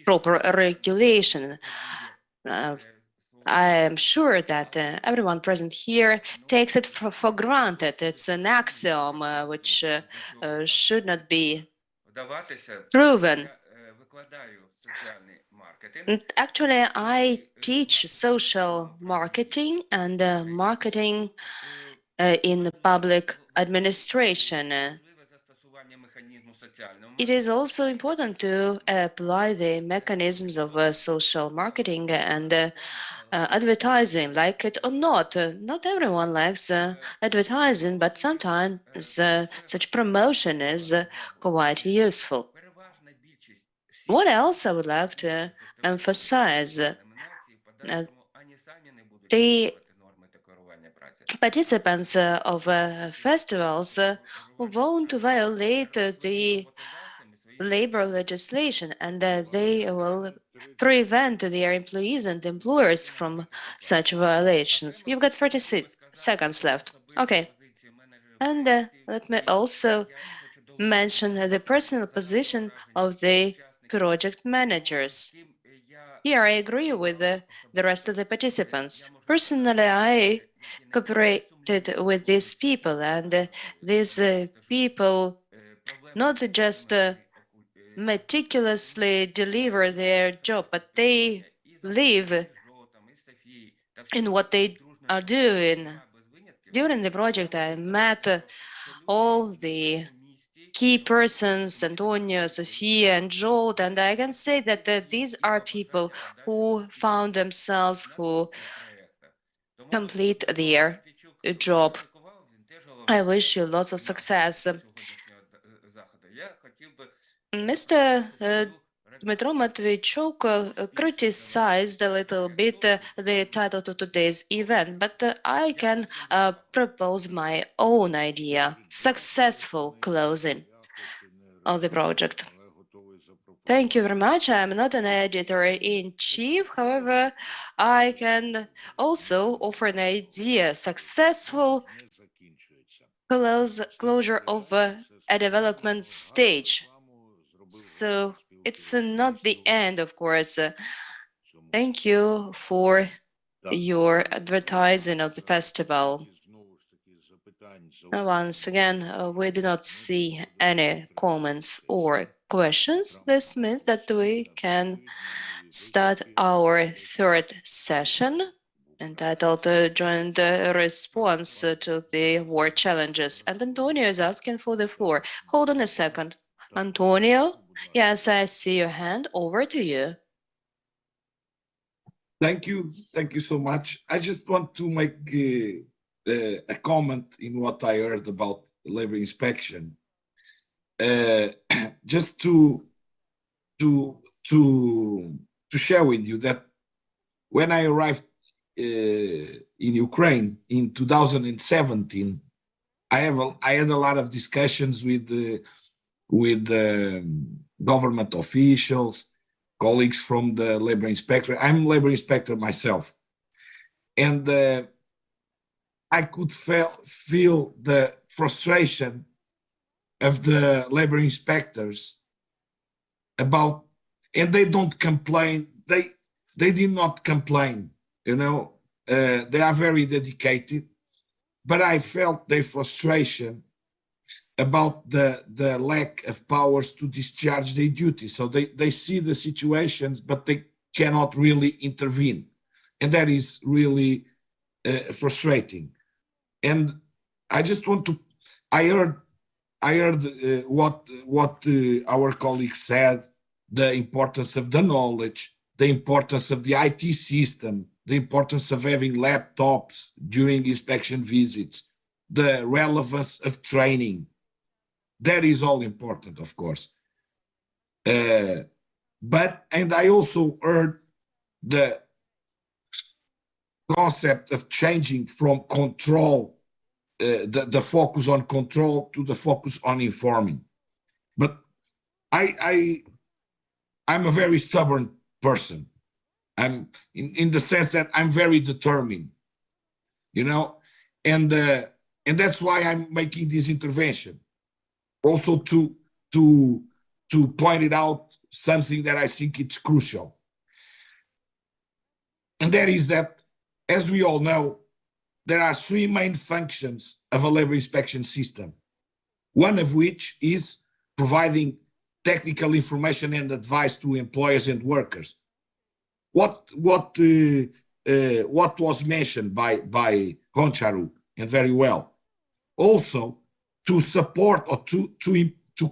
E: proper regulation. I am sure that everyone present here takes it for granted. It's an axiom which should not be proven. Actually, I teach social marketing and marketing in public administration. It is also important to apply the mechanisms of social marketing and advertising, like it or not. Not everyone likes advertising, but sometimes such promotion is quite useful. What else I would like to emphasize? The participants of festivals won't violate the labor legislation, and they will prevent their employees and employers from such violations. You've got 30 seconds left. Okay. And let me also mention the personal position of the project managers. Here I agree with the rest of the participants. Personally, I cooperated with these people, and these people not just meticulously deliver their job, but they live in what they are doing. During the project, I met all the key persons, Antonio, Sofia, and Joel, and I can say that these are people who found themselves, who complete their job. I wish you lots of success. Mr. Dmitro Matveychuk criticized a little bit the title to today's event, but I can propose my own idea: successful closing of the project. Thank you very much. I'm not an editor-in-chief. However, I can also offer an idea: successful closure of a development stage. So it's not the end, of course. Thank you for your advertising of the festival. Once again, we do not see any comments or questions. This means that we can start our third session entitled Joint Response to the War Challenges. And Antonio is asking for the floor. Hold on a second. Antonio? Yes, I see your hand. Over to you.
B: Thank you. Thank you so much. I just want to make a comment in what I heard about labor inspection. Just to share with you that when I arrived in Ukraine in 2017, I had a lot of discussions with government officials, colleagues from the labor inspector. I'm labor inspector myself, and I could feel the frustration of the labor inspectors about, and they don't complain. They did not complain. You know, they are very dedicated, but I felt their frustration about the lack of powers to discharge their duties. So they see the situations, but they cannot really intervene. And that is really frustrating. And I just want to, I heard what our colleagues said, the importance of the knowledge, the importance of the IT system, the importance of having laptops during inspection visits, the relevance of training. That is all important, of course. And I also heard the concept of changing from control, the focus on control to the focus on informing. But I'm a very stubborn person. I'm in the sense that I'm very determined, you know, and that's why I'm making this intervention. Also to point it out something that I think it's crucial. And that is that, as we all know, there are three main functions of a labor inspection system, one of which is providing technical information and advice to employers and workers. What was mentioned by Roncharu, and very well. Also, to support or to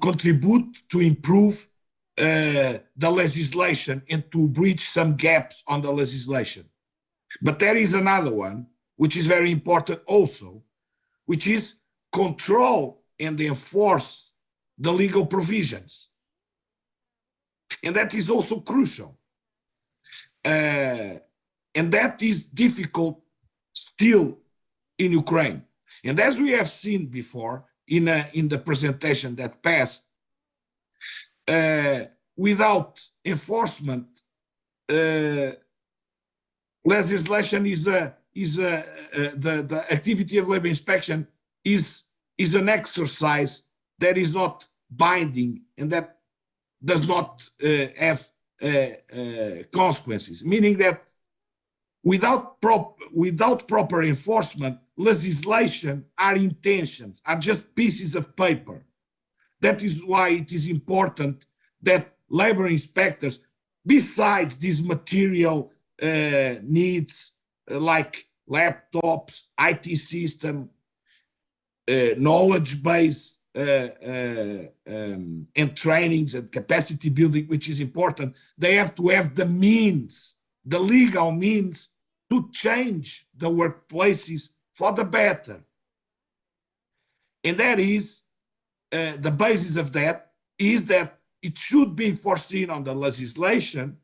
B: contribute to improve the legislation and to bridge some gaps on the legislation. But there is another one, which is very important also, which is control and enforce the legal provisions. And that is also crucial. And that is difficult still in Ukraine. And as we have seen before in the presentation that passed, without enforcement, legislation the activity of labor inspection is an exercise that is not binding and that does not have consequences, meaning that without proper enforcement, legislation are intentions, are just pieces of paper. That is why it is important that labor inspectors, besides these material needs like laptops, IT system, knowledge base, and trainings and capacity building, which is important, they have to have the means, the legal means to change the workplaces for the better. And that is, the basis of that is that it should be foreseen on the legislation,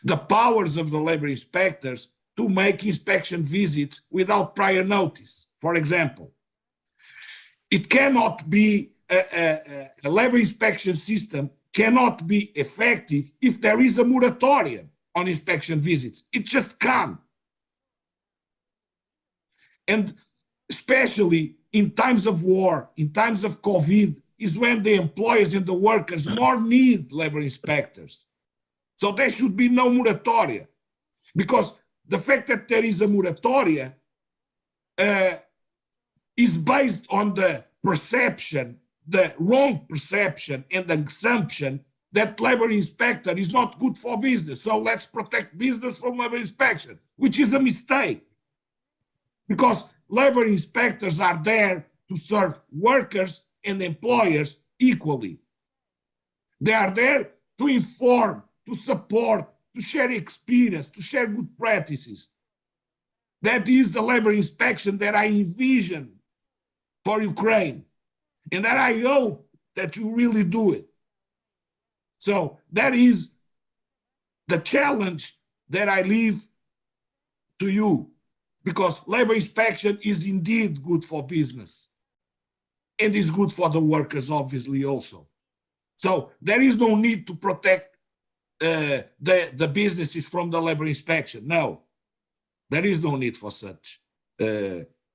B: the powers of the labor inspectors to make inspection visits without prior notice. For example, it cannot be, a labor inspection system cannot be effective if there is a moratorium on inspection visits. It just can't. And especially in times of war, in times of COVID, is when the employers and the workers more need labor inspectors. So there should be no moratoria, because the fact that there is a moratoria is based on the perception, the wrong perception and assumption that labor inspector is not good for business. So let's protect business from labor inspection, which is a mistake. Because labor inspectors are there to serve workers and employers equally. They are there to inform, to support, to share experience, to share good practices. That is the labor inspection that I envision for Ukraine, and that I hope that you really do it. So that is the challenge that I leave to you, because labor inspection is indeed good for business. and is good for the workers, obviously, also. So there is no need to protect the businesses from the labor inspection. No, there is no need for such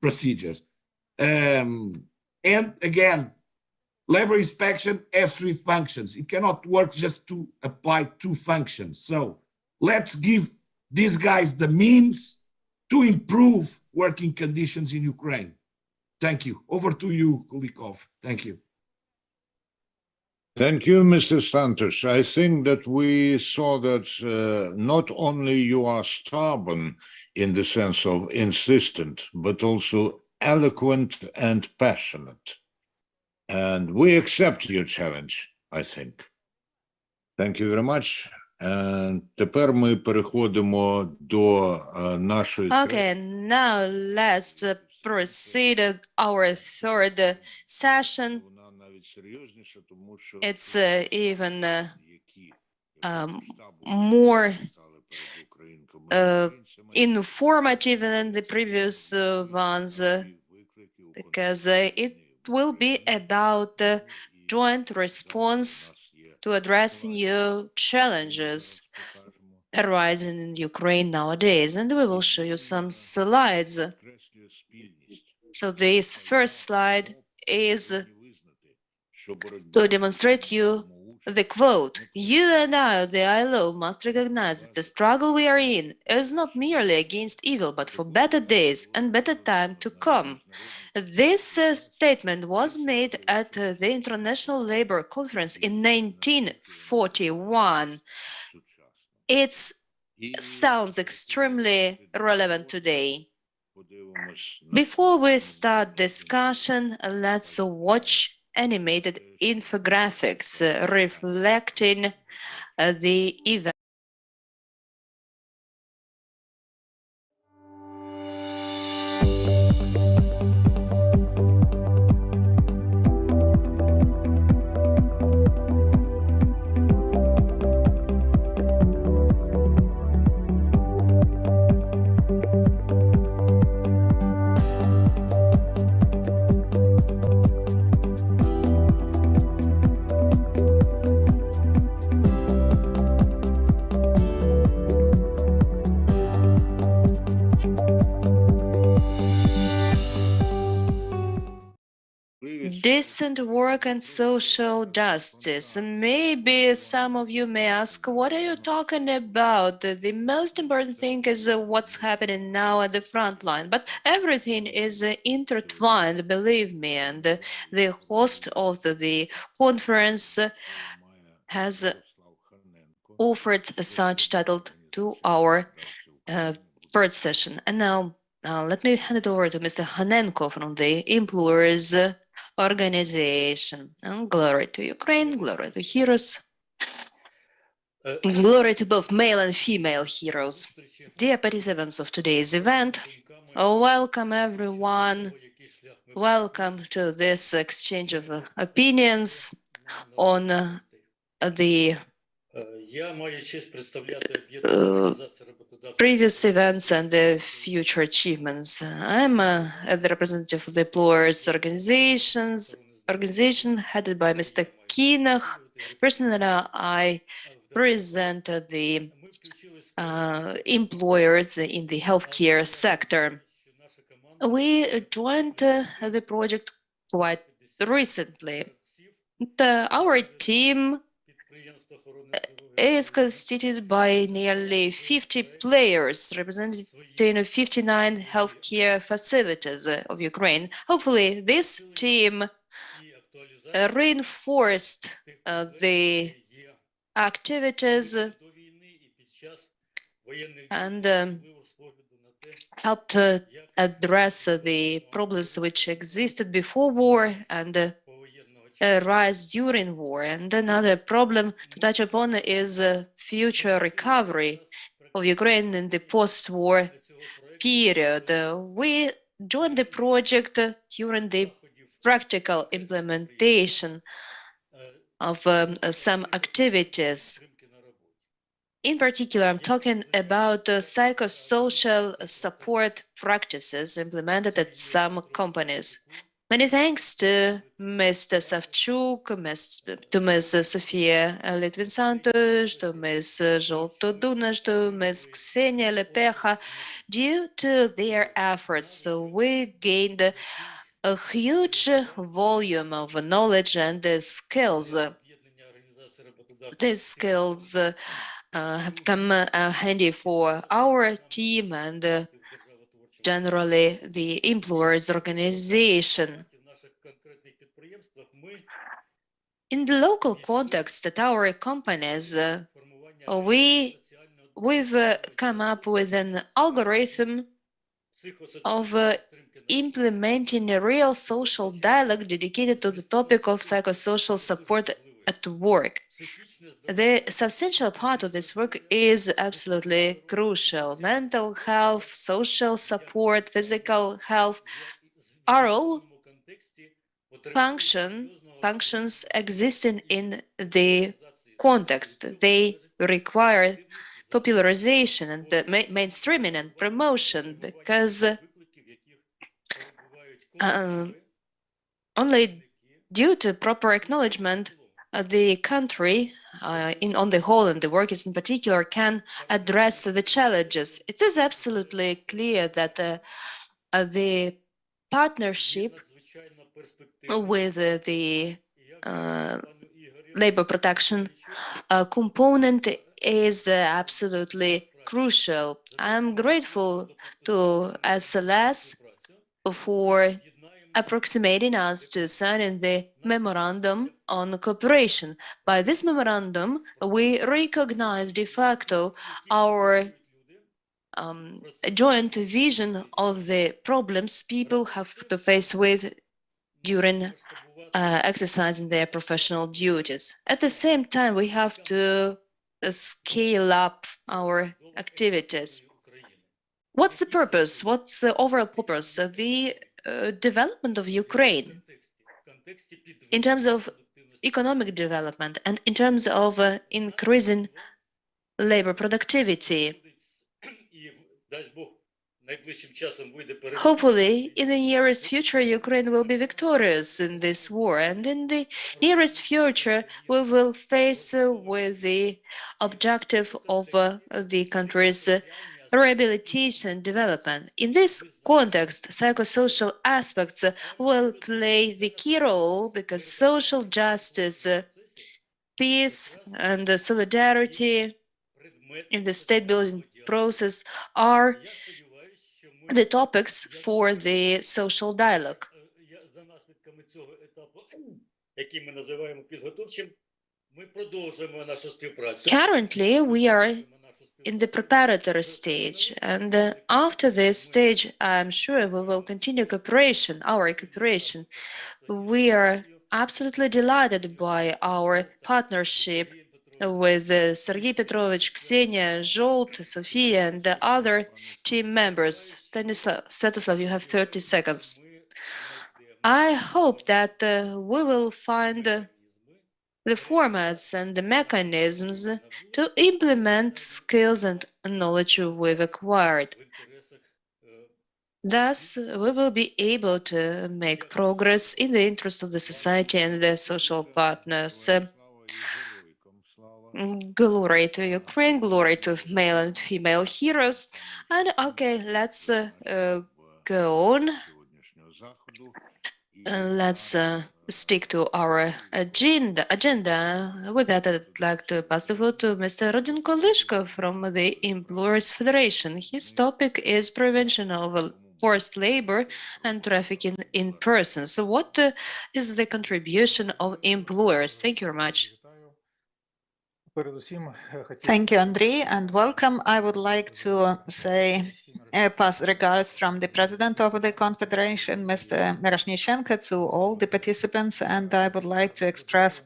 B: procedures. And again, labor inspection has three functions. It cannot work just to apply two functions. So let's give these guys the means to improve working conditions in Ukraine. Thank you. Over to you, Kulikov. Thank you.
C: Thank you, Mr. Santos. I think that we saw that not only you are stubborn in the sense of insistent, but also eloquent and passionate. And we accept your challenge, I think. Thank you very much. And тепер ми переходимо до нашої...
E: Okay, now let's proceed our third session. It's even more informative than the previous ones because it will be about joint response to address new challenges arising in Ukraine nowadays. And we will show you some slides. So this first slide is to demonstrate you the quote, "You and I, the ILO, must recognize that the struggle we are in is not merely against evil, but for better days and better time to come." This statement was made at the International Labour Conference in 1941. It sounds extremely relevant today. Before we start discussion, let's watch animated infographics reflecting the event. Decent work and social justice. Maybe some of you may ask, what are you talking about? The most important thing is what's happening now at the front line, but everything is intertwined, believe me, and the host of the conference has offered such title to our third session. And now let me hand it over to Mr. Hanenko from the Employers Organization. And glory to Ukraine, glory to heroes, glory to both male and female heroes. Dear participants of today's event, welcome everyone. Welcome to this exchange of opinions on the previous events and the future achievements. I'm the representative of the employers' organization headed by Mr. Kinach. Personally, I present the employers in the healthcare sector. We joined the project quite recently. Our team is constituted by nearly 50 players representing 59 healthcare facilities of Ukraine. Hopefully, this team reinforced the activities and helped address the problems which existed before war and rise during war. And another problem to touch upon is future recovery of Ukraine in the post-war period. We joined the project during the practical implementation of some activities. In particular, I'm talking about psychosocial support practices implemented at some companies. Many thanks to Mr. Savchuk, to Ms. Sofia Litvin-Santos, to Ms. Zolto Dunas, to Ms. Ksenia Lepecha. Due to their efforts, we gained a huge volume of knowledge and skills. These skills have come handy for our team and generally the employers' organization. In the local context at our companies, we've come up with an algorithm of implementing a real social dialogue dedicated to the topic of psychosocial support at work. The substantial part of this work is absolutely crucial. Mental health, social support, physical health are all functions existing in the context. They require popularization and mainstreaming and promotion because only due to proper acknowledgement, the country, on the whole, and the workers in particular, can address the challenges. It is absolutely clear that the partnership with the labor protection component is absolutely crucial. I'm grateful to SLS for approximating us to signing the memorandum on cooperation. By this memorandum, we recognize de facto our joint vision of the problems people have to face with during exercising their professional duties. At the same time, we have to scale up our activities. What's the purpose? What's the overall purpose? The development of Ukraine in terms of economic development and in terms of increasing labor productivity. Hopefully, in the nearest future, Ukraine will be victorious in this war, and in the nearest future, we will face with the objective of the country's rehabilitation and development. In this context, psychosocial aspects will play the key role because social justice, peace, and solidarity in the state-building process are the topics for the social dialogue. Currently, we are in the preparatory stage, and after this stage, I'm sure we will continue our cooperation. We are absolutely delighted by our partnership with Sergei Petrovich, Ksenia, Zholt, Sofia, and the other team members. Svetoslav, you have 30 seconds. I hope that we will find the formats and the mechanisms to implement skills and knowledge we've acquired. Thus, we will be able to make progress in the interest of the society and the social partners. Glory to Ukraine, glory to male and female heroes. And okay, let's go on. Let's stick to our agenda. With that, I'd like to pass the floor to Mr. Rodin Kolishko from the Employers Federation. His topic is prevention of forced labor and trafficking in persons. So what is the contribution of employers? Thank you very much.
A: Thank you, Andrei, and welcome. I would like to say pass regards from the President of the Confederation, Mr. Miroshnichenko, to all the participants, and I would like to express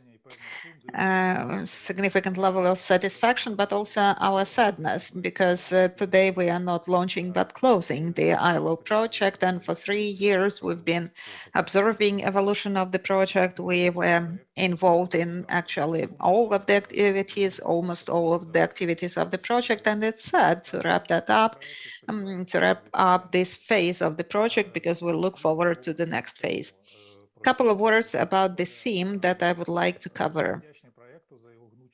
A: significant level of satisfaction, but also our sadness, because today we are not launching but closing the ILO project. And for 3 years, we've been observing evolution of the project. We were involved in actually all of the activities, almost all of the activities of the project. And it's sad to wrap that up, to wrap up this phase of the project, because we look forward to the next phase. Couple of words about the theme that I would like to cover.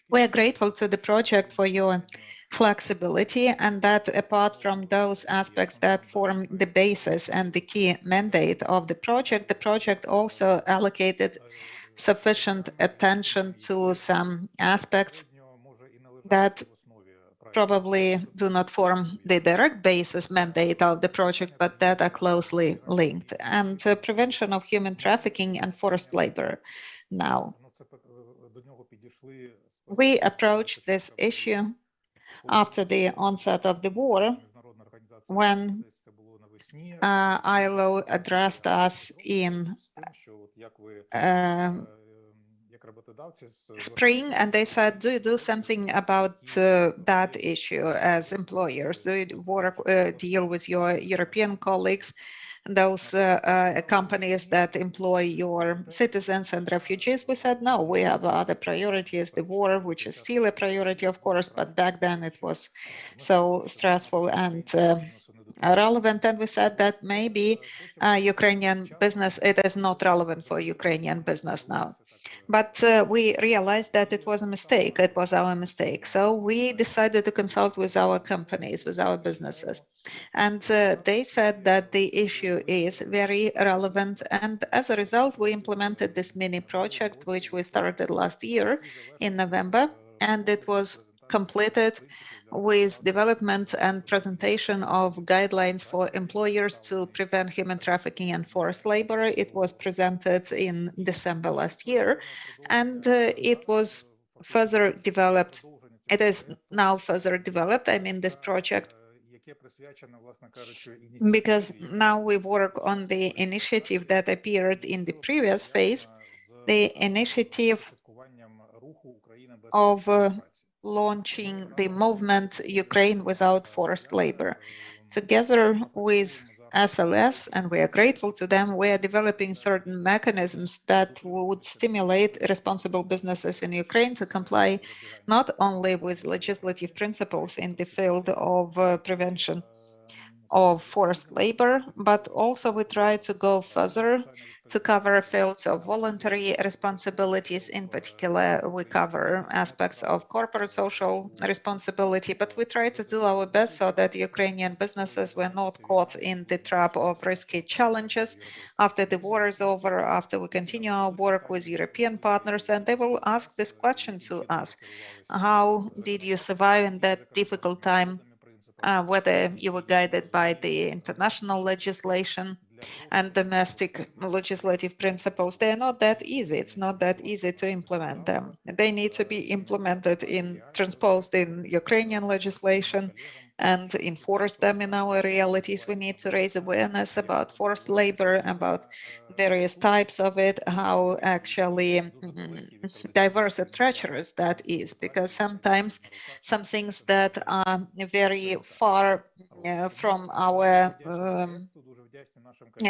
A: We are grateful to the project for your flexibility, and that apart from those aspects that form the basis and the key mandate of the project also allocated sufficient attention to some aspects that probably do not form the direct basis mandate of the project, but that are closely linked, and prevention of human trafficking and forced labor. Now, we approached this issue after the onset of the war, when ILO addressed us in spring, and they said, do you do something about that issue as employers? Do you work, deal with your European colleagues, those companies that employ your citizens and refugees? We said, no, we have other priorities, the war, which is still a priority, of course, but back then it was so stressful and relevant. And we said that maybe Ukrainian business, it is not relevant for Ukrainian business now. But we realized that it was a mistake. It was our mistake. So we decided to consult with our companies, with our businesses. And they said that the issue is very relevant. And as a result, we implemented this mini project, which we started last year in November. And it was completed with development and presentation of guidelines for employers to prevent human trafficking and forced labor. It was presented in December last year, and it was further developed. It is now further developed, I mean, this project, because now we work on the initiative that appeared in the previous phase, the initiative of launching the movement Ukraine without forced labor. Together with SLS, and we are grateful to them, we are developing certain mechanisms that would stimulate responsible businesses in Ukraine to comply not only with legislative principles in the field of prevention of forced labor, but also we try to go further to cover fields of voluntary responsibilities. In particular, we cover aspects of corporate social responsibility, but we try to do our best so that Ukrainian businesses were not caught in the trap of risky challenges after the war is over, after we continue our work with European partners, and they will ask this question to us: how did you survive in that difficult time? Whether you were guided by the international legislation and domestic legislative principles. They are not that easy. It's not that easy to implement them. They need to be implemented transposed in Ukrainian legislation and enforce them in our realities. We need to raise awareness about forced labor, about various types of it, how actually diverse and treacherous that is, because sometimes some things that are very far from our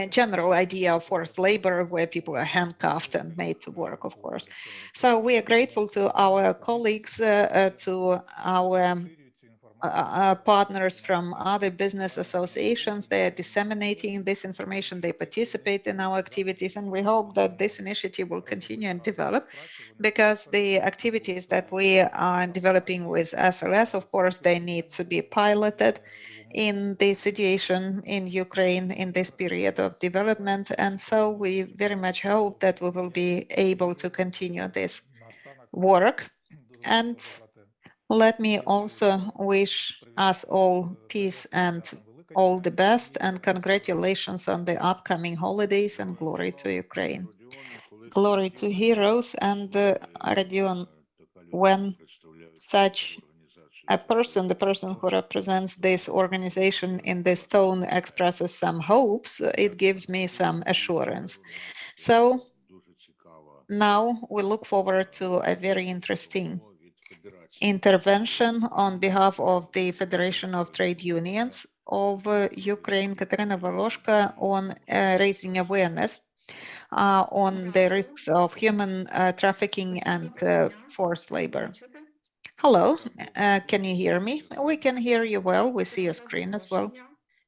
A: general idea of forced labor, where people are handcuffed and made to work, of course. So we are grateful to our colleagues, to our partners from other business associations. They are disseminating this information, they participate in our activities, and we hope that this initiative will continue and develop, because the activities that we are developing with SLS, of course, they need to be piloted in the situation in Ukraine in this period of development. And so we very much hope that we will be able to continue this work. And let me also wish us all peace and all the best, and congratulations on the upcoming holidays, and glory to Ukraine. Glory to heroes. And Rodion, when such a person, the person who represents this organization in this tone, expresses some hopes, it gives me some assurance. So now we look forward to a very interesting intervention on behalf of the Federation of Trade Unions of Ukraine, Katerina Voloshka, on raising awareness on the risks of human trafficking and forced labor. Hello, can you hear me? We can hear you well. We see your screen as well.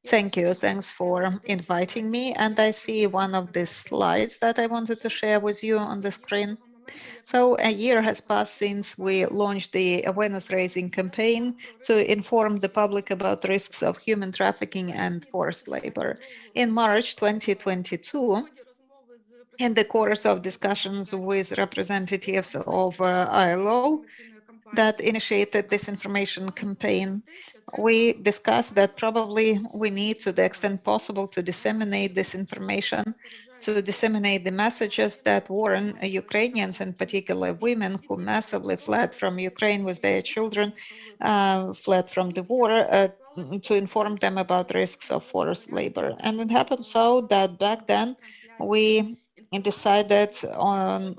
A: Thank you. Thanks for inviting me. And I see one of the slides that I wanted to share with you on the screen. So a year has passed since we launched the awareness raising campaign to inform the public about risks of human trafficking and forced labor. In March 2022, in the course of discussions with representatives of ILO that initiated this information campaign, we discussed that probably we need, to the extent possible, to disseminate this information, to disseminate the messages that warn Ukrainians, in particular women who massively fled from Ukraine with their children, fled from the war, to inform them about risks of forced labor. And it happened so that back then we decided on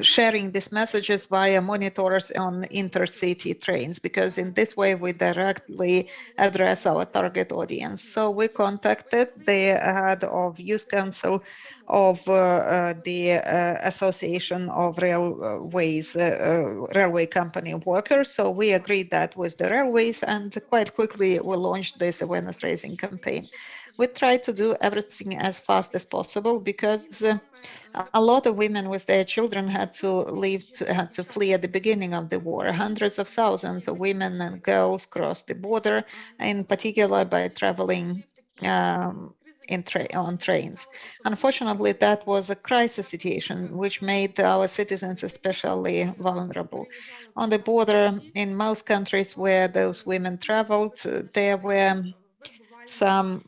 A: sharing these messages via monitors on intercity trains, because in this way we directly address our target audience. So we contacted the head of Youth Council of the Association of Railways, Railway Company Workers. So we agreed that with the railways, and quite quickly we launched this awareness raising campaign. We tried to do everything as fast as possible because a lot of women with their children had to leave, had to flee at the beginning of the war. Hundreds of thousands of women and girls crossed the border, in particular by traveling on trains. Unfortunately, that was a crisis situation, which made our citizens especially vulnerable. On the border, in most countries where those women traveled, there were some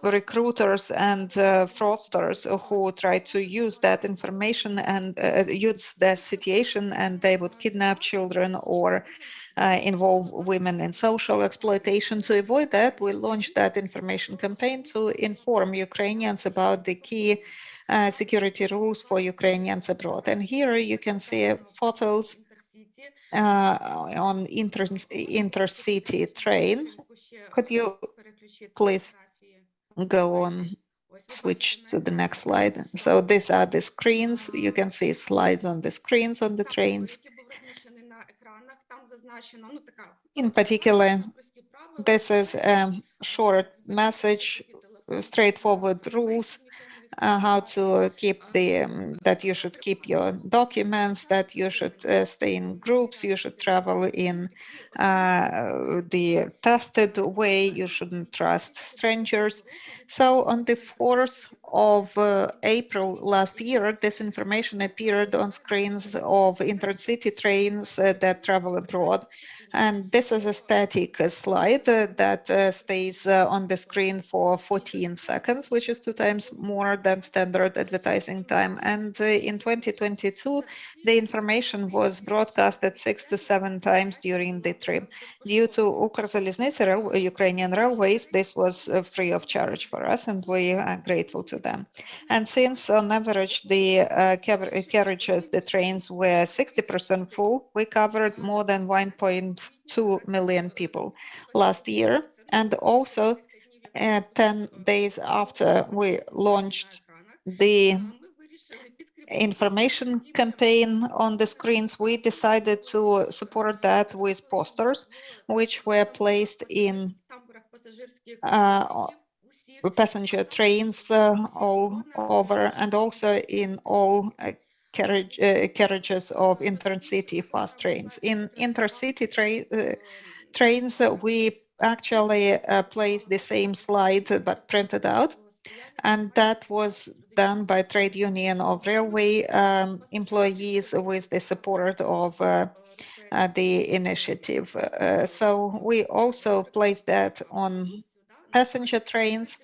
A: recruiters and fraudsters who try to use that information and use that situation, and they would kidnap children or involve women in social exploitation. To avoid that, we launched that information campaign to inform Ukrainians about the key security rules for Ukrainians abroad. And here you can see photos on intercity train. Could you please go on, switch to the next slide? So these are the screens. You can see slides on the screens on the trains. In particular, this is a short message, straightforward rules, how to keep the, that you should keep your documents, that you should stay in groups, you should travel in the tested way, you shouldn't trust strangers. So on the 4th of April last year, this information appeared on screens of intercity trains that travel abroad. And this is a static slide that stays on the screen for 14 seconds, which is 2 times more than standard advertising time. And in 2022, the information was broadcasted 6 to 7 times during the trip. Due to Ukrzaliznytsia, Ukrainian Railways, this was free of charge for us, and we are grateful to them. And since on average the carriages, the trains were 60% full, we covered more than 1.2 million people last year. And also 10 days after we launched the information campaign on the screens, we decided to support that with posters, which were placed in passenger trains all over, and also in all carriages of intercity fast trains. In intercity trains, we actually placed the same slide but printed out, and that was done by trade union of railway employees with the support of the initiative. So we also placed that on passenger trains,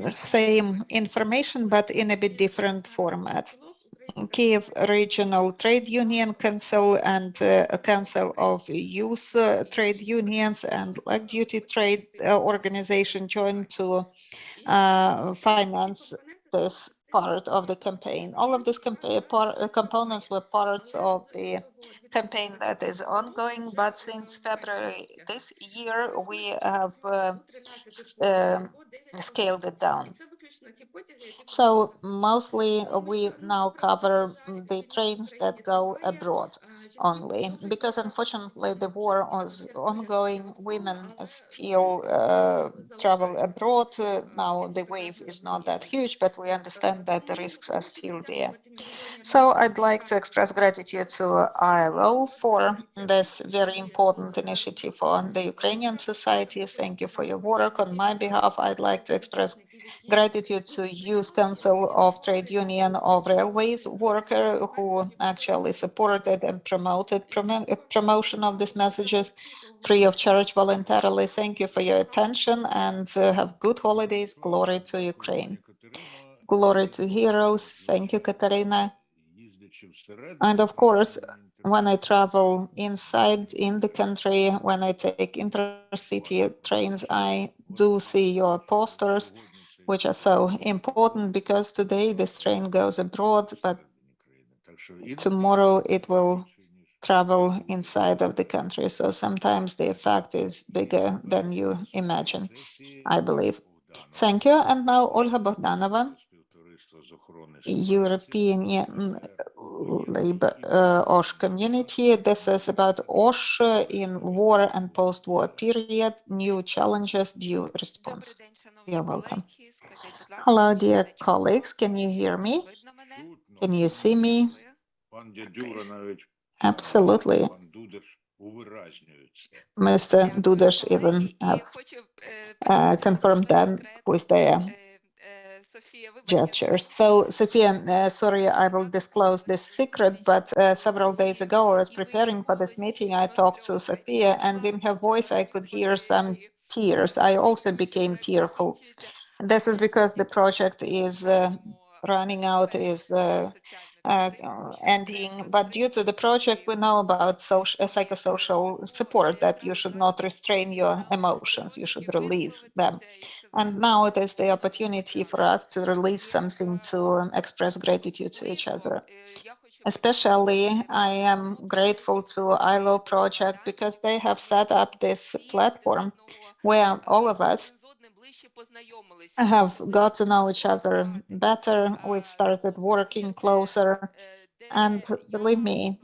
A: same information, but in a bit different format. Kiev Regional Trade Union Council and a Council of Youth Trade Unions and Light Duty Trade Organization joined to finance this part of the campaign. All of these components were parts of the campaign that is ongoing, but since February this year, we have scaled it down. So mostly we now cover the trains that go abroad only, because unfortunately the war is ongoing. Women still travel abroad. Now the wave is not that huge, but we understand that the risks are still there. So I'd like to express gratitude to ILO for this very important initiative for the Ukrainian society. Thank you for your work. On my behalf, I'd like to express gratitude to Youth Council of Trade Union of Railways worker who actually supported and promoted promotion of these messages free of charge voluntarily. Thank you for your attention and have good holidays. Glory to Ukraine. Glory to heroes. Thank you, Katarina. And of course, when I travel inside in the country, when I take intercity trains, I do see your posters, which are so important because today this train goes abroad, but tomorrow it will travel inside of the country. So sometimes the effect is bigger than you imagine, I believe. Thank you. And now Olga Bogdanova, European Labor OSH community. This is about OSH in war and post-war period, new challenges, due response. You're welcome. Hello, dear colleagues. Can you hear me? Can you see me? Absolutely. Mr. Dudash even have confirmed that with their gestures. So, Sophia, sorry, I will disclose this secret, but several days ago, I was preparing for this meeting. I talked to Sophia, and in her voice, I could hear some tears. I also became tearful. This is because the project is running out, is ending. But due to the project, we know about psychosocial support, that you should not restrain your emotions, you should release them. And now it is the opportunity for us to release something, to express gratitude to each other. Especially, I am grateful to ILO Project because they have set up this platform where all of us have got to know each other better. We've started working closer. And believe me,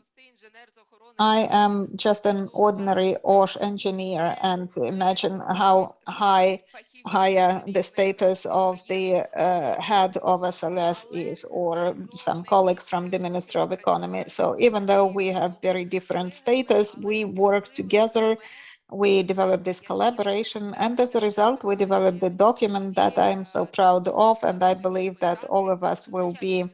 A: I am just an ordinary OSH engineer, and imagine how higher the status of the head of SLS is, or some colleagues from the Ministry of Economy. So even though we have very different status, we work together. We developed this collaboration, and as a result, we developed the document that I'm so proud of, and I believe that all of us will be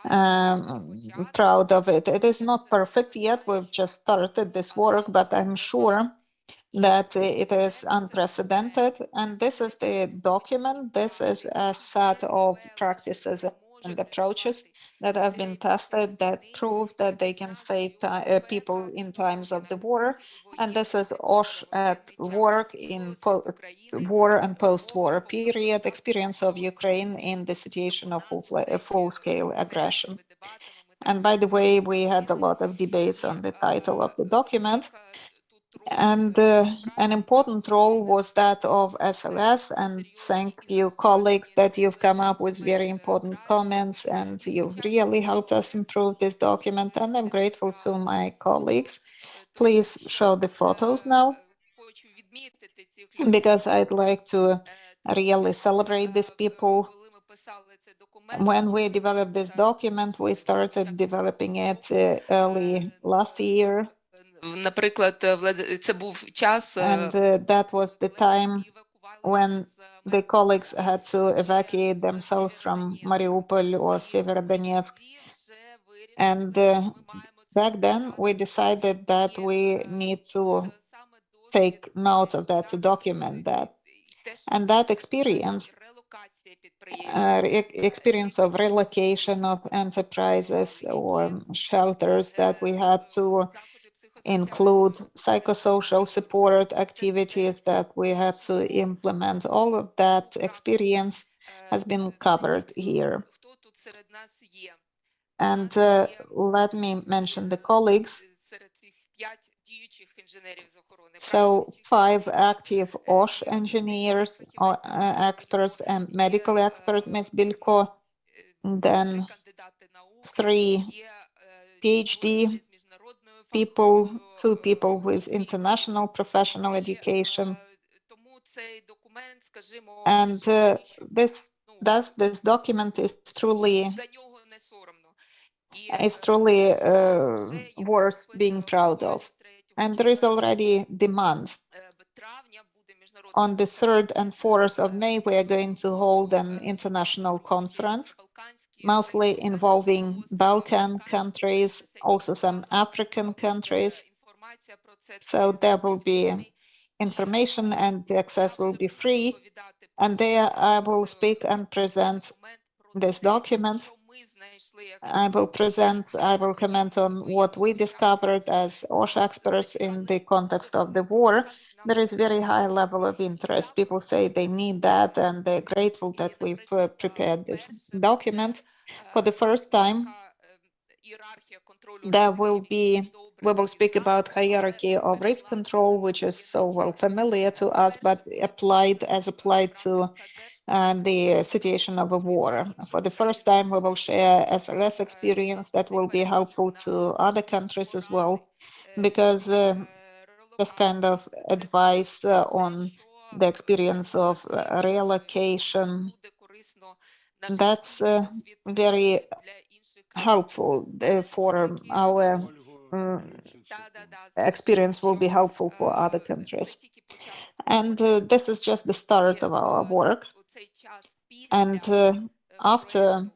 A: proud of it. It is not perfect yet. We've just started this work, but I'm sure that it is unprecedented. And this is the document. This is a set of practices and approaches that have been tested that prove that they can save people in times of the war. And this is OSH at work in war and post-war period, experience of Ukraine in the situation of full-scale aggression. And by the way, we had a lot of debates on the title of the document. And an important role was that of SLS, and thank you, colleagues, that you've come up with very important comments, and you've really helped us improve this document, and I'm grateful to my colleagues. Please show the photos now, because I'd like to really celebrate these people. When we developed this document, we started developing it early last year. And that was the time when the colleagues had to evacuate themselves from Mariupol or Severodonetsk. And back then, we decided that we need to take note of that, to document that. And that experience experience of relocation of enterprises or shelters that we had to include, psychosocial support activities that we had to implement. All of that experience has been covered here. And let me mention the colleagues. So 5 active OSH engineers, experts and medical expert, Ms. Bilko, then 3 PhD people, 2 people with international professional education. And this document is truly worth being proud of. And there is already demand. On the 3rd and 4th of May, we are going to hold an international conference, mostly involving Balkan countries, also some African countries. So there will be information and the access will be free. And there I will speak and present this document. I will comment on what we discovered as OSH experts in the context of the war. There is very high level of interest. People say they need that and they're grateful that we've prepared this document. For the first time, we will speak about hierarchy of risk control, which is so well familiar to us, but applied to the situation of a war. For the first time, we will share SLS experience that will be helpful to other countries as well, because this kind of advice on the experience of reallocation, that's very helpful for our experience will be helpful for other countries. And this is just the start of our work. And after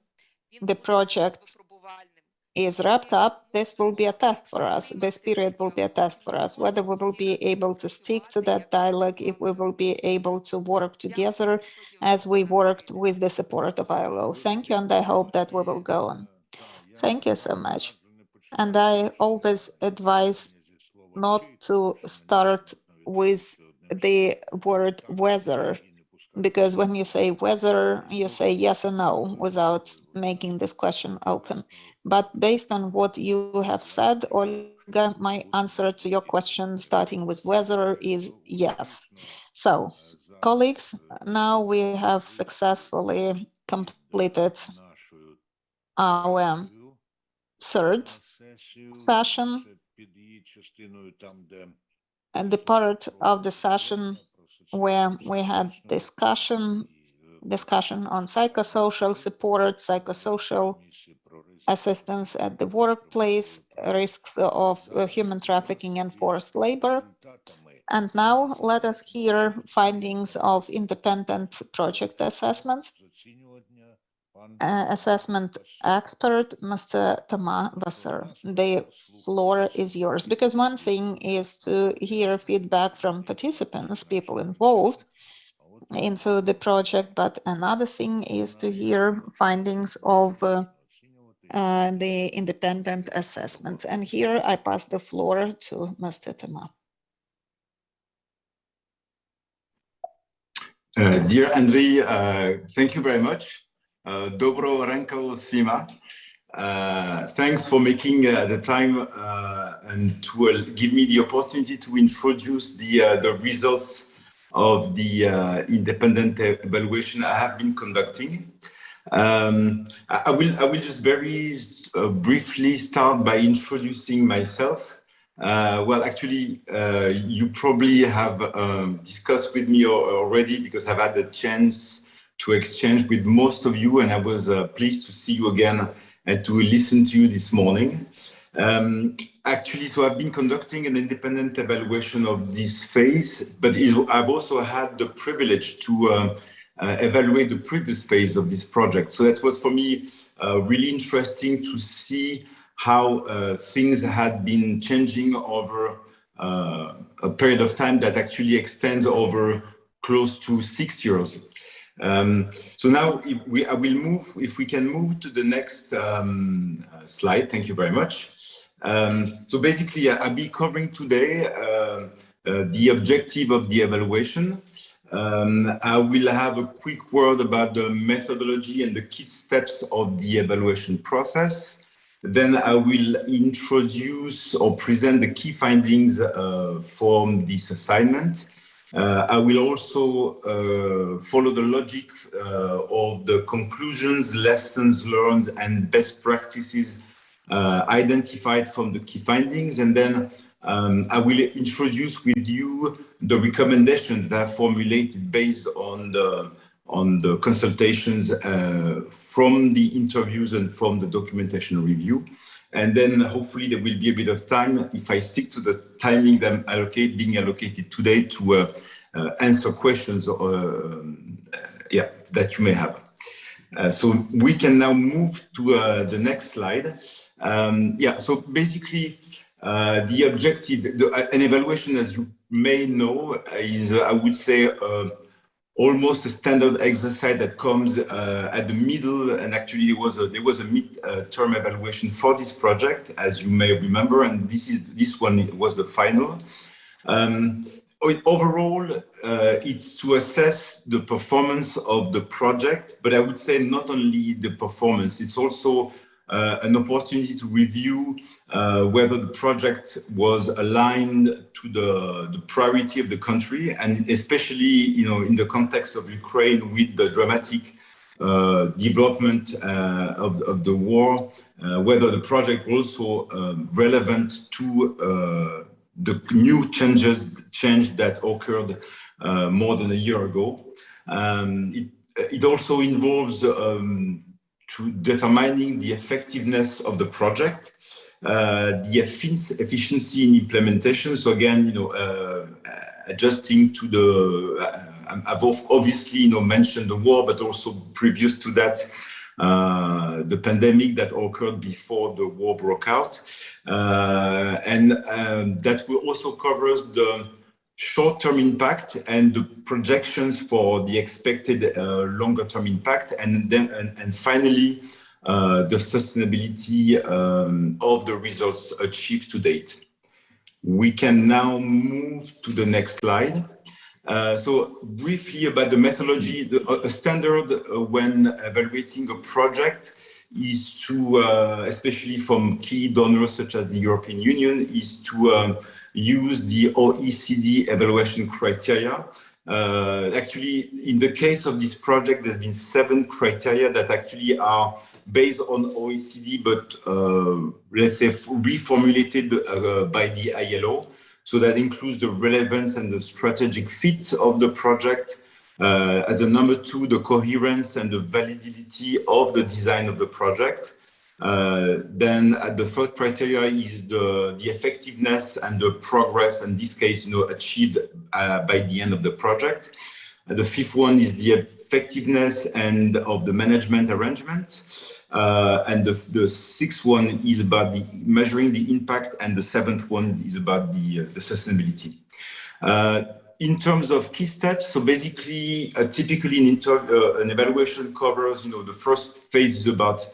A: the project is wrapped up, this will be a test for us. This period will be a test for us, whether we will be able to stick to that dialogue, if we will be able to work together as we worked with the support of ILO. Thank you, and I hope that we will go on. Thank you so much. And I always advise not to start with the word whether, because when you say whether, you say yes or no without making this question open. But based on what you have said, Olga, my answer to your question starting with whether is yes. So, colleagues, now we have successfully completed our 3rd session, and the part of the session where we had discussion on psychosocial support, psychosocial assistance at the workplace, risks of human trafficking and forced labor. And now let us hear findings of independent project assessment. Assessment expert, Mr. Tama Vasser. The floor is yours, because one thing is to hear feedback from participants, people involved into the project, but another thing is to hear findings of the independent assessment. And here I pass the floor to Mr. Tama.
I: Dear Andrei, thank you very much. Dobro ranko svima. Thanks for making the time and to give me the opportunity to introduce the results of the independent evaluation I have been conducting. I will just very briefly start by introducing myself. Well, actually, you probably have discussed with me already, because I've had the chance to exchange with most of you, and I was pleased to see you again and to listen to you this morning. Actually, so I've been conducting an independent evaluation of this phase, but I've also had the privilege to evaluate the previous phase of this project. So that was for me really interesting to see how things had been changing over a period of time that actually extends over close to 6 years. So now I will move, if we can move to the next slide. Thank you very much. So basically, I'll be covering today the objective of the evaluation. I will have a quick word about the methodology and the key steps of the evaluation process. Then I will introduce or present the key findings from this assignment. I will also follow the logic of the conclusions, lessons learned, and best practices identified from the key findings. And then I will introduce with you the recommendations that are formulated based on the consultations from the interviews and from the documentation review. And then hopefully there will be a bit of time, if I stick to the timing that I'm being allocated today, to answer questions that you may have. So we can now move to the next slide. So basically, the objective, an evaluation, as you may know, is, I would say, almost a standard exercise that comes at the middle, and actually there was a mid-term evaluation for this project, as you may remember, and this one was the final. Overall, it's to assess the performance of the project, but I would say not only the performance, it's also an opportunity to review whether the project was aligned to the priority of the country, and especially, in the context of Ukraine with the dramatic development of the war, whether the project was also relevant to the new change that occurred more than a year ago. It also involves to determining the effectiveness of the project, the efficiency in implementation. So again, adjusting to I've obviously mentioned the war, but also previous to that, the pandemic that occurred before the war broke out, and that will also covers the short-term impact and the projections for the expected longer-term impact, and finally the sustainability of the results achieved to date. We can now move to the next slide. So briefly about the methodology, a standard when evaluating a project is to, especially from key donors such as the European Union, is to use the OECD evaluation criteria. Actually, in the case of this project, there's been 7 criteria that actually are based on OECD, but let's say reformulated by the ILO. So that includes the relevance and the strategic fit of the project. As a number 2, the coherence and the validity of the design of the project. Then the third criteria is the effectiveness and the progress, in this case, achieved by the end of the project. The 5th one is the effectiveness and of the management arrangement. And the 6th one is about measuring the impact, and the 7th one is about the sustainability. In terms of key steps, so basically, typically an evaluation covers, the first phase is about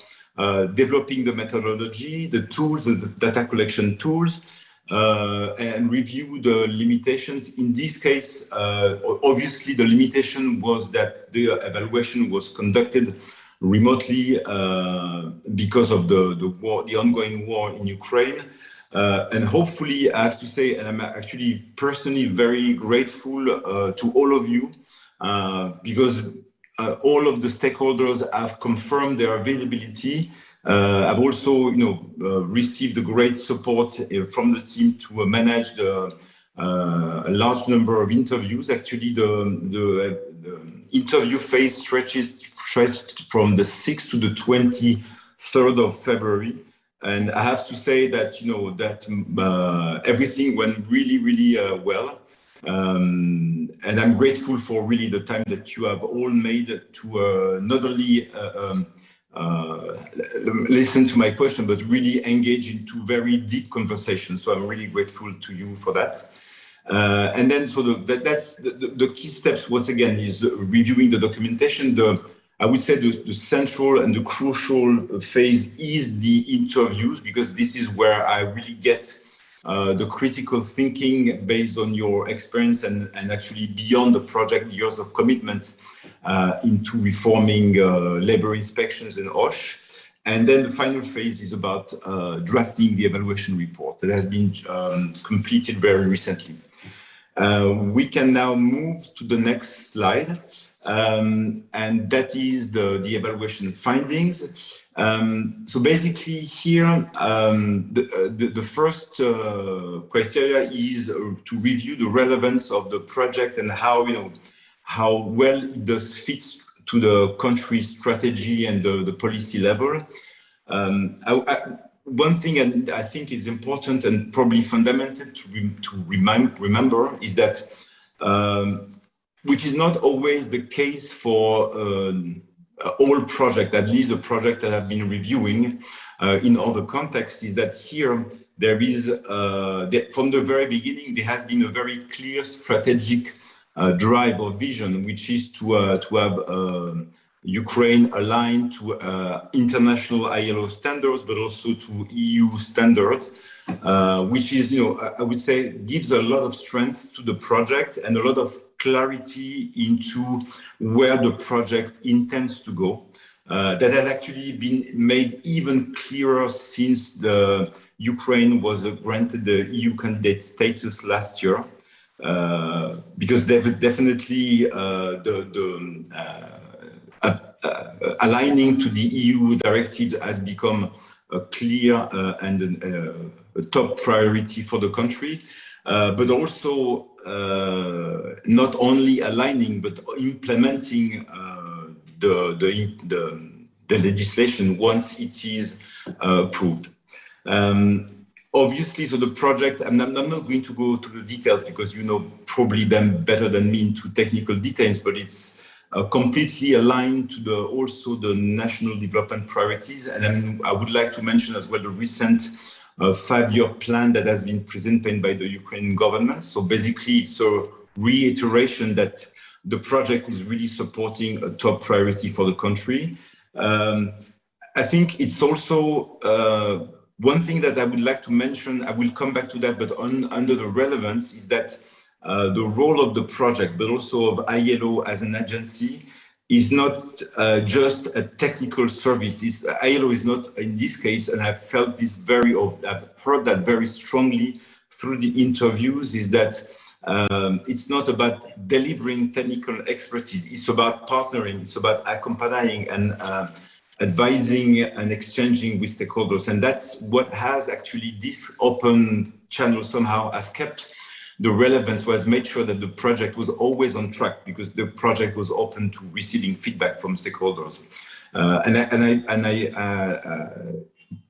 I: developing the methodology, the tools, the data collection tools, and review the limitations. In this case, obviously, the limitation was that the evaluation was conducted remotely because of the ongoing war in Ukraine. And hopefully, I have to say, and I'm actually personally very grateful to all of you, because all of the stakeholders have confirmed their availability. I've also, received a great support from the team to manage a large number of interviews. Actually, the interview phase stretched from the 6th to the 23rd of February. And I have to say that, everything went really, really well. And I'm grateful for really the time that you have all made to not only listen to my question, but really engage into very deep conversations. So I'm really grateful to you for that. And then, so that's the key steps. Once again, is reviewing the documentation. I would say the central and the crucial phase is the interviews, because this is where I really get the critical thinking based on your experience and actually beyond the project years of commitment into reforming labor inspections and OSH. And then the final phase is about drafting the evaluation report that has been completed very recently. We can now move to the next slide, and that is the evaluation findings. So basically here, the first criteria is to review the relevance of the project and how well it does fit to the country's strategy and the policy level. One thing I think is important and probably fundamental to remember is that, which is not always the case for all projects, at least the project that I've been reviewing in other contexts, is that here there is, from the very beginning, there has been a very clear strategic drive or vision, which is to have Ukraine aligned to international ILO standards, but also to EU standards, which is, I would say, gives a lot of strength to the project and a lot of clarity into where the project intends to go. That has actually been made even clearer since the Ukraine was granted the EU candidate status last year, because definitely aligning to the EU directive has become a clear and a top priority for the country, but also not only aligning but implementing the legislation once it is approved. Obviously, so the project, I'm not going to go to the details because you know probably them better than me into technical details, but it's completely aligned to also the national development priorities. And then I would like to mention as well the recent 5-year plan that has been presented by the Ukrainian government. So basically, it's a reiteration that the project is really supporting a top priority for the country. I think it's also one thing that I would like to mention, I will come back to that, but under the relevance is that the role of the project, but also of ILO as an agency, is not just a technical service. ILO is not, in this case, and I've felt this I've heard that very strongly through the interviews, is that it's not about delivering technical expertise. It's about partnering. It's about accompanying and advising and exchanging with stakeholders. And that's what has actually, this open channel somehow has kept the relevance, was made sure that the project was always on track because the project was open to receiving feedback from stakeholders.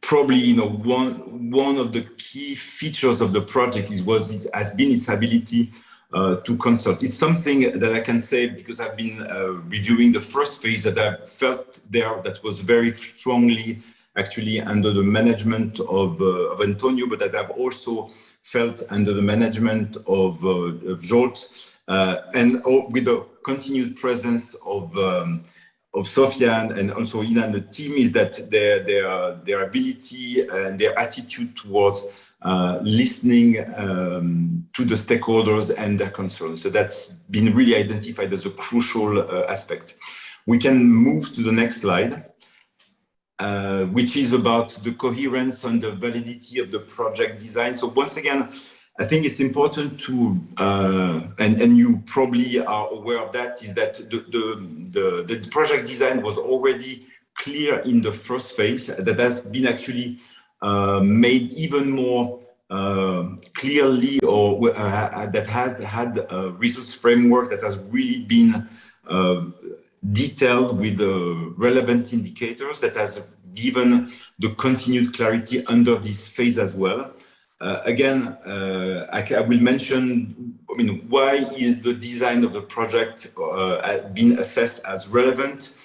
I: Probably, one of the key features of the project has been its ability to consult. It's something that I can say because I've been reviewing the first phase that I felt there that was very strongly actually under the management of Antonio, but that I've also felt under the management of Zsolt, and with the continued presence of Sofia and also Ina and the team, is that their ability and their attitude towards listening to the stakeholders and their concerns. So that's been really identified as a crucial aspect. We can move to the next slide, which is about the coherence and the validity of the project design. So once again, I think it's important to, and you probably are aware of that, is that the project design was already clear in the first phase. That has been actually made even more clearly, or that has had a results framework that has really been detailed with the relevant indicators that has given the continued clarity under this phase as well. Again, I will mention, why is the design of the project been assessed as relevant?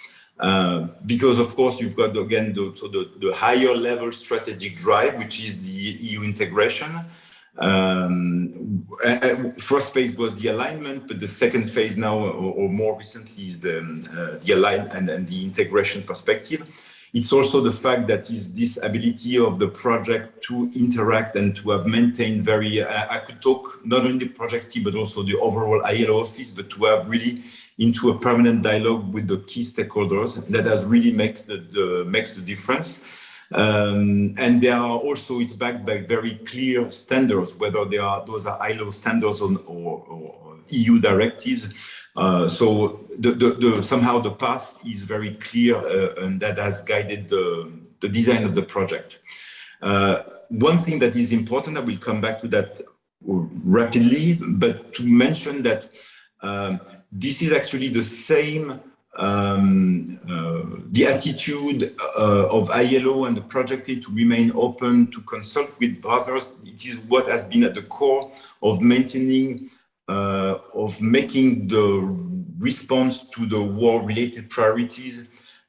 I: Because of course you've got again the higher level strategic drive, which is the EU integration. First phase was the alignment, but the second phase now, or more recently, is the align and the integration perspective. It's also the fact that is this ability of the project to interact and to have maintained very, I could talk not only the project team, but also the overall ILO office, but to have really into a permanent dialogue with the key stakeholders. That has really makes the difference. And there are also, it's backed by very clear standards, whether those are ILO standards or EU directives. So somehow the path is very clear, and that has guided the design of the project. One thing that is important, I will come back to that rapidly, but to mention that this is actually the same, the attitude of ILO and the project team to remain open, to consult with partners. It is what has been at the core of maintaining, of making the response to the war-related priorities,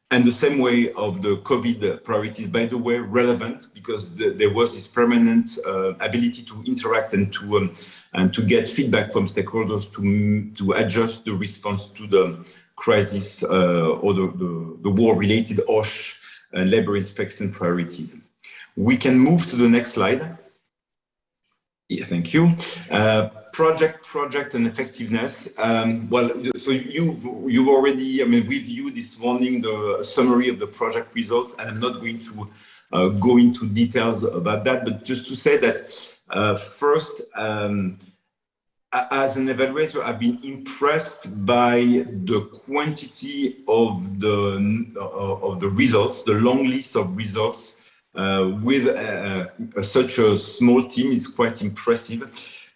I: and the same way of the COVID priorities, by the way, relevant, because there was this permanent ability to interact and to get feedback from stakeholders to adjust the response to the crisis or the war-related OSH labor inspection priorities. We can move to the next slide. Yeah, thank you. Project and effectiveness. Well, so you've already, I mean, we've viewed this morning the summary of the project results, and I'm not going to go into details about that, but just to say that first, as an evaluator, I've been impressed by the quantity of the results, the long list of results with such a small team is quite impressive.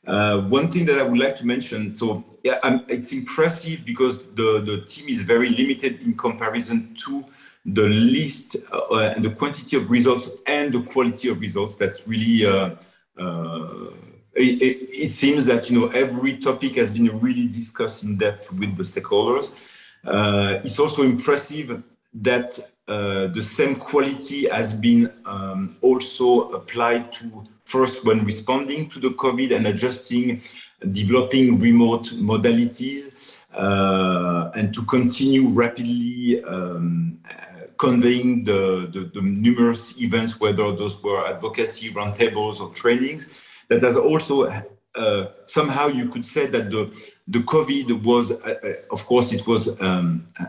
I: One thing that I would like to mention, so yeah, it's impressive because the team is very limited in comparison to the list and the quantity of results and the quality of results. That's really, it seems that, you know, every topic has been really discussed in depth with the stakeholders. It's also impressive that the same quality has been also applied to first when responding to the COVID and adjusting, developing remote modalities, and to continue rapidly conveying the numerous events, whether those were advocacy roundtables or trainings. That has also somehow you could say that the COVID was, of course, it was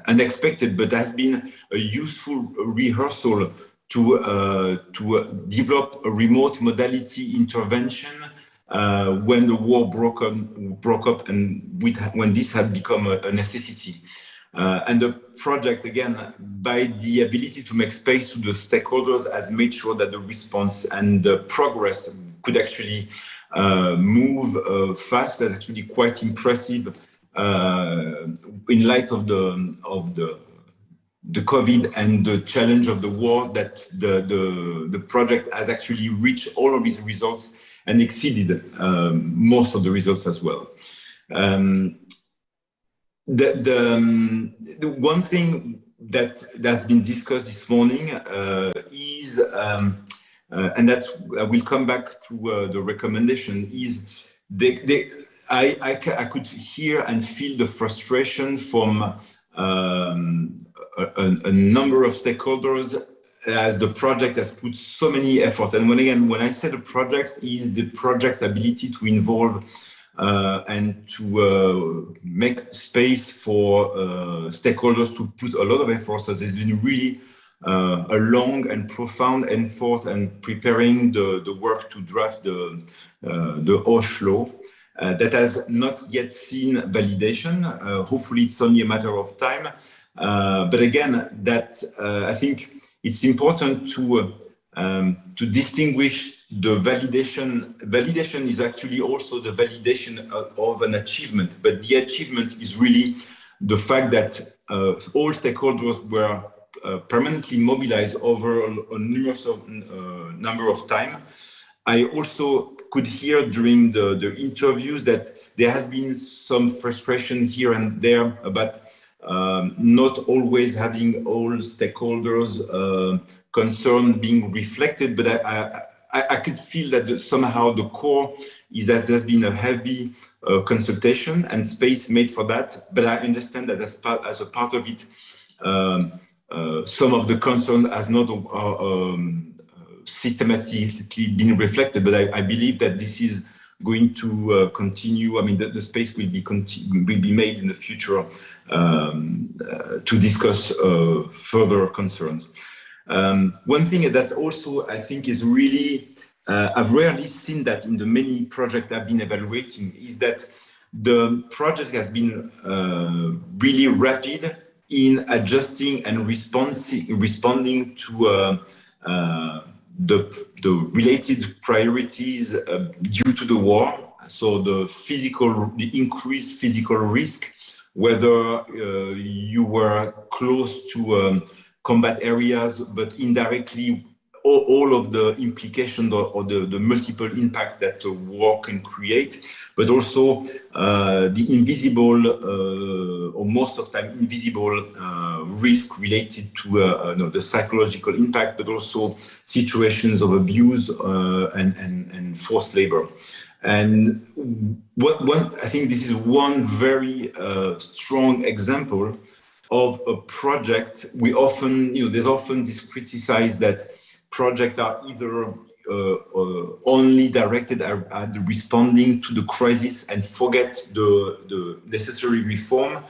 I: unexpected, but has been a useful rehearsal to develop a remote modality intervention when the war broke up and when this had become a necessity. And the project, again, by the ability to make space to the stakeholders, has made sure that the response and the progress could actually move fast. That's actually quite impressive in light of the COVID and the challenge of the war, that the project has actually reached all of its results and exceeded most of the results as well. The one thing that's been discussed this morning is, and that I will come back to the recommendation, is I could hear and feel the frustration from a number of stakeholders as the project has put so many efforts. And when I say the project, is the project's ability to involve and to make space for stakeholders to put a lot of efforts. As it's been really a long and profound effort and preparing the work to draft the OSH law that has not yet seen validation. Hopefully, it's only a matter of time. But again, that I think it's important to distinguish the validation. Validation is actually also the validation of an achievement, but the achievement is really the fact that all stakeholders were permanently mobilized over a numerous number of time. I also could hear during the interviews that there has been some frustration here and there about not always having all stakeholders' concern being reflected, but I could feel that somehow the core is that there's been a heavy consultation and space made for that. But I understand that as a part of it, some of the concern has not systematically been reflected. But I believe that this is going to continue. I mean, the space will be made in the future to discuss further concerns. One thing that also I think is really, I've rarely seen that in the many projects I've been evaluating, is that the project has been really rapid in adjusting and responding to the related priorities due to the war. So the increased physical risk, whether you were close to combat areas, but indirectly all of the implications or the multiple impact that the war can create, but also the invisible or most of the time invisible risk related to the psychological impact, but also situations of abuse and forced labor. And I think this is one very strong example of a project. We often, there's often this criticized that projects are either only directed at responding to the crisis and forget the necessary reform,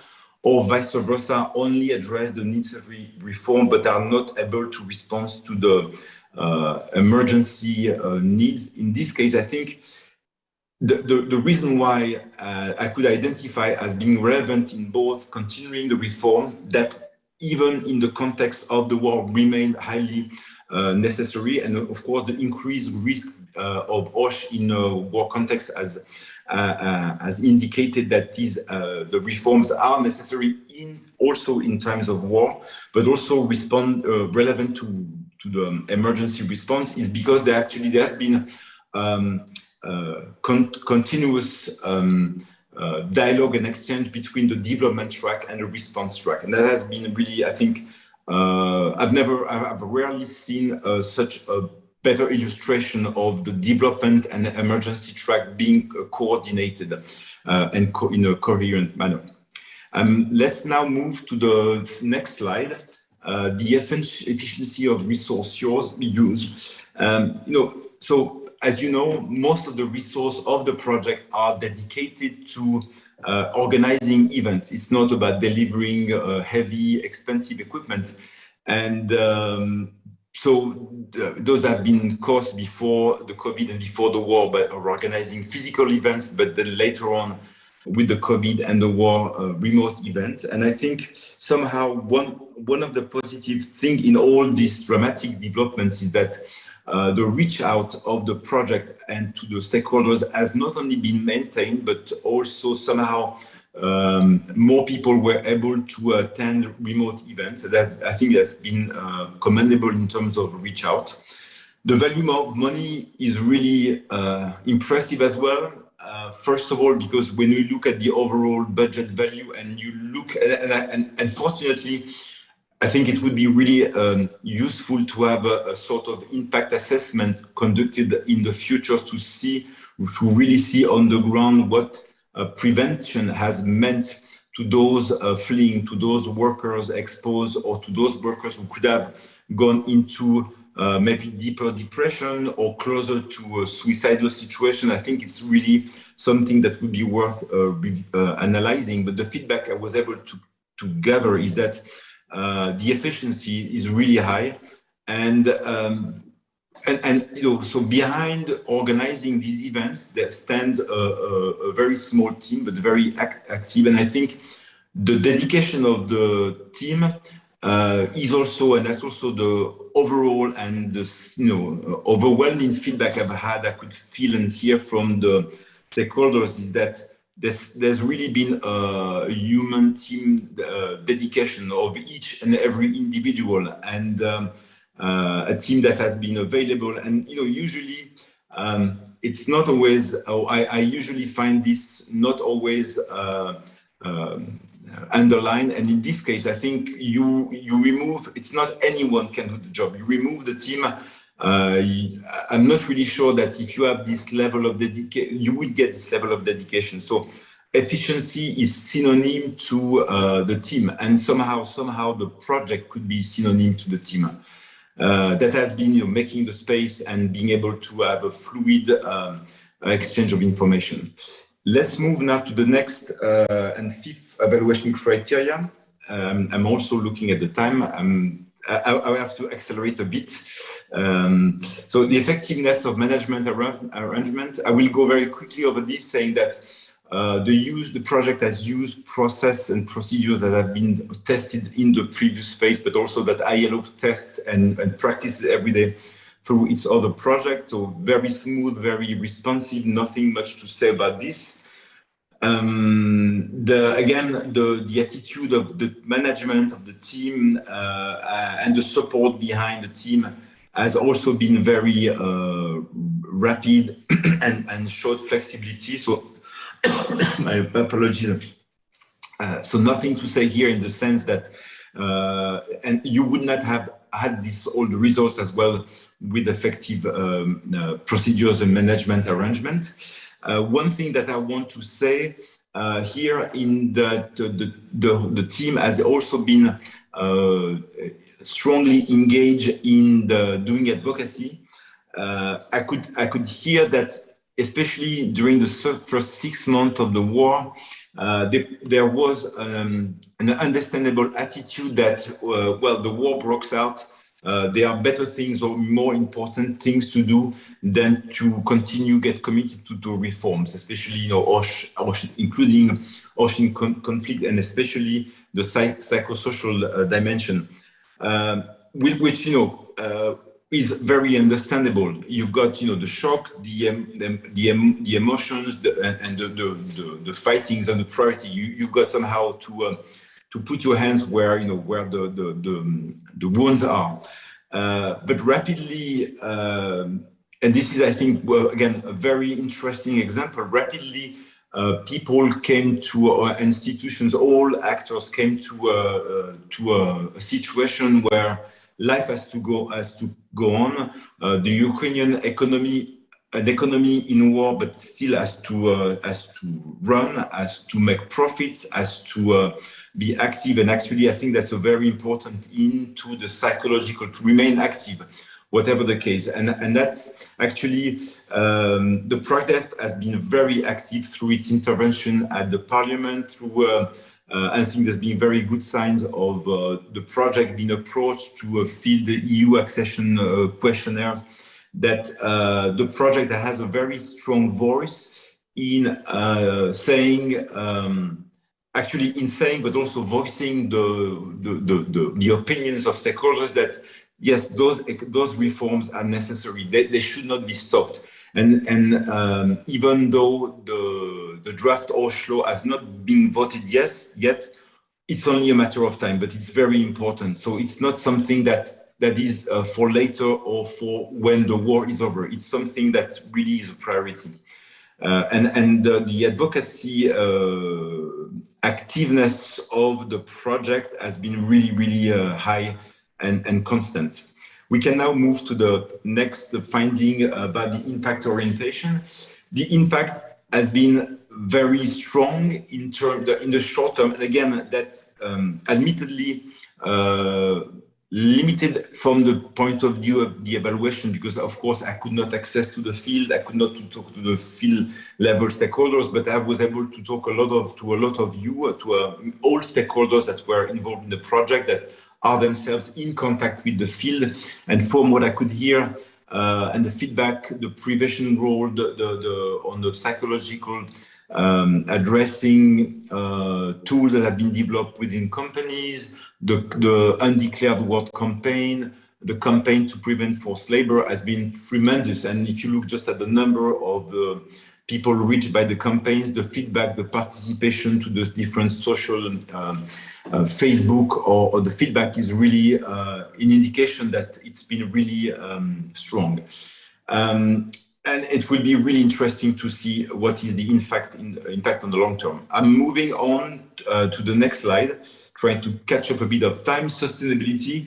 I: or vice versa, only address the necessary reform but are not able to respond to the emergency needs. In this case, I think the reason why I could identify as being relevant in both continuing the reform that even in the context of the war remained highly necessary, and of course the increased risk of OSH in a war context as indicated that the reforms are necessary also in times of war, but also relevant to the emergency response, is because there has been continuous dialogue and exchange between the development track and the response track, and that has been really, I think, I've rarely seen such a better illustration of the development and the emergency track being coordinated and in a coherent manner. Let's now move to the next slide. The efficiency of resource use. So as you know, most of the resources of the project are dedicated to organizing events. It's not about delivering heavy, expensive equipment. And so those have been caused before the COVID and before the war by organizing physical events, but then later on with the COVID and the war, remote events. And I think somehow one of the positive things in all these dramatic developments is that the reach out of the project and to the stakeholders has not only been maintained, but also somehow more people were able to attend remote events. That I think has been commendable in terms of reach out. The value of money is really impressive as well. First of all, because when you look at the overall budget value and you look and fortunately, I think it would be really useful to have a sort of impact assessment conducted in the future to really see on the ground what prevention has meant to those fleeing, to those workers exposed, or to those workers who could have gone into maybe deeper depression or closer to a suicidal situation. I think it's really something that would be worth analyzing. But the feedback I was able to gather is that the efficiency is really high, and so behind organizing these events, there stands a very small team, but very active. And I think the dedication of the team is also, and that's also the overall and the overwhelming feedback I've had. I could feel and hear from the stakeholders is that there's really been a human team dedication of each and every individual, and a team that has been available. And usually it's not always. I usually find this not always underlined. And in this case, I think you remove. It's not anyone can do the job. You remove the team I'm not really sure that if you have this level of dedication, you will get this level of dedication. So efficiency is synonym to the team, and somehow the project could be synonym to the team. That has been making the space and being able to have a fluid exchange of information. Let's move now to the next and fifth evaluation criteria. I'm also looking at the time. I have to accelerate a bit. So the effectiveness of management arrangement, I will go very quickly over this, saying that the project has used process and procedures that have been tested in the previous phase, but also that ILO tests and practices every day through its other project. So very smooth, very responsive, nothing much to say about this. Again, the attitude of the management of the team and the support behind the team has also been very rapid and showed flexibility. So my apologies. So nothing to say here in the sense that, and you would not have had all the results as well with effective procedures and management arrangement. One thing that I want to say here in that the team has also been strongly engaged in doing advocacy. I could hear that, especially during the first 6 months of the war, there was an understandable attitude that, well, the war broke out. There are better things or more important things to do than to continue get committed to reforms, especially including ocean conflict and especially the psychosocial dimension, which is very understandable. You've got the shock, the emotions, and the fightings and the priority. You've got somehow to put your hands where the wounds are, but rapidly. And this is, I think, well, again, a very interesting example. Rapidly, people came to our institutions. All actors came to a situation where life has to go on. The Ukrainian economy, an economy in war, but still has to run, has to make profits, has to be active. And actually, I think that's a very important into the psychological to remain active, whatever the case. And that's actually the project has been very active through its intervention at the parliament, through I think there's been very good signs of the project being approached to fill the EU accession questionnaires, that the project has a very strong voice in saying, but also voicing the opinions of stakeholders that, yes, those reforms are necessary. They should not be stopped. And even though the draft ILO has not been voted yet, it's only a matter of time, but it's very important. So it's not something that is for later or for when the war is over. It's something that really is a priority. And the advocacy activeness of the project has been really, really high and constant. We can now move to the next finding about the impact orientation. The impact has been very strong in the short term. And again, that's admittedly limited from the point of view of the evaluation, because of course I could not access to the field. I could not talk to the field level stakeholders, but I was able to talk to a lot of you, to all stakeholders that were involved in the project, that are themselves in contact with the field. And from what I could hear and the feedback, the prevention role, on the psychological addressing tools that have been developed within companies, the undeclared work campaign, the campaign to prevent forced labor has been tremendous. And if you look just at the number of people reached by the campaigns, the feedback, the participation to the different social Facebook or the feedback is really an indication that it's been really strong. And it will be really interesting to see what is the impact on the long term. I'm moving on to the next slide, trying to catch up a bit of time. Sustainability.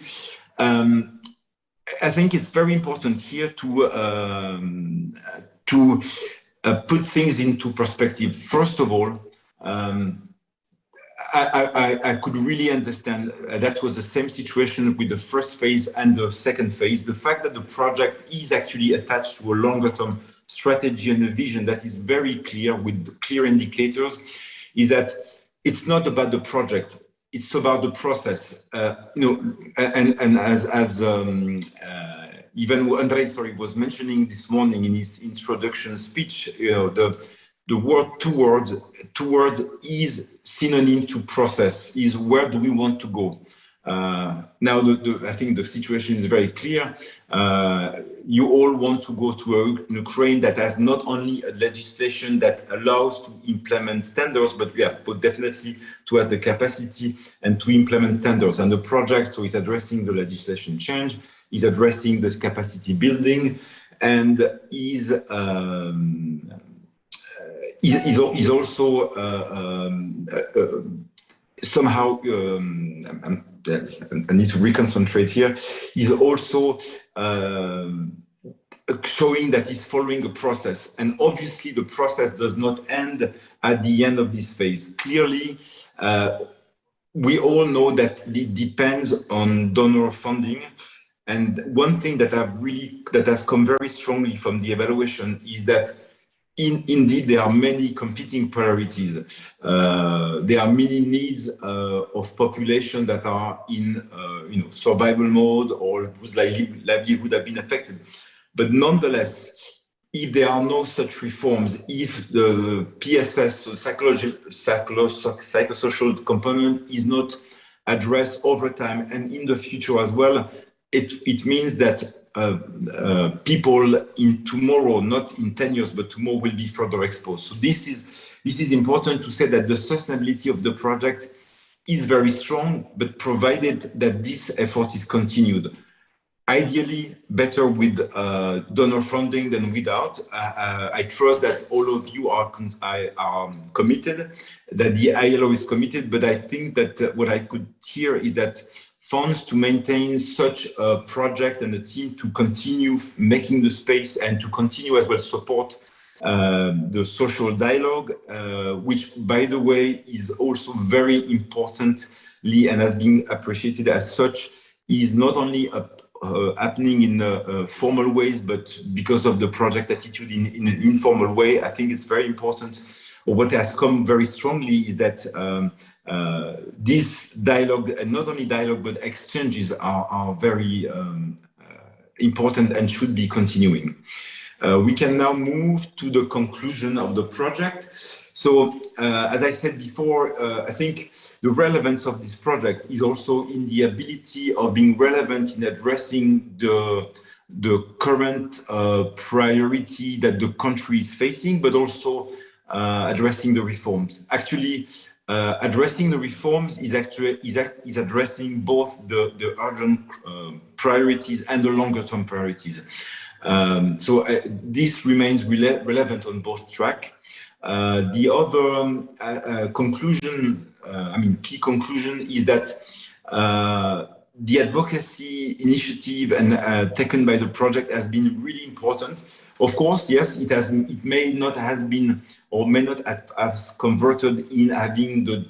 I: I think it's very important here to put things into perspective. First of all, I could really understand that was the same situation with the first phase and the second phase. The fact that the project is actually attached to a longer term strategy and a vision that is very clear with clear indicators is that it's not about the project, it's about the process. And as even Andrei was mentioning this morning in his introduction speech, the word towards is synonym to process, is where do we want to go? Now, I think the situation is very clear. You all want to go to a Ukraine that has not only a legislation that allows to implement standards, but definitely to have the capacity and to implement standards. And the project, so is addressing the legislation change, is addressing the capacity building, and is also somehow, I need to reconcentrate here, is also showing that it's following a process. And obviously the process does not end at the end of this phase. Clearly, we all know that it depends on donor funding. And one thing that has come very strongly from the evaluation is that indeed, there are many competing priorities. There are many needs of population that are in survival mode or whose livelihood have been affected. But nonetheless, if there are no such reforms, if the PSS, so psychosocial component, is not addressed over time and in the future as well, it means that people in tomorrow, not in 10 years, but tomorrow, will be further exposed. So this is important to say that the sustainability of the project is very strong, but provided that this effort is continued. Ideally, better with donor funding than without. I trust that all of you are committed, that the ILO is committed, but I think that what I could hear is that funds to maintain such a project and a team to continue making the space and to continue as well support the social dialogue, which, by the way, is also very importantly and has been appreciated as such, is not only happening in formal ways, but because of the project attitude in an informal way. I think it's very important. What has come very strongly is that this dialogue, and not only dialogue, but exchanges are very important and should be continuing. We can now move to the conclusion of the project. So, as I said before, I think the relevance of this project is also in the ability of being relevant in addressing the current priority that the country is facing, but also addressing the reforms. Actually, addressing the reforms is addressing both the urgent priorities and the longer-term priorities. So this remains relevant on both tracks. The other conclusion, key conclusion, is that the advocacy initiative and taken by the project has been really important. Of course, yes, it may not have been or may not have converted in having the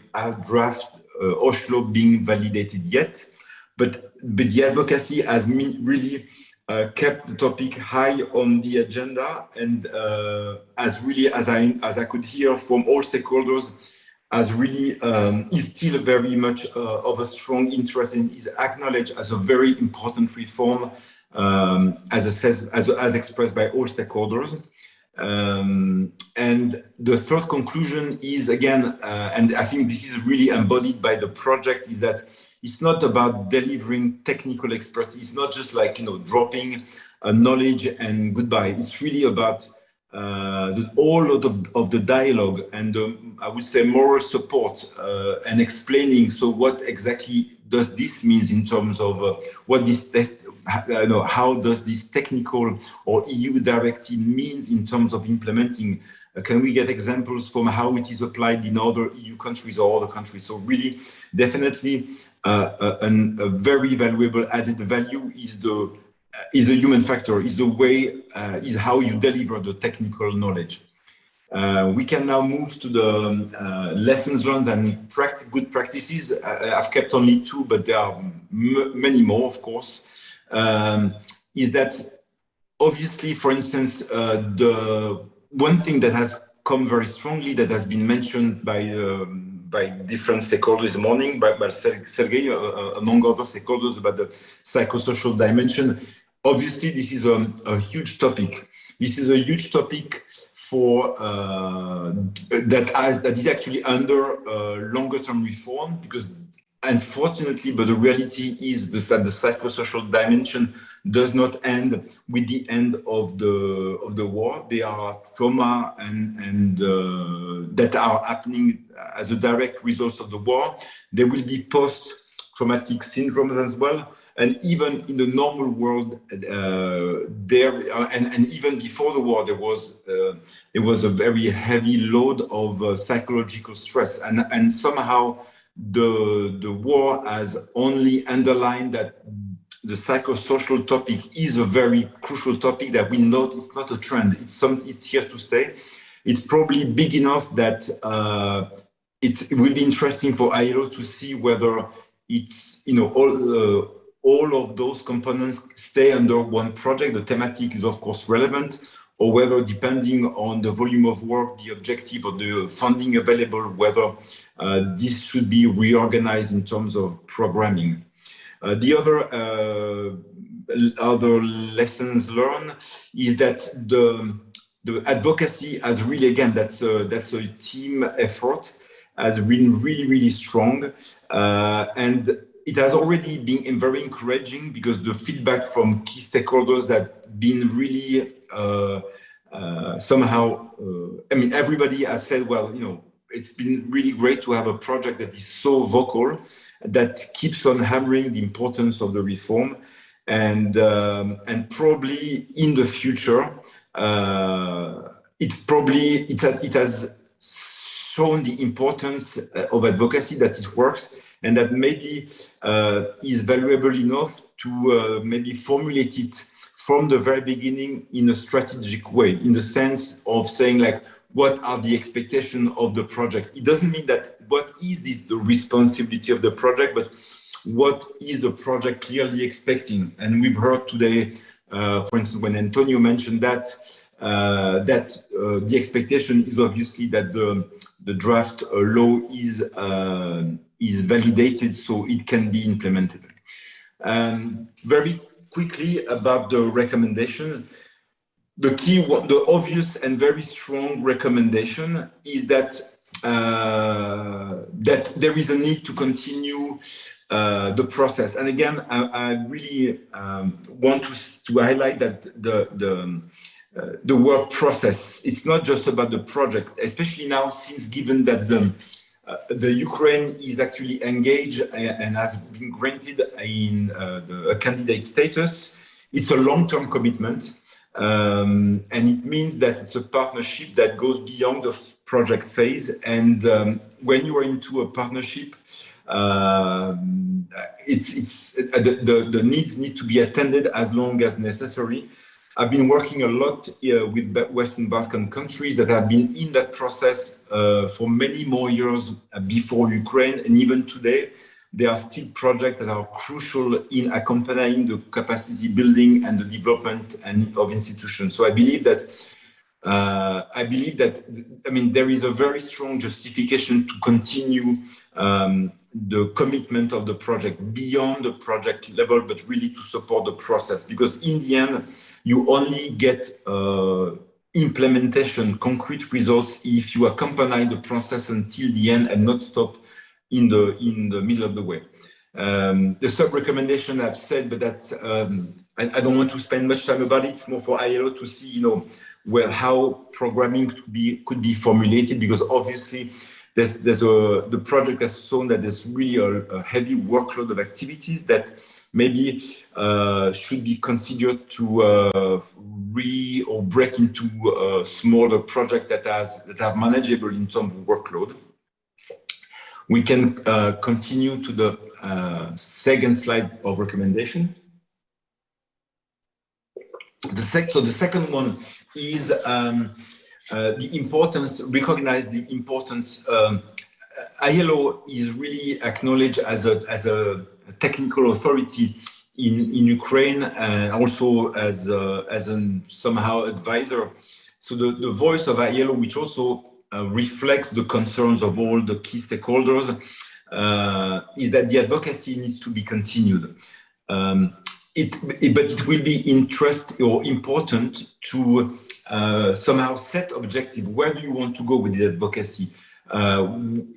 I: draft Oslo being validated yet, but the advocacy has really kept the topic high on the agenda, and as I could hear from all stakeholders, as really is still very much of a strong interest and is acknowledged as a very important reform, as expressed by all stakeholders. And the third conclusion is, again, and I think this is really embodied by the project, is that it's not about delivering technical expertise. It's not just like, dropping knowledge and goodbye. It's really about all of the dialogue and I would say moral support and explaining. So what exactly does this mean in terms of what this how does this technical or EU directive means in terms of implementing? Can we get examples from how it is applied in other EU countries or other countries? So really, definitely, a very valuable added value is the is the human factor, is the way, is how you deliver the technical knowledge. We can now move to the lessons learned and good practices. I've kept only two, but there are many more, of course. Is that obviously, for instance, the one thing that has come very strongly, that has been mentioned by different stakeholders this morning, by Sergei, among other stakeholders, about the psychosocial dimension. Obviously, this is a huge topic. This is a huge topic for that is actually under longer term reform, because unfortunately, but the reality is that the psychosocial dimension does not end with the end of the war. There are trauma and that are happening as a direct result of the war. There will be post-traumatic syndromes as well. And even in the normal world, and even before the war, there was a very heavy load of psychological stress, and somehow the war has only underlined that the psychosocial topic is a very crucial topic that we know it's not a trend. It's here to stay. It's probably big enough that it will be interesting for ILO to see whether it's all of those components stay under one project. The thematic is of course relevant, or whether, depending on the volume of work, the objective, or the funding available, whether this should be reorganized in terms of programming. The other lessons learned is that the advocacy has really, again, that's a team effort, has been really, really strong, and it has already been very encouraging, because the feedback from key stakeholders that been really somehow, I mean, everybody has said, well, it's been really great to have a project that is so vocal, that keeps on hammering the importance of the reform, and probably in the future, it has shown the importance of advocacy, that it works, and that maybe is valuable enough to maybe formulate it from the very beginning in a strategic way, in the sense of saying, like, what are the expectations of the project? It doesn't mean that what is the responsibility of the project, but what is the project clearly expecting? And we've heard today, for instance, when Antonio mentioned that the expectation is obviously that the draft law is validated, so it can be implemented. Very quickly about the recommendation. The key one, the obvious and very strong recommendation, is that that there is a need to continue the process. And again, I really want to highlight that the word process, it's not just about the project, especially now, since given that the Ukraine is actually engaged and has been granted in a candidate status. It's a long-term commitment. And it means that it's a partnership that goes beyond the project phase. And when you are into a partnership, the needs need to be attended as long as necessary. I've been working a lot with Western Balkan countries that have been in that process for many more years before Ukraine, and even today. There are still projects that are crucial in accompanying the capacity building and the development of institutions. So I believe that there is a very strong justification to continue the commitment of the project beyond the project level, but really to support the process. Because in the end, you only get implementation, concrete results, if you accompany the process until the end and not stop in the middle of the way. The sub-recommendation I've said, but that's I don't want to spend much time about it. It's more for ILO to see, how programming could be formulated, because obviously the project has shown that there's really a heavy workload of activities that maybe should be considered to break into smaller projects that are manageable in terms of workload. We can continue to the second slide of recommendation. So the second one is the importance, recognize the importance. ILO is really acknowledged as a technical authority in Ukraine, and also as a somehow advisor. So the voice of ILO, which also reflects the concerns of all the key stakeholders, is that the advocacy needs to be continued. But it will be important to somehow set objective. Where do you want to go with the advocacy?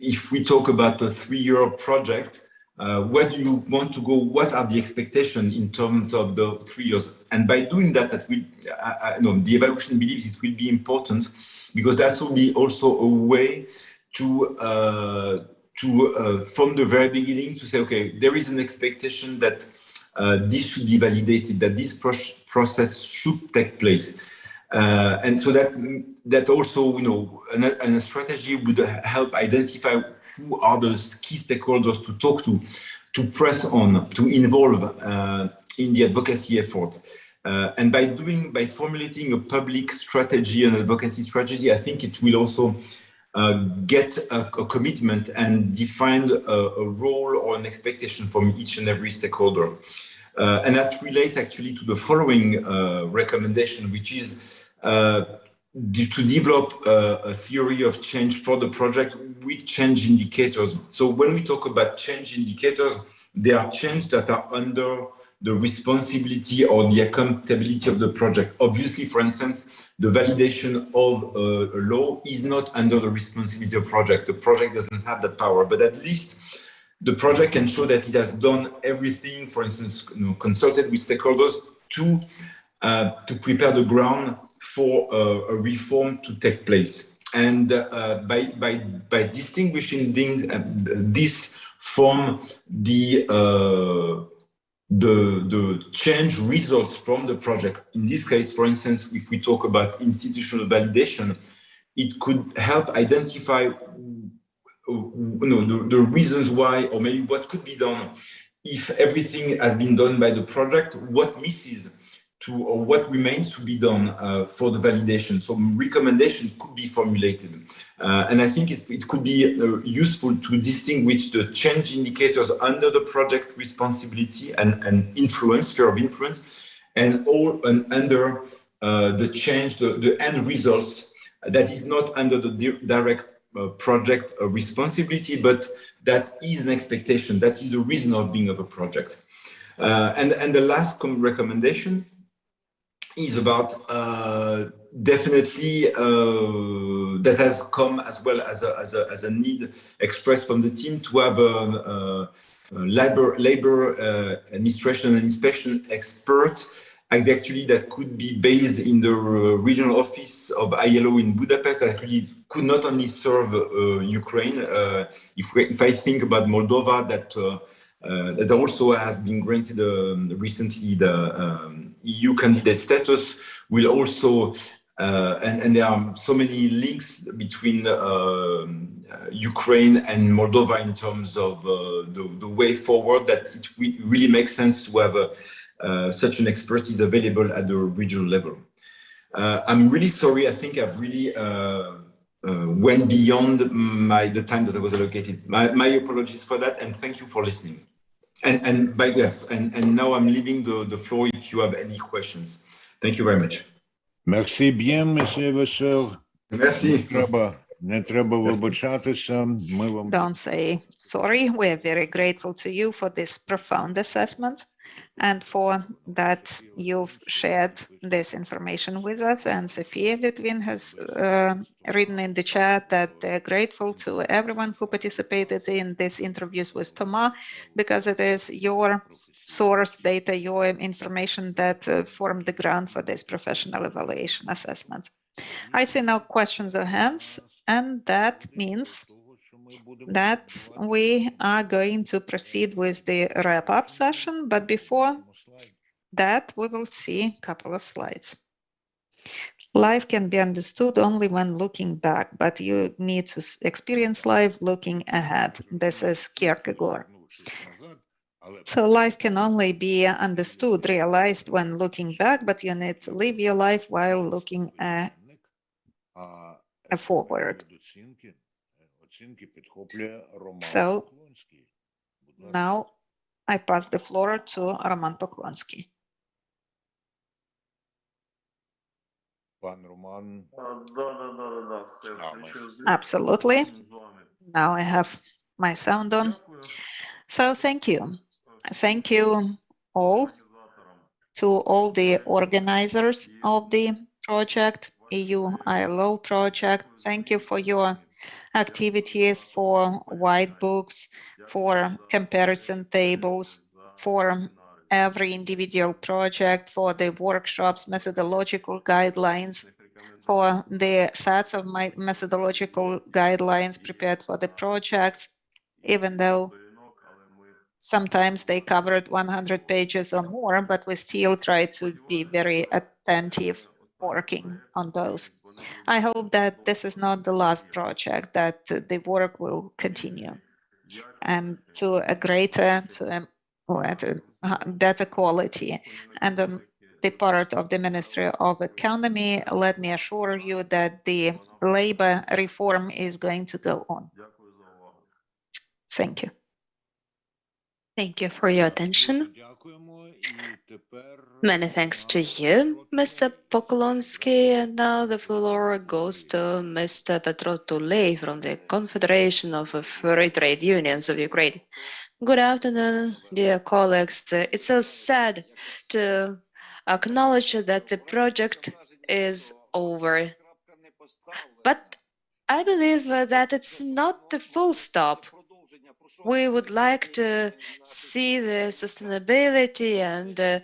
I: If we talk about a 3-year project, where do you want to go? What are the expectations in terms of the 3 years? And by doing that, the evaluation believes it will be important, because that will be also a way to from the very beginning to say, okay, there is an expectation that this should be validated, that this process should take place. And so that also, and a strategy would help identify who are the key stakeholders to talk to press on, to involve in the advocacy effort. And by formulating a public strategy and advocacy strategy, I think it will also get a commitment and define a role or an expectation from each and every stakeholder. And that relates actually to the following recommendation, which is to develop a theory of change for the project with change indicators. So when we talk about change indicators, they are changes that are under the responsibility or the accountability of the project. Obviously, for instance, the validation of a law is not under the responsibility of the project. The project doesn't have that power, but at least the project can show that it has done everything, for instance, consulted with stakeholders to prepare the ground for a reform to take place. And by distinguishing things, this from the change results from the project. In this case, for instance, if we talk about institutional validation, it could help identify the reasons why, or maybe what could be done if everything has been done by the project, what misses or what remains to be done for the validation. So recommendation could be formulated. And I think it could be useful to distinguish the change indicators under the project responsibility and influence, sphere of influence, and under the change, the end results that is not under the direct project responsibility, but that is an expectation, that is the reason of being of a project. And the last recommendation is about definitely that has come as well as a need expressed from the team to have a labor administration and inspection expert, actually that could be based in the regional office of ILO in Budapest, that actually could not only serve Ukraine. If I think about Moldova, that also has been granted recently the EU candidate status, will also, and there are so many links between Ukraine and Moldova in terms of the way forward, that it really makes sense to have such an expertise available at the regional level. I'm really sorry, I think I've really went beyond the time that I was allocated. My apologies for that, and thank you for listening. And now I'm leaving the floor if you have any questions. Thank you very much.
C: Merci bien, monsieur Vasseur.
I: Merci.
C: Не треба вибачатися. Ми вам...
A: Don't say sorry. We are very grateful to you for this profound assessment and for that you've shared this information with us. And Sophia Litvin has written in the chat that they're grateful to everyone who participated in these interviews with Thomas, because it is your source data, your information that formed the ground for this professional evaluation assessment. I see no questions or hands, and that means that we are going to proceed with the wrap-up session. But before that, we will see a couple of slides. Life can be understood only when looking back, but you need to experience life looking ahead. This is Kierkegaard. So life can only be understood, realized when looking back, but you need to live your life while looking forward. So now I pass the floor to Roman Poklonsky. Absolutely. Now I have my sound on. So thank you. Thank you all to all the organizers of the project, EU-ILO project. Thank you for your activities, for white books, for comparison tables, for every individual project, for the workshops, methodological guidelines, for the sets of my methodological guidelines prepared for the projects, even though sometimes they covered 100 pages or more, but we still try to be very attentive working on those. I hope that this is not the last project, that the work will continue and to a greater, or at a better quality. And on the part of the Ministry of Economy, let me assure you that the labor reform is going to go on. Thank you.
E: Thank you for your attention. Many thanks to you, Mr. Poklonsky. And now the floor goes to Mr. Petro Tuley from the Confederation of Free Trade Unions of Ukraine. Good afternoon, dear colleagues. It's so sad to acknowledge that the project is over. But I believe that it's not the full stop. We would like to see the sustainability, and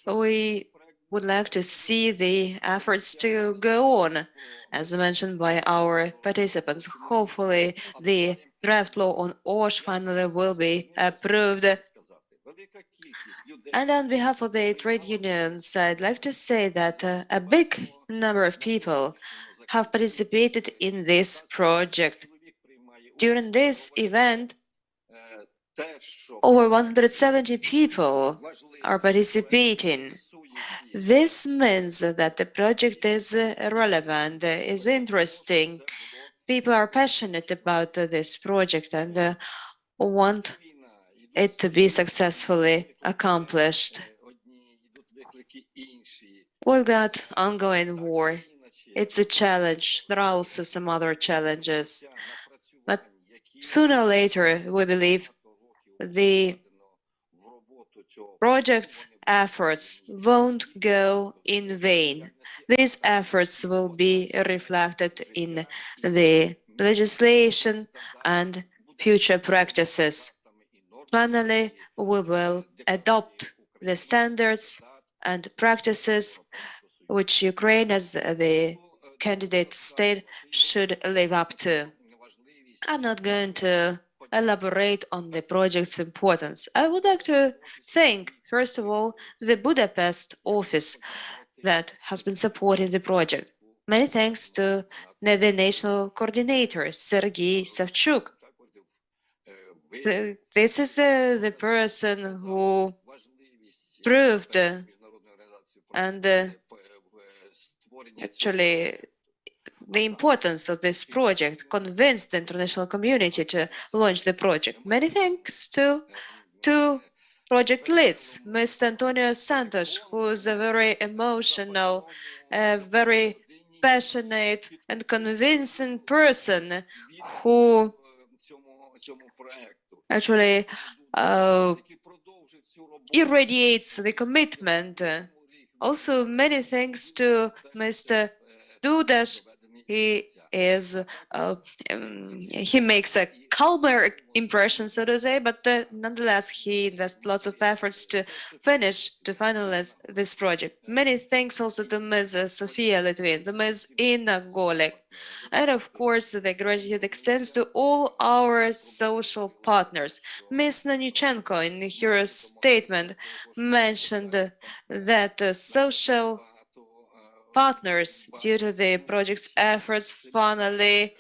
E: we would like to see the efforts to go on, as mentioned by our participants. Hopefully, the draft law on OSH finally will be approved. And on behalf of the trade unions, I'd like to say that a big number of people have participated in this project. During this event, over 170 people are participating. This means that the project is relevant, is interesting. People are passionate about this project and want it to be successfully accomplished. We've got ongoing war. It's a challenge. There are also some other challenges. But sooner or later, we believe the project's efforts won't go in vain. These efforts will be reflected in the legislation and future practices. Finally, we will adopt the standards and practices which Ukraine, as the candidate state, should live up to. I'm not going to elaborate on the project's importance. I would like to thank, first of all, the Budapest office that has been supporting the project. Many thanks to the national coordinator, Sergei Savchuk. This is the person who proved and actually the importance of this project, convinced the international community to launch the project. Many thanks to two project leads, Mr. Antonio Santos, who is a very emotional, very passionate and convincing person who actually irradiates the commitment. Also, many thanks to Mr. Dudas. He makes a calmer impression, so to say, but nonetheless, he invests lots of efforts to finalize this project. Many thanks also to Ms. Sofia Litvin, to Ms. Inna Golek, and of course, the gratitude extends to all our social partners. Ms. Nanichenko, in her statement, mentioned that social partners, due to the project's efforts, finally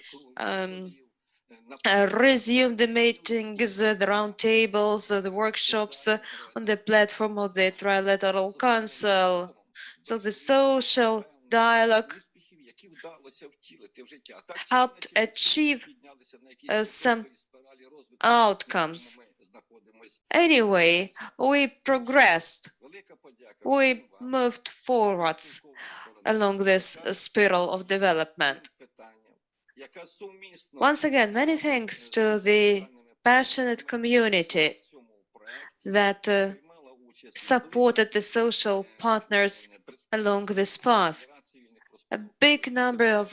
E: resume the meetings, the roundtables, the workshops on the platform of the Trilateral Council. So the social dialogue helped achieve some outcomes. Anyway, we progressed, we moved forwards along this spiral of development. Once again, many thanks to the passionate community that supported the social partners along this path. A big number of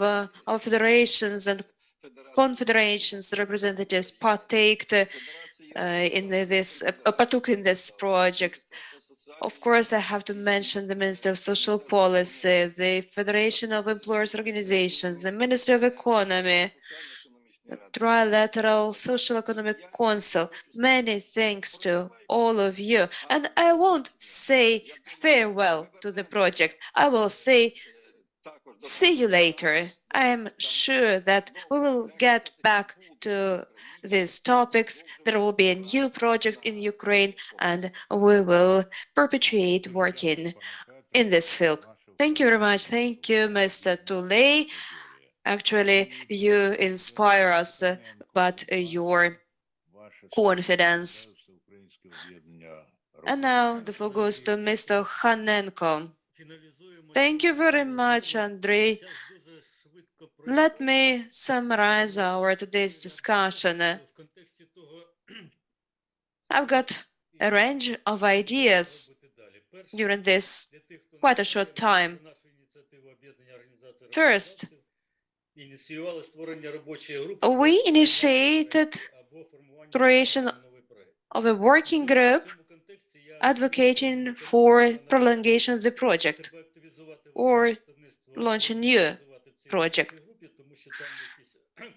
E: federations and confederations representatives partook in this project. Of course, I have to mention the Minister of Social Policy, the Federation of Employers Organizations, the Ministry of Economy, the Trilateral Social Economic Council. Many thanks to all of you. And I won't say farewell to the project. I will say see you later. I am sure that we will get back to these topics. There will be a new project in Ukraine, and we will perpetuate working in this field. Thank you very much. Thank you, Mr. Tuley. Actually, you inspire us, but your confidence. And now the floor goes to Mr. Hanenko. Thank you very much, Andrei. Let me summarize our today's discussion. I've got a range of ideas during this quite a short time. First, we initiated creation of a working group advocating for prolongation of the project or launch a new project.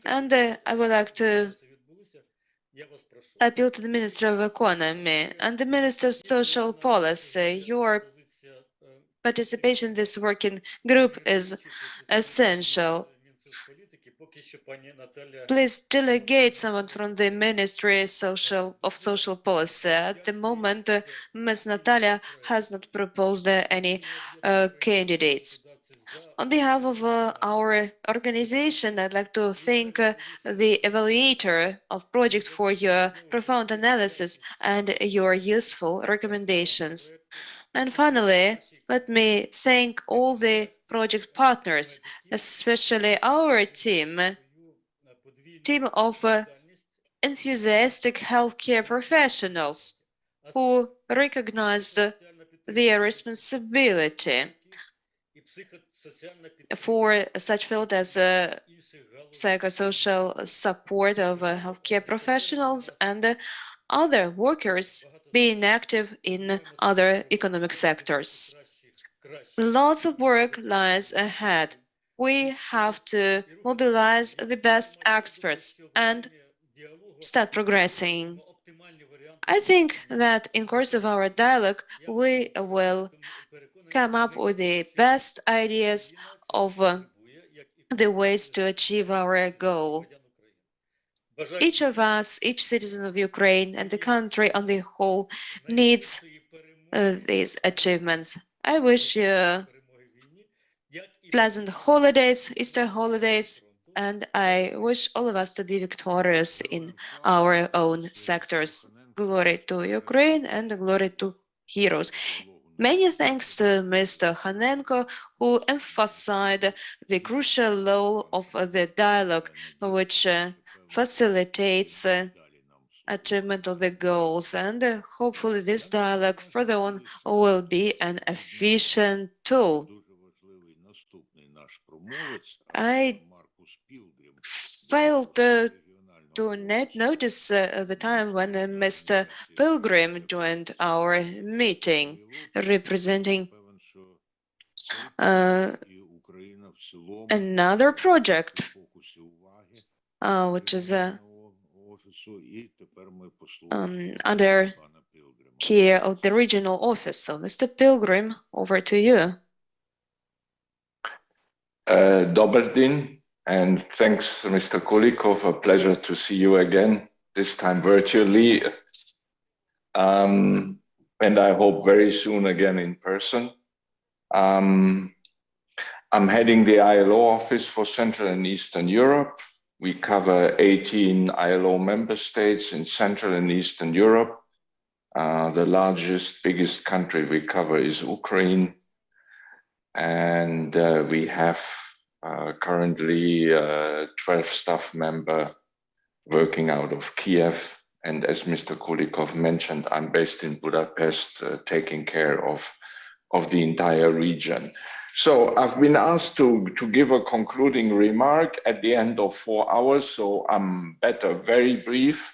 E: And I would like to appeal to the Minister of Economy and the Minister of Social Policy. Your participation in this working group is essential. Please delegate someone from the Ministry of Social Policy. At the moment, Ms. Natalia has not proposed any candidates. On behalf of our organization, I'd like to thank the evaluator of project for your profound analysis and your useful recommendations. And finally, let me thank all the project partners, especially our team of enthusiastic healthcare professionals who recognized their responsibility for such field as psychosocial support of healthcare professionals and other workers being active in other economic sectors. Lots of work lies ahead. We have to mobilize the best experts and start progressing. I think that in course of our dialogue, we will come up with the best ideas of the ways to achieve our goal. Each of us, each citizen of Ukraine and the country on the whole needs these achievements. I wish you pleasant holidays, Easter holidays, and I wish all of us to be victorious in our own sectors. Glory to Ukraine and glory to heroes. Many thanks to Mr. Hanenko, who emphasized the crucial role of the dialogue, which facilitates achievement of the goals, and hopefully this dialogue further on will be an efficient tool. I failed to notice the time when Mr. Pilgrim joined our meeting, representing another project, which is under care of the regional office. So, Mr. Pilgrim, over to you.
J: Добрий день, And thanks, Mr. Kulikov. A pleasure to see you again, this time virtually. And I hope very soon again in person. I'm heading the ILO office for Central and Eastern Europe. We cover 18 ILO member states in Central and Eastern Europe. The largest, biggest country we cover is Ukraine. And we have currently 12 staff members working out of Kiev. And as Mr. Kulikov mentioned, I'm based in Budapest, taking care of the entire region. So I've been asked to give a concluding remark at the end of 4 hours, so I'm better very brief.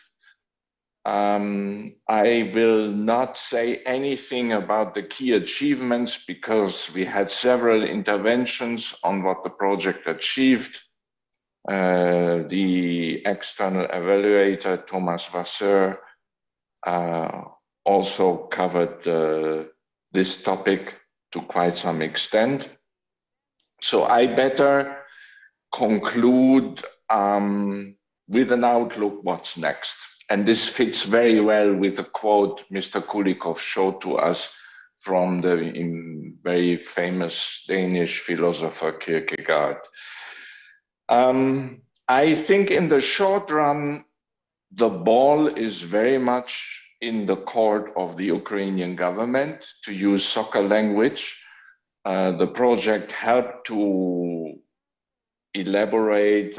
J: I will not say anything about the key achievements because we had several interventions on what the project achieved. The external evaluator, Thomas Vasseur, also covered this topic to quite some extent. So I better conclude with an outlook what's next. And this fits very well with the quote Mr. Kulikov showed to us from the very famous Danish philosopher Kierkegaard. I think in the short run, the ball is very much in the court of the Ukrainian government, to use soccer language. The project helped to elaborate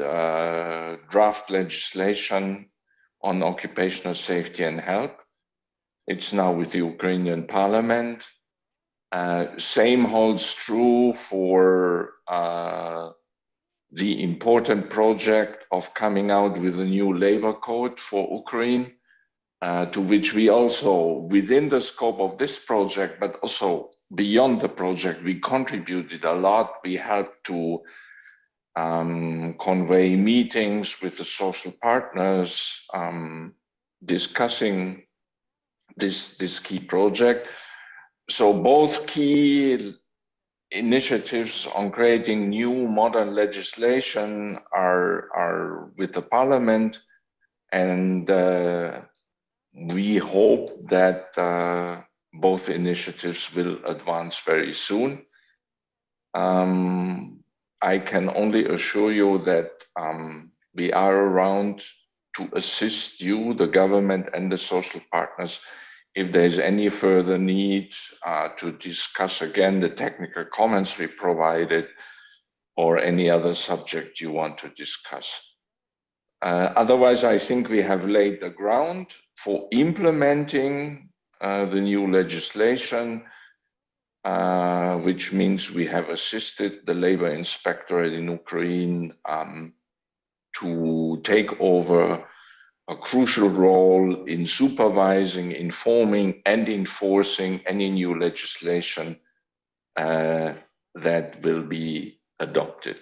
J: draft legislation on occupational safety and health. It's now with the Ukrainian parliament. Same holds true for the important project of coming out with a new labor code for Ukraine, to which we also, within the scope of this project, but also beyond the project, we contributed a lot. We helped to convey meetings with the social partners, discussing this key project. So both key initiatives on creating new modern legislation are with the parliament, and we hope that both initiatives will advance very soon. I can only assure you that we are around to assist you, the government and the social partners, if there is any further need to discuss again the technical comments we provided or any other subject you want to discuss. Otherwise, I think we have laid the ground for implementing the new legislation, which means we have assisted the Labor Inspectorate in Ukraine to take over a crucial role in supervising, informing, and enforcing any new legislation that will be adopted.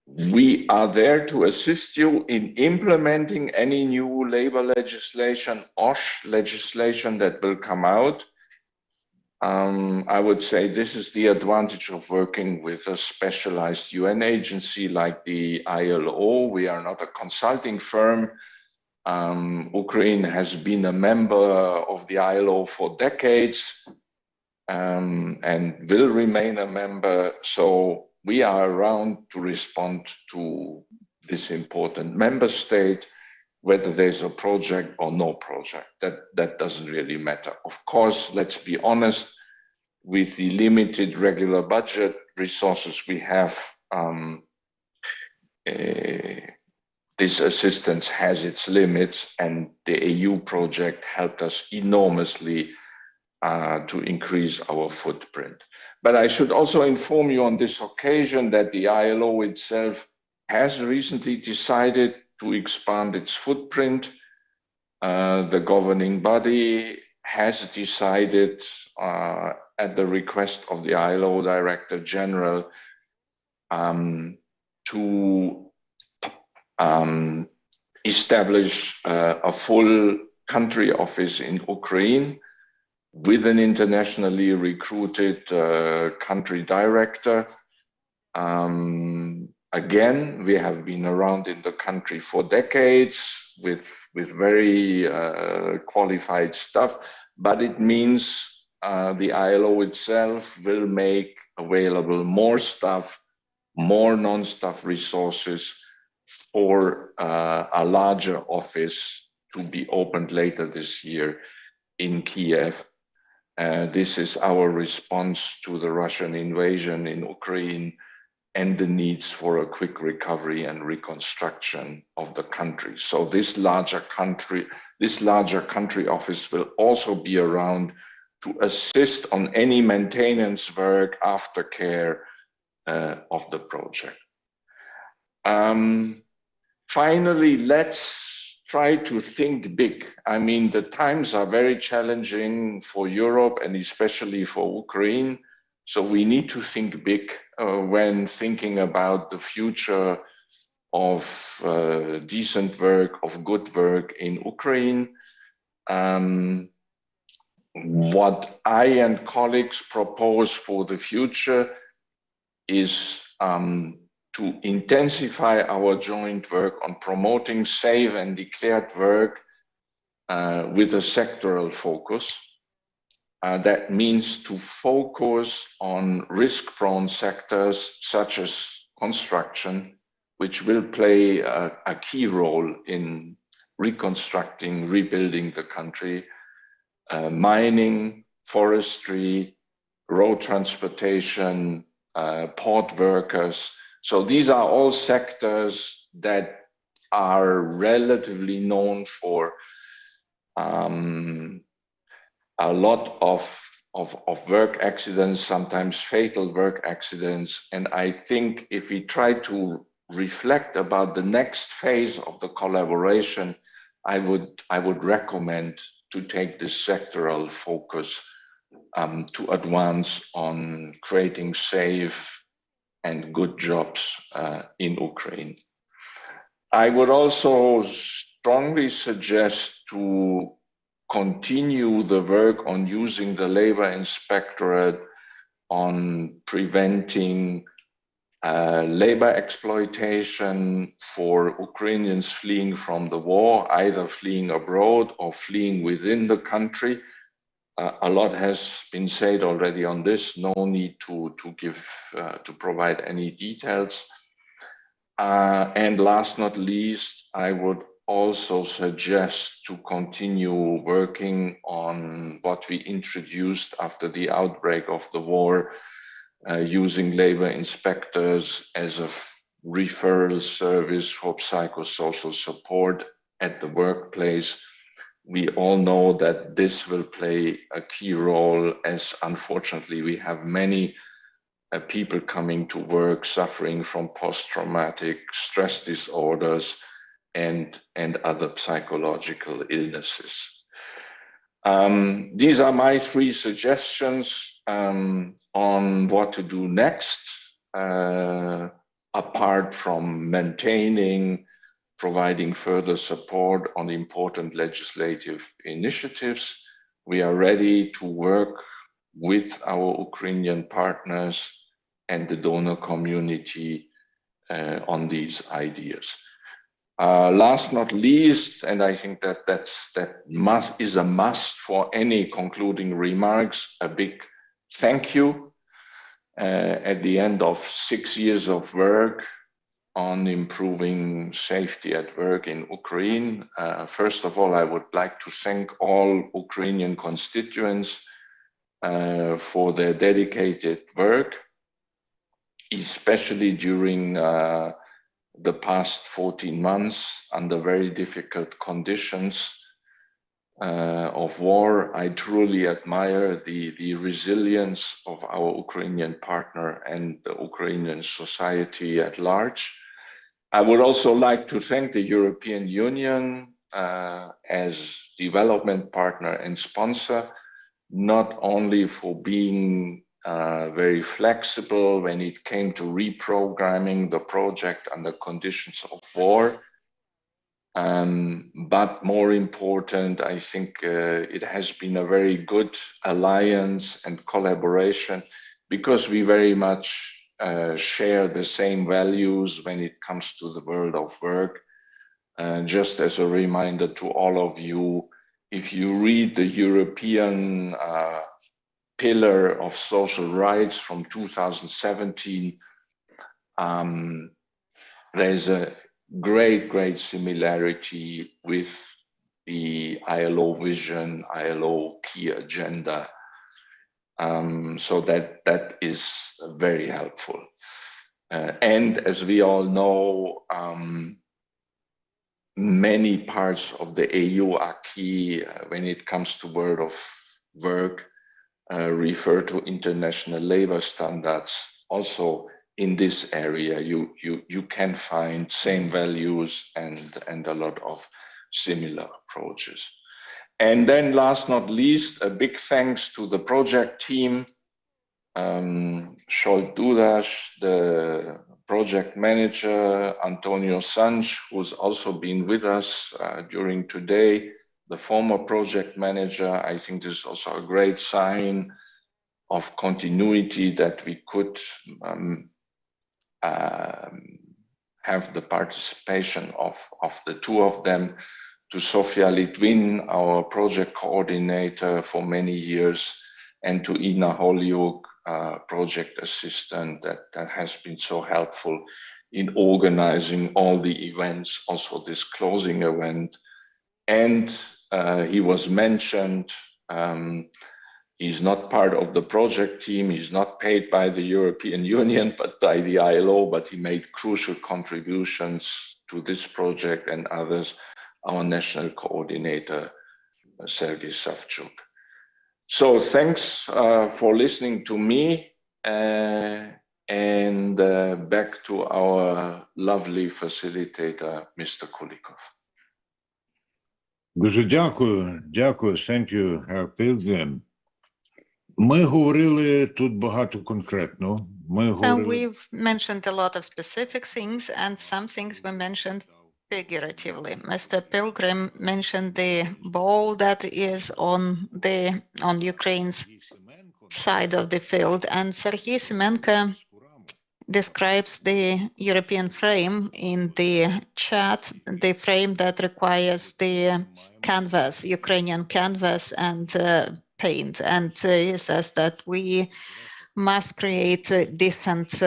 J: We are there to assist you in implementing any new labor legislation, OSH legislation that will come out. I would say this is the advantage of working with a specialized UN agency like the ILO. We are not a consulting firm. Ukraine has been a member of the ILO for decades and will remain a member. So we are around to respond to this important member state, whether there's a project or no project. That doesn't really matter. Of course, let's be honest, with the limited regular budget resources we have, this assistance has its limits, and the EU project helped us enormously to increase our footprint. But I should also inform you on this occasion that the ILO itself has recently decided to expand its footprint. The governing body has decided, at the request of the ILO Director General, to establish a full country office in Ukraine with an internationally recruited country director. Again, we have been around in the country for decades with very qualified staff, but it means the ILO itself will make available more staff, more non-staff resources for a larger office to be opened later this year in Kiev. This is our response to the Russian invasion in Ukraine and the needs for a quick recovery and reconstruction of the country. So this larger country office will also be around to assist on any maintenance work, aftercare of the project. Finally, let's try to think big. I mean, the times are very challenging for Europe and especially for Ukraine. So we need to think big when thinking about the future of decent work, of good work in Ukraine. What I and colleagues propose for the future is to intensify our joint work on promoting safe and declared work with a sectoral focus. That means to focus on risk-prone sectors such as construction, which will play a key role in reconstructing, rebuilding the country, mining, forestry, road transportation, port workers. So these are all sectors that are relatively known for a lot of work accidents, sometimes fatal work accidents. And I think if we try to reflect about the next phase of the collaboration, I would recommend to take this sectoral focus to advance on creating safe and good jobs in Ukraine. I would also strongly suggest to continue the work on using the labor inspectorate on preventing labor exploitation for Ukrainians fleeing from the war, either fleeing abroad or fleeing within the country. A lot has been said already on this. No need to provide any details. And last not least, I would also suggest to continue working on what we introduced after the outbreak of the war, using labor inspectors as a referral service for psychosocial support at the workplace. We all know that this will play a key role, as unfortunately we have many people coming to work suffering from post-traumatic stress disorders and other psychological illnesses. These are my three suggestions on what to do next, apart from maintaining, providing further support on important legislative initiatives. We are ready to work with our Ukrainian partners and the donor community on these ideas. Last not least, and I think that is a must for any concluding remarks, a big thank you at the end of 6 years of work on improving safety at work in Ukraine. First of all, I would like to thank all Ukrainian constituents for their dedicated work, especially during the past 14 months under very difficult conditions of war. I truly admire the resilience of our Ukrainian partner and the Ukrainian society at large. I would also like to thank the European Union as development partner and sponsor, not only for being very flexible when it came to reprogramming the project under conditions of war, but more important, I think it has been a very good alliance and collaboration, because we very much share the same values when it comes to the world of work. Just as a reminder to all of you, if you read the European Pillar of Social Rights from 2017, there's a great similarity with the ILO vision, ILO key agenda. So that is very helpful. And as we all know, many parts of the EU acquis when it comes to world of work refer to international labor standards. Also in this area, you can find same values and a lot of similar approaches. And then last not least, a big thanks to the project team, Scholt Dudas, the project manager, Antonio Sanch, who's also been with us during today, the former project manager. I think this is also a great sign of continuity that we could have the participation of the two of them, to Sofia Litwin, our project coordinator for many years, and to Ina Holjuk, project assistant that has been so helpful in organizing all the events, also this closing event. And he was mentioned, he's not part of the project team, he's not paid by the European Union, but by the ILO, but he made crucial contributions to this project and others, our national coordinator, Sergei Savchuk. So thanks for listening to me, and back to our lovely facilitator, Mr. Kulikov.
C: Дуже дякую, thank you, Herr Pilgrim. Ми говорили тут багато конкретно.
A: So we've mentioned a lot of specific things, and some things were mentioned figuratively. Mr. Pilgrim mentioned the ball that is on Ukraine's side of the field, and Sergei Semenko describes the European frame in the chat, the frame that requires the canvas, Ukrainian canvas, and paint. And he says that we must create a decent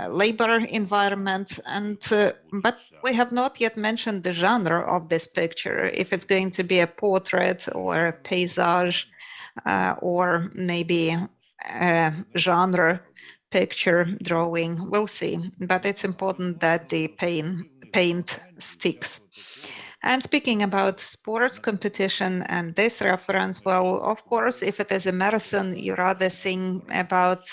A: labor environment, and but we have not yet mentioned the genre of this picture, if it's going to be a portrait or a paysage, or maybe a genre picture drawing. We'll see, but it's important that the paint sticks. And speaking about sports competition and this reference, well, of course, if it is a marathon, you rather think about,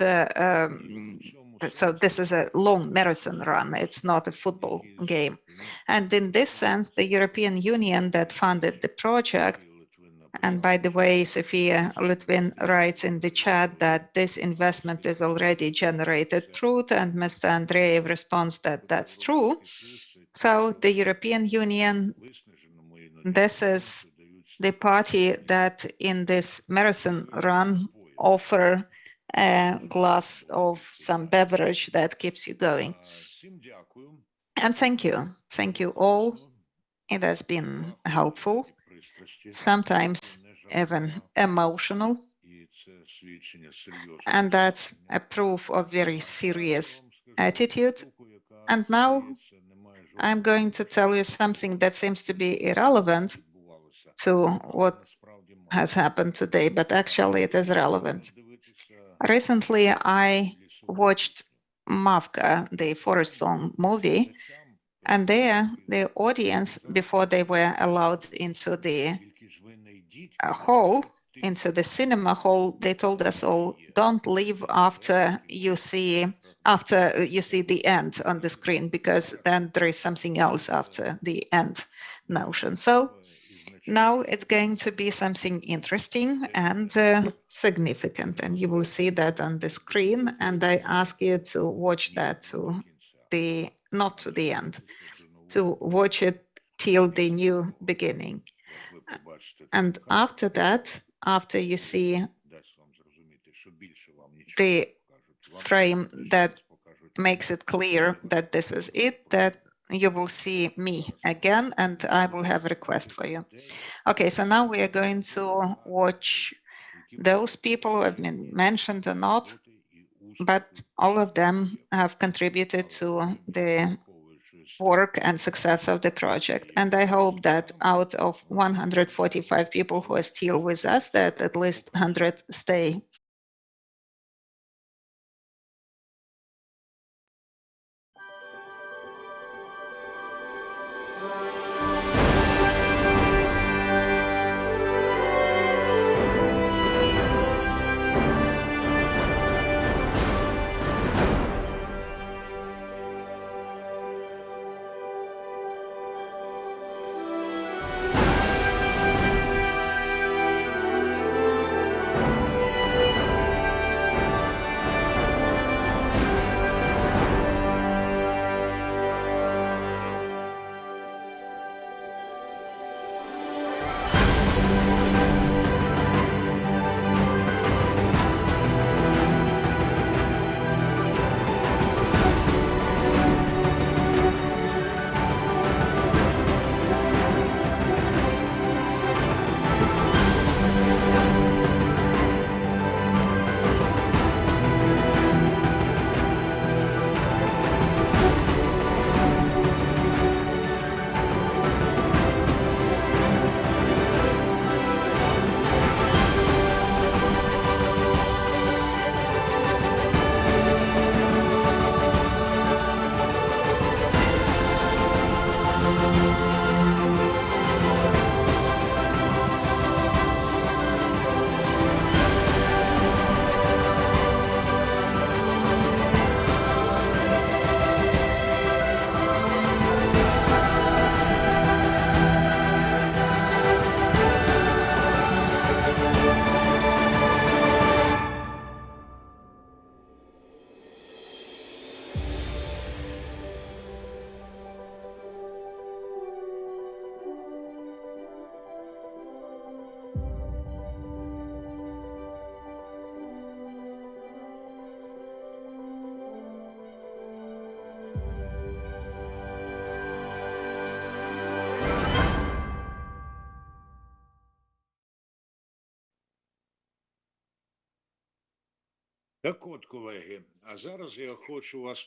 A: so this is a long marathon run, it's not a football game. And in this sense, the European Union that funded the project, and by the way, Sofia Litvin writes in the chat that this investment is already generated truth, and Mr. Andreev responds that that's true. So the European Union, this is the party that in this marathon run offer a glass of some beverage that keeps you going. And thank you all. It has been helpful, sometimes even emotional, and that's a proof of very serious attitude. And now I'm going to tell you something that seems to be irrelevant to what has happened today, but actually it is relevant. Recently, I watched Mavka, the Forest Song movie, and there the audience, before they were allowed into the hall, into the cinema hall, they told us all, don't leave after you see the end on the screen, because then there is something else after the end notion. So now it's going to be something interesting and significant, and you will see that on the screen. And I ask you to watch that to the, not to the end, to watch it till the new beginning. And after that, after you see the frame that makes it clear that this is it, that you will see me again, and I will have a request for you. Okay, so now we are going to watch those people who have been mentioned or not, but all of them have contributed to the work and success of the project. And I hope that out of 145 people who are still with us, that at least 100 stay.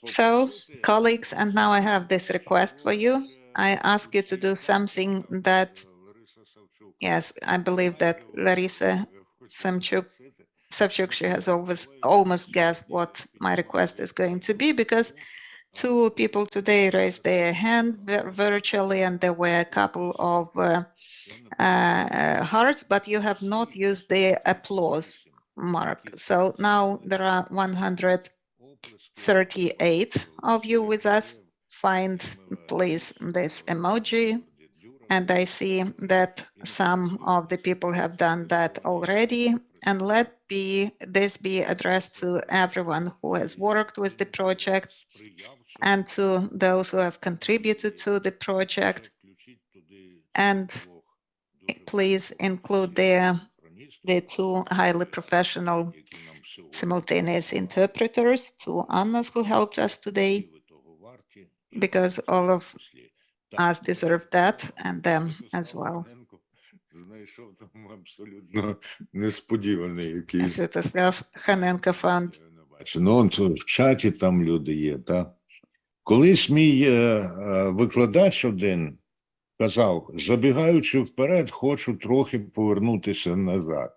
A: So, colleagues, and now I have this request for you. I ask you to do something that, yes, I believe that Larissa Savchuk, she has almost guessed what my request is going to be, because two people today raised their hand virtually, and there were a couple of hearts, but you have not used the applause mark. So now there are 138 of you with us. Find, please, this emoji. And I see that some of the people have done that already. And let this be addressed to everyone who has worked with the project and to those who have contributed to the project. And please include the two highly professional simultaneous interpreters, two Annas who helped us today, because all of us deserve that, and them as well. Святослав Ханенко Fund.
C: Ну, в чаті там люди є, так? Колись мій викладач один казав, забігаючи вперед, хочу трохи повернутися назад.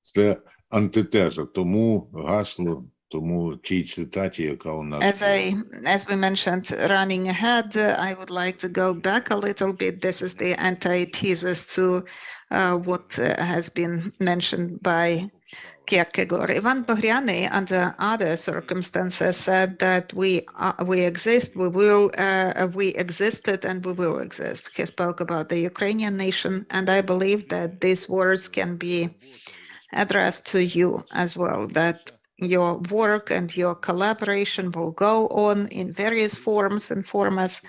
C: Це антитеза, тому гасло, тому тій цитаті, яка у нас
A: As we mentioned, running ahead, I would like to go back a little bit. This is the antithesis to what has been mentioned by Kierkegaard. Ivan Bagriani, under other circumstances, said that we exist, we existed, and we will exist. He spoke about the Ukrainian nation, and I believe that these words can be addressed to you as well, that your work and your collaboration will go on in various forms and formats,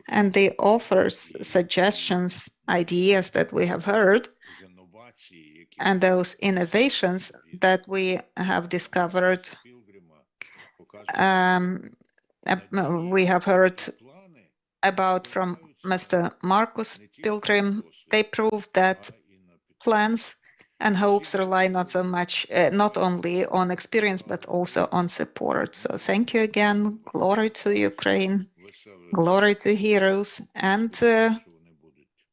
A: and the offers, suggestions, ideas that we have heard, and those innovations that we have discovered we have heard about from Mr. Marcus Pilgrim. They prove that plans and hopes rely not so much, not only on experience, but also on support. So thank you again. Glory to Ukraine, glory to heroes, and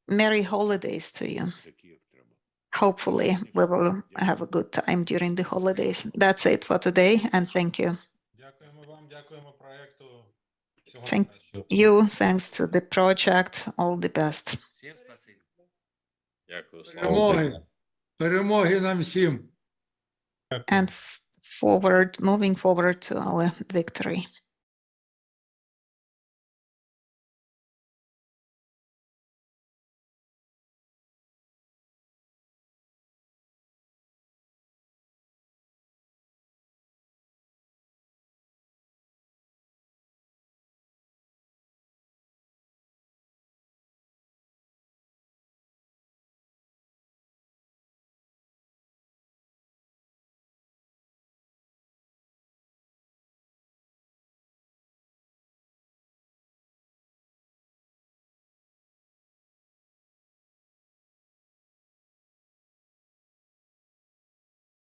A: merry holidays to you. Hopefully we will have a good time during the holidays. That's it for today, and thank you. Thank you. Thanks to the project. All the best.
H: Всім спасибо.
K: Дякую.
D: Перемоги. Перемоги нам всім.
A: And moving forward to our victory.